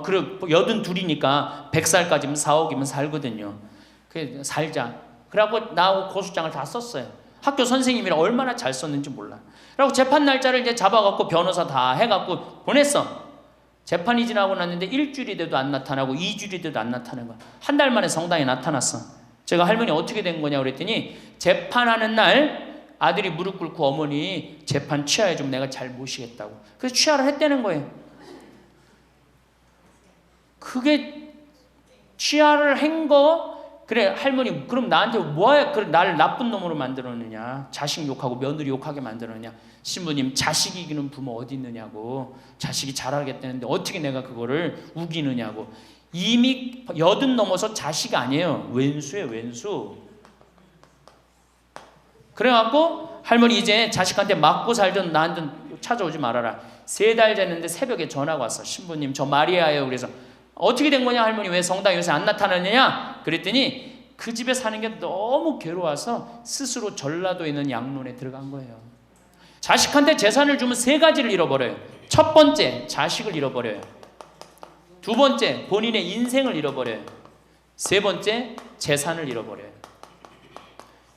그래 82이니까 100살까지면 4억이면 살거든요. 그래 살자. 그래갖고 나하고 고소장을 다 썼어요. 학교 선생님이라 얼마나 잘 썼는지 몰라. 그래갖고 재판 날짜를 이제 잡아갖고 변호사 다 해갖고 보냈어. 재판이 지나고 났는데 1주일이 돼도 안 나타나고 2주일이 돼도 안 나타나는 거야. 한 달 만에 성당에 나타났어. 제가 할머니 어떻게 된 거냐 그랬더니 재판하는 날 아들이 무릎 꿇고 어머니 재판 취하해 좀 내가 잘 모시겠다고. 그래서 취하를 했다는 거예요. 그게 취하를 한 거. 그래 할머니 그럼 나한테 뭐야 그래 나를 나쁜 놈으로 만들었느냐. 자식 욕하고 며느리 욕하게 만들었느냐. 신부님 자식 이기는 부모 어디 있느냐고. 자식이 잘하겠다는데 어떻게 내가 그거를 우기느냐고. 이미 80 넘어서 자식 아니에요. 왼수예요 왼수. 그래갖고 할머니 이제 자식한테 맞고 살던 나한테 찾아오지 말아라. 3달 됐는데 새벽에 전화가 왔어. 신부님 저 마리아예요. 그래서 어떻게 된 거냐 할머니 왜 성당에 요새 안 나타나느냐 그랬더니 그 집에 사는 게 너무 괴로워서 스스로 전라도에 있는 양론에 들어간 거예요. 자식한테 재산을 주면 세 가지를 잃어버려요. 첫 번째, 자식을 잃어버려요. 두 번째, 본인의 인생을 잃어버려요. 세 번째, 재산을 잃어버려요.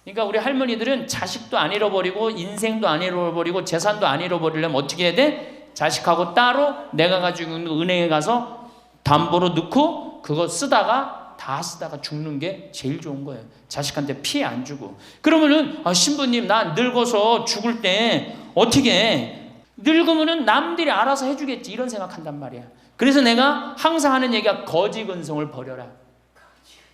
그러니까 우리 할머니들은 자식도 안 잃어버리고 인생도 안 잃어버리고 재산도 안 잃어버리려면 어떻게 해야 돼? 자식하고 따로 내가 가지고 있는 은행에 가서 담보로 넣고 그거 다 쓰다가 죽는 게 제일 좋은 거예요. 자식한테 피해 안 주고. 그러면은 신부님 나 늙어서 죽을 때 어떻게 해? 늙으면은 남들이 알아서 해주겠지 이런 생각한단 말이야. 그래서 내가 항상 하는 얘기가 거지 근성을 버려라.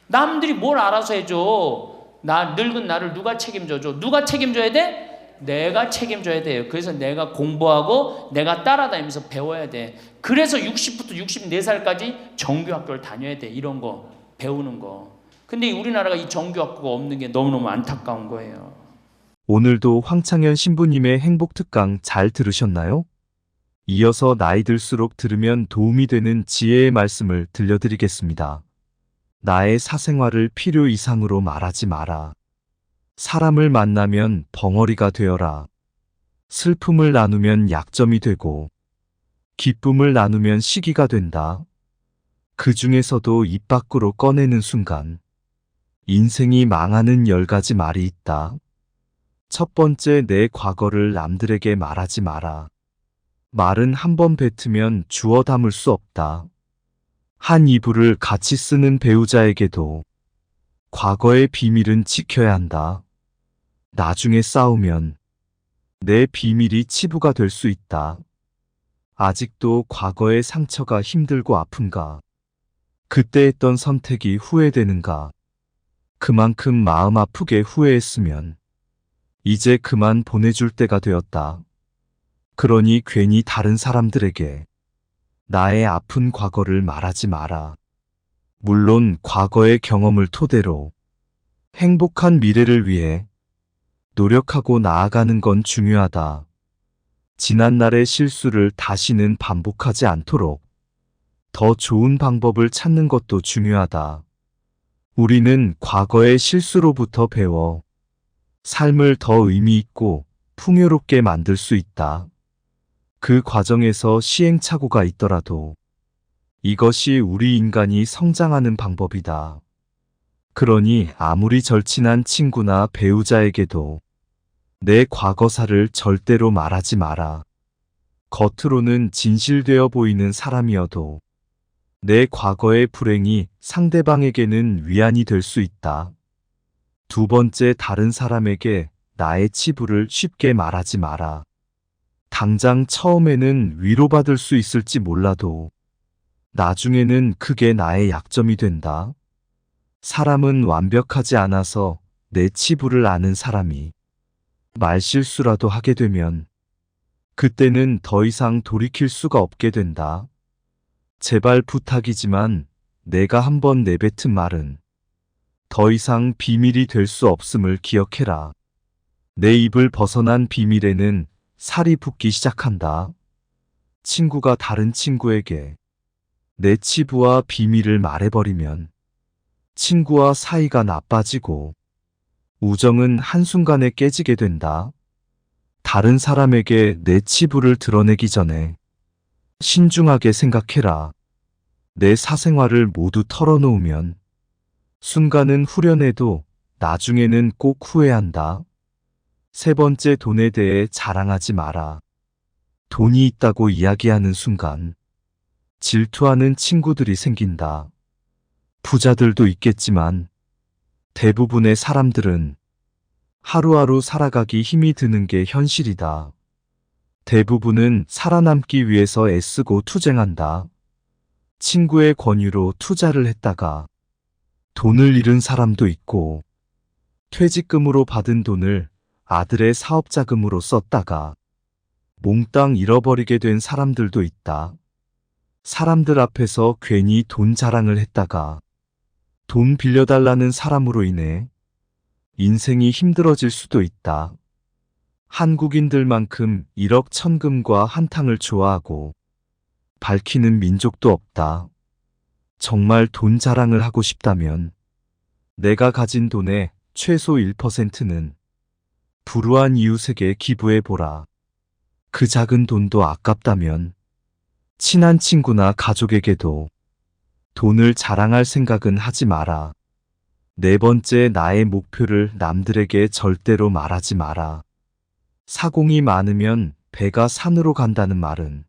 남들이 뭘 알아서 해줘. 나 늙은 나를 누가 책임져줘? 누가 책임져야 돼? 내가 책임져야 돼요. 그래서 내가 공부하고 내가 따라다니면서 배워야 돼. 그래서 60부터 64살까지 정규학교를 다녀야 돼. 이런 거 배우는 거. 근데 우리나라가 이 정규학교가 없는 게 너무너무 안타까운 거예요. 오늘도 황창현 신부님의 행복특강 잘 들으셨나요? 이어서 나이 들수록 들으면 도움이 되는 지혜의 말씀을 들려드리겠습니다. 나의 사생활을 필요 이상으로 말하지 마라. 사람을 만나면 벙어리가 되어라. 슬픔을 나누면 약점이 되고 기쁨을 나누면 시기가 된다. 그 중에서도 입 밖으로 꺼내는 순간 인생이 망하는 10가지 말이 있다. 첫 번째, 내 과거를 남들에게 말하지 마라. 말은 한 번 뱉으면 주워 담을 수 없다. 한 이불을 같이 쓰는 배우자에게도 과거의 비밀은 지켜야 한다. 나중에 싸우면 내 비밀이 치부가 될 수 있다. 아직도 과거의 상처가 힘들고 아픈가? 그때 했던 선택이 후회되는가? 그만큼 마음 아프게 후회했으면 이제 그만 보내줄 때가 되었다. 그러니 괜히 다른 사람들에게 나의 아픈 과거를 말하지 마라. 물론 과거의 경험을 토대로 행복한 미래를 위해 노력하고 나아가는 건 중요하다. 지난날의 실수를 다시는 반복하지 않도록 더 좋은 방법을 찾는 것도 중요하다. 우리는 과거의 실수로부터 배워 삶을 더 의미 있고 풍요롭게 만들 수 있다. 그 과정에서 시행착오가 있더라도 이것이 우리 인간이 성장하는 방법이다. 그러니 아무리 절친한 친구나 배우자에게도 내 과거사를 절대로 말하지 마라. 겉으로는 진실되어 보이는 사람이어도 내 과거의 불행이 상대방에게는 위안이 될 수 있다. 두 번째, 다른 사람에게 나의 치부를 쉽게 말하지 마라. 당장 처음에는 위로받을 수 있을지 몰라도 나중에는 그게 나의 약점이 된다. 사람은 완벽하지 않아서 내 치부를 아는 사람이 말실수라도 하게 되면 그때는 더 이상 돌이킬 수가 없게 된다. 제발 부탁이지만 내가 한번 내뱉은 말은 더 이상 비밀이 될 수 없음을 기억해라. 내 입을 벗어난 비밀에는 살이 붙기 시작한다. 친구가 다른 친구에게 내 치부와 비밀을 말해버리면 친구와 사이가 나빠지고 우정은 한순간에 깨지게 된다. 다른 사람에게 내 치부를 드러내기 전에 신중하게 생각해라. 내 사생활을 모두 털어놓으면 순간은 후련해도 나중에는 꼭 후회한다. 세 번째, 돈에 대해 자랑하지 마라. 돈이 있다고 이야기하는 순간 질투하는 친구들이 생긴다. 부자들도 있겠지만 대부분의 사람들은 하루하루 살아가기 힘이 드는 게 현실이다. 대부분은 살아남기 위해서 애쓰고 투쟁한다. 친구의 권유로 투자를 했다가 돈을 잃은 사람도 있고 퇴직금으로 받은 돈을 아들의 사업자금으로 썼다가 몽땅 잃어버리게 된 사람들도 있다. 사람들 앞에서 괜히 돈 자랑을 했다가 돈 빌려달라는 사람으로 인해 인생이 힘들어질 수도 있다. 한국인들만큼 1억 천금과 한탕을 좋아하고 밝히는 민족도 없다. 정말 돈 자랑을 하고 싶다면 내가 가진 돈의 최소 1%는 불우한 이웃에게 기부해보라. 그 작은 돈도 아깝다면 친한 친구나 가족에게도 돈을 자랑할 생각은 하지 마라. 네 번째, 나의 목표를 남들에게 절대로 말하지 마라. 사공이 많으면 배가 산으로 간다는 말은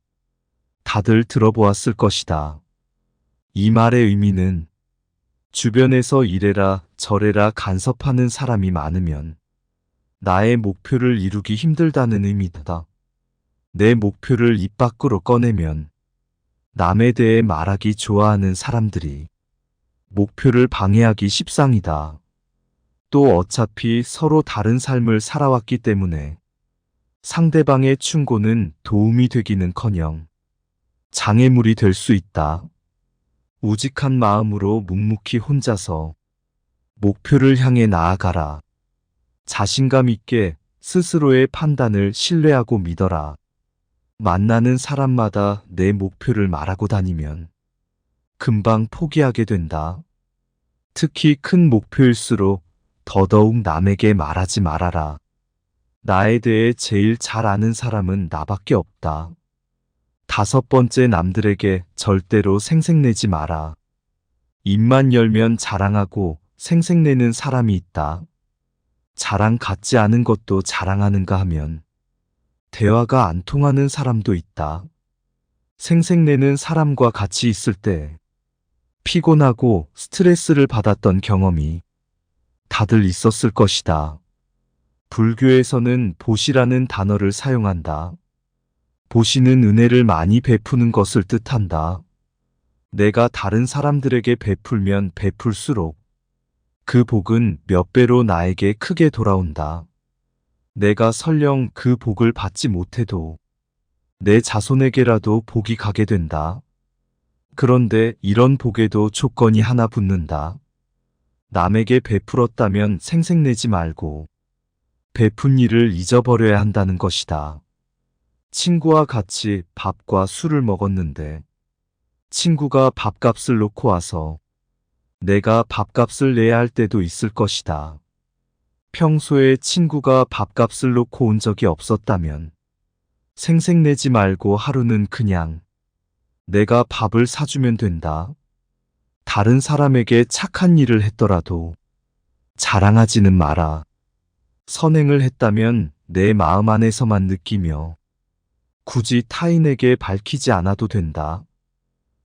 다들 들어보았을 것이다. 이 말의 의미는 주변에서 이래라 저래라 간섭하는 사람이 많으면 나의 목표를 이루기 힘들다는 의미다. 내 목표를 입 밖으로 꺼내면 남에 대해 말하기 좋아하는 사람들이 목표를 방해하기 십상이다. 또 어차피 서로 다른 삶을 살아왔기 때문에 상대방의 충고는 도움이 되기는커녕 장애물이 될 수 있다. 우직한 마음으로 묵묵히 혼자서 목표를 향해 나아가라. 자신감 있게 스스로의 판단을 신뢰하고 믿어라. 만나는 사람마다 내 목표를 말하고 다니면 금방 포기하게 된다. 특히 큰 목표일수록 더더욱 남에게 말하지 말아라. 나에 대해 제일 잘 아는 사람은 나밖에 없다. 다섯 번째, 남들에게 절대로 생색내지 마라. 입만 열면 자랑하고 생색내는 사람이 있다. 자랑 같지 않은 것도 자랑하는가 하면 대화가 안 통하는 사람도 있다. 생색내는 사람과 같이 있을 때 피곤하고 스트레스를 받았던 경험이 다들 있었을 것이다. 불교에서는 보시라는 단어를 사용한다. 보시는 은혜를 많이 베푸는 것을 뜻한다. 내가 다른 사람들에게 베풀면 베풀수록 그 복은 몇 배로 나에게 크게 돌아온다. 내가 설령 그 복을 받지 못해도 내 자손에게라도 복이 가게 된다. 그런데 이런 복에도 조건이 하나 붙는다. 남에게 베풀었다면 생색내지 말고 베푼 일을 잊어버려야 한다는 것이다. 친구와 같이 밥과 술을 먹었는데 친구가 밥값을 놓고 와서 내가 밥값을 내야 할 때도 있을 것이다. 평소에 친구가 밥값을 놓고 온 적이 없었다면 생색내지 말고 하루는 그냥 내가 밥을 사주면 된다. 다른 사람에게 착한 일을 했더라도 자랑하지는 마라. 선행을 했다면 내 마음 안에서만 느끼며 굳이 타인에게 밝히지 않아도 된다.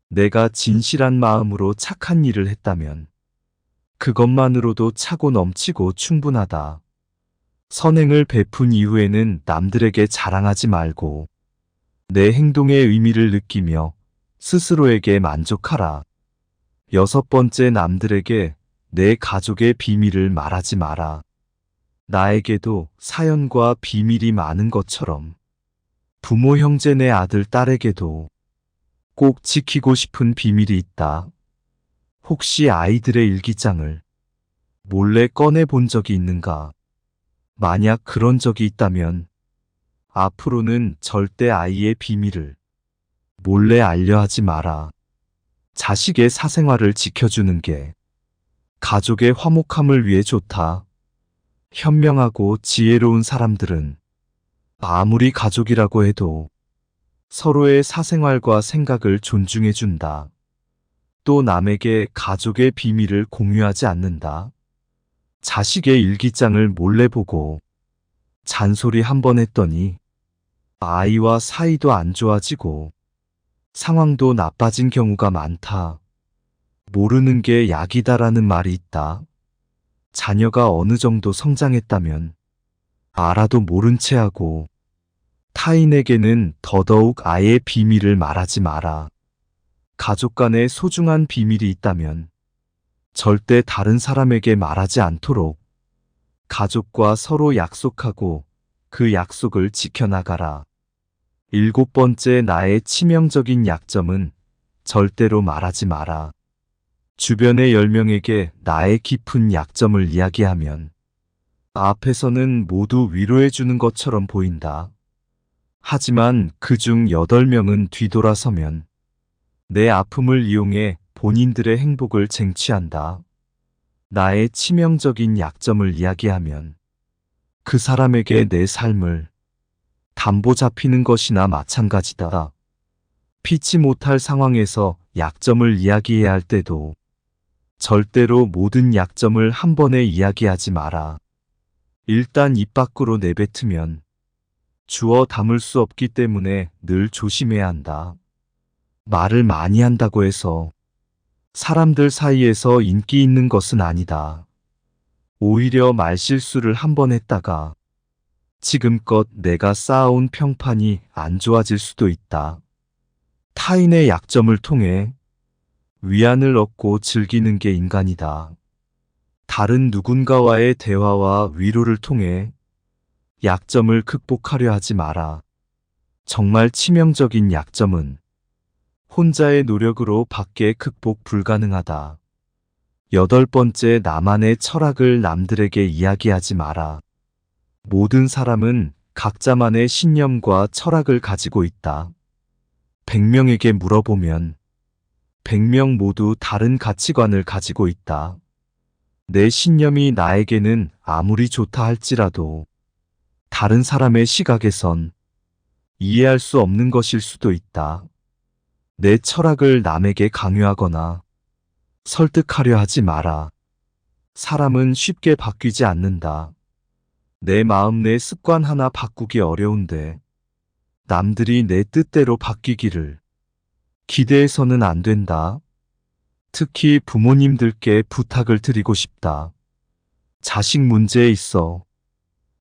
내가 진실한 마음으로 착한 일을 했다면 그것만으로도 차고 넘치고 충분하다. 선행을 베푼 이후에는 남들에게 자랑하지 말고 내 행동의 의미를 느끼며 스스로에게 만족하라. 여섯 번째, 남들에게 내 가족의 비밀을 말하지 마라. 나에게도 사연과 비밀이 많은 것처럼 부모, 형제, 내 아들, 딸에게도 꼭 지키고 싶은 비밀이 있다. 혹시 아이들의 일기장을 몰래 꺼내 본 적이 있는가? 만약 그런 적이 있다면 앞으로는 절대 아이의 비밀을 몰래 알려하지 마라. 자식의 사생활을 지켜주는 게 가족의 화목함을 위해 좋다. 현명하고 지혜로운 사람들은 아무리 가족이라고 해도 서로의 사생활과 생각을 존중해준다. 또 남에게 가족의 비밀을 공유하지 않는다. 자식의 일기장을 몰래 보고 잔소리 한 번 했더니 아이와 사이도 안 좋아지고 상황도 나빠진 경우가 많다. 모르는 게 약이다라는 말이 있다. 자녀가 어느 정도 성장했다면 알아도 모른 채 하고 타인에게는 더더욱 아이의 비밀을 말하지 마라. 가족 간에 소중한 비밀이 있다면 절대 다른 사람에게 말하지 않도록 가족과 서로 약속하고 그 약속을 지켜나가라. 일곱 번째, 나의 치명적인 약점은 절대로 말하지 마라. 주변의 10명에게 나의 깊은 약점을 이야기하면 앞에서는 모두 위로해주는 것처럼 보인다. 하지만 그중 8명은 뒤돌아서면 내 아픔을 이용해 본인들의 행복을 쟁취한다. 나의 치명적인 약점을 이야기하면 그 사람에게 내 삶을 담보 잡히는 것이나 마찬가지다. 피치 못할 상황에서 약점을 이야기해야 할 때도 절대로 모든 약점을 한 번에 이야기하지 마라. 일단 입 밖으로 내뱉으면 주워 담을 수 없기 때문에 늘 조심해야 한다. 말을 많이 한다고 해서 사람들 사이에서 인기 있는 것은 아니다. 오히려 말실수를 한 번 했다가 지금껏 내가 쌓아온 평판이 안 좋아질 수도 있다. 타인의 약점을 통해 위안을 얻고 즐기는 게 인간이다. 다른 누군가와의 대화와 위로를 통해 약점을 극복하려 하지 마라. 정말 치명적인 약점은 혼자의 노력으로 밖에 극복 불가능하다. 8번째, 나만의 철학을 남들에게 이야기하지 마라. 모든 사람은 각자만의 신념과 철학을 가지고 있다. 100명에게 물어보면 100명 모두 다른 가치관을 가지고 있다. 내 신념이 나에게는 아무리 좋다 할지라도 다른 사람의 시각에선 이해할 수 없는 것일 수도 있다. 내 철학을 남에게 강요하거나 설득하려 하지 마라. 사람은 쉽게 바뀌지 않는다. 내 마음, 내 습관 하나 바꾸기 어려운데 남들이 내 뜻대로 바뀌기를 기대해서는 안 된다. 특히 부모님들께 부탁을 드리고 싶다. 자식 문제에 있어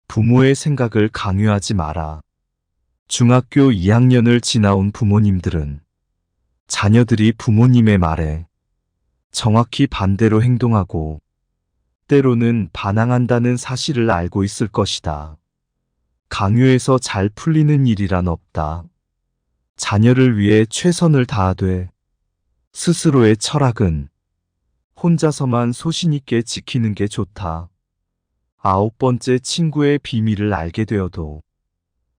부모의 생각을 강요하지 마라. 중학교 2학년을 지나온 부모님들은 자녀들이 부모님의 말에 정확히 반대로 행동하고 때로는 반항한다는 사실을 알고 있을 것이다. 강요해서 잘 풀리는 일이란 없다. 자녀를 위해 최선을 다하되 스스로의 철학은 혼자서만 소신 있게 지키는 게 좋다. 9번째, 친구의 비밀을 알게 되어도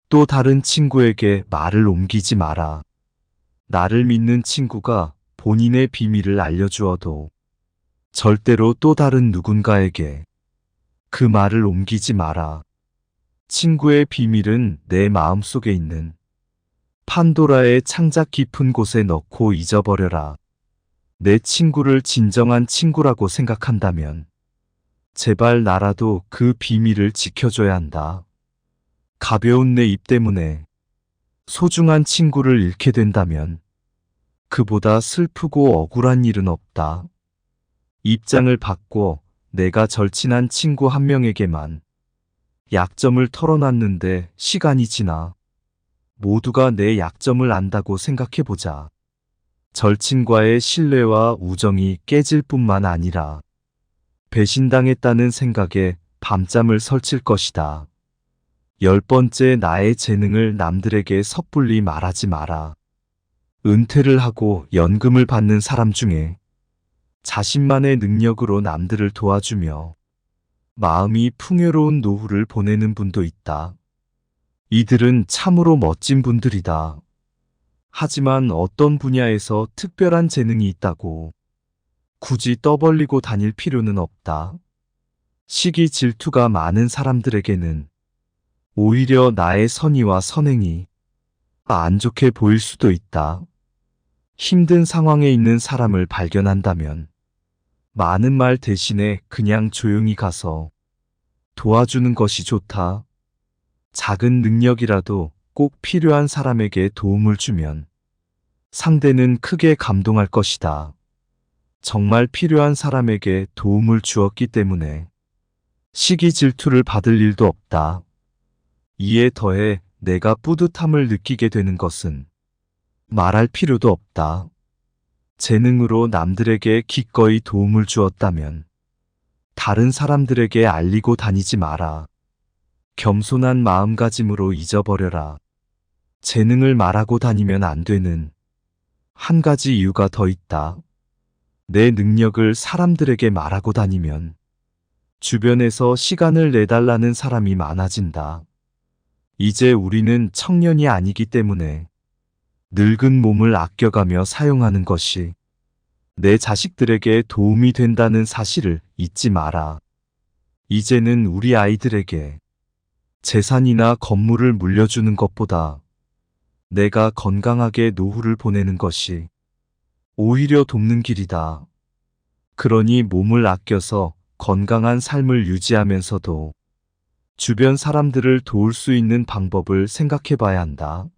또 다른 친구에게 말을 옮기지 마라. 나를 믿는 친구가 본인의 비밀을 알려주어도 절대로 또 다른 누군가에게 그 말을 옮기지 마라. 친구의 비밀은 내 마음 속에 있는 판도라의 창작 깊은 곳에 넣고 잊어버려라. 내 친구를 진정한 친구라고 생각한다면 제발 나라도 그 비밀을 지켜줘야 한다. 가벼운 내 입 때문에 소중한 친구를 잃게 된다면 그보다 슬프고 억울한 일은 없다. 입장을 바꿔 내가 절친한 친구 한 명에게만 약점을 털어놨는데 시간이 지나 모두가 내 약점을 안다고 생각해보자. 절친과의 신뢰와 우정이 깨질 뿐만 아니라 배신당했다는 생각에 밤잠을 설칠 것이다. 10번째, 나의 재능을 남들에게 섣불리 말하지 마라. 은퇴를 하고 연금을 받는 사람 중에 자신만의 능력으로 남들을 도와주며 마음이 풍요로운 노후를 보내는 분도 있다. 이들은 참으로 멋진 분들이다. 하지만 어떤 분야에서 특별한 재능이 있다고 굳이 떠벌리고 다닐 필요는 없다. 시기 질투가 많은 사람들에게는 오히려 나의 선의와 선행이 안 좋게 보일 수도 있다. 힘든 상황에 있는 사람을 발견한다면 많은 말 대신에 그냥 조용히 가서 도와주는 것이 좋다. 작은 능력이라도 꼭 필요한 사람에게 도움을 주면 상대는 크게 감동할 것이다. 정말 필요한 사람에게 도움을 주었기 때문에 시기 질투를 받을 일도 없다. 이에 더해 내가 뿌듯함을 느끼게 되는 것은 말할 필요도 없다. 재능으로 남들에게 기꺼이 도움을 주었다면 다른 사람들에게 알리고 다니지 마라. 겸손한 마음가짐으로 잊어버려라. 재능을 말하고 다니면 안 되는 한 가지 이유가 더 있다. 내 능력을 사람들에게 말하고 다니면 주변에서 시간을 내달라는 사람이 많아진다. 이제 우리는 청년이 아니기 때문에 늙은 몸을 아껴가며 사용하는 것이 내 자식들에게 도움이 된다는 사실을 잊지 마라. 이제는 우리 아이들에게 재산이나 건물을 물려주는 것보다 내가 건강하게 노후를 보내는 것이 오히려 돕는 길이다. 그러니 몸을 아껴서 건강한 삶을 유지하면서도 주변 사람들을 도울 수 있는 방법을 생각해 봐야 한다.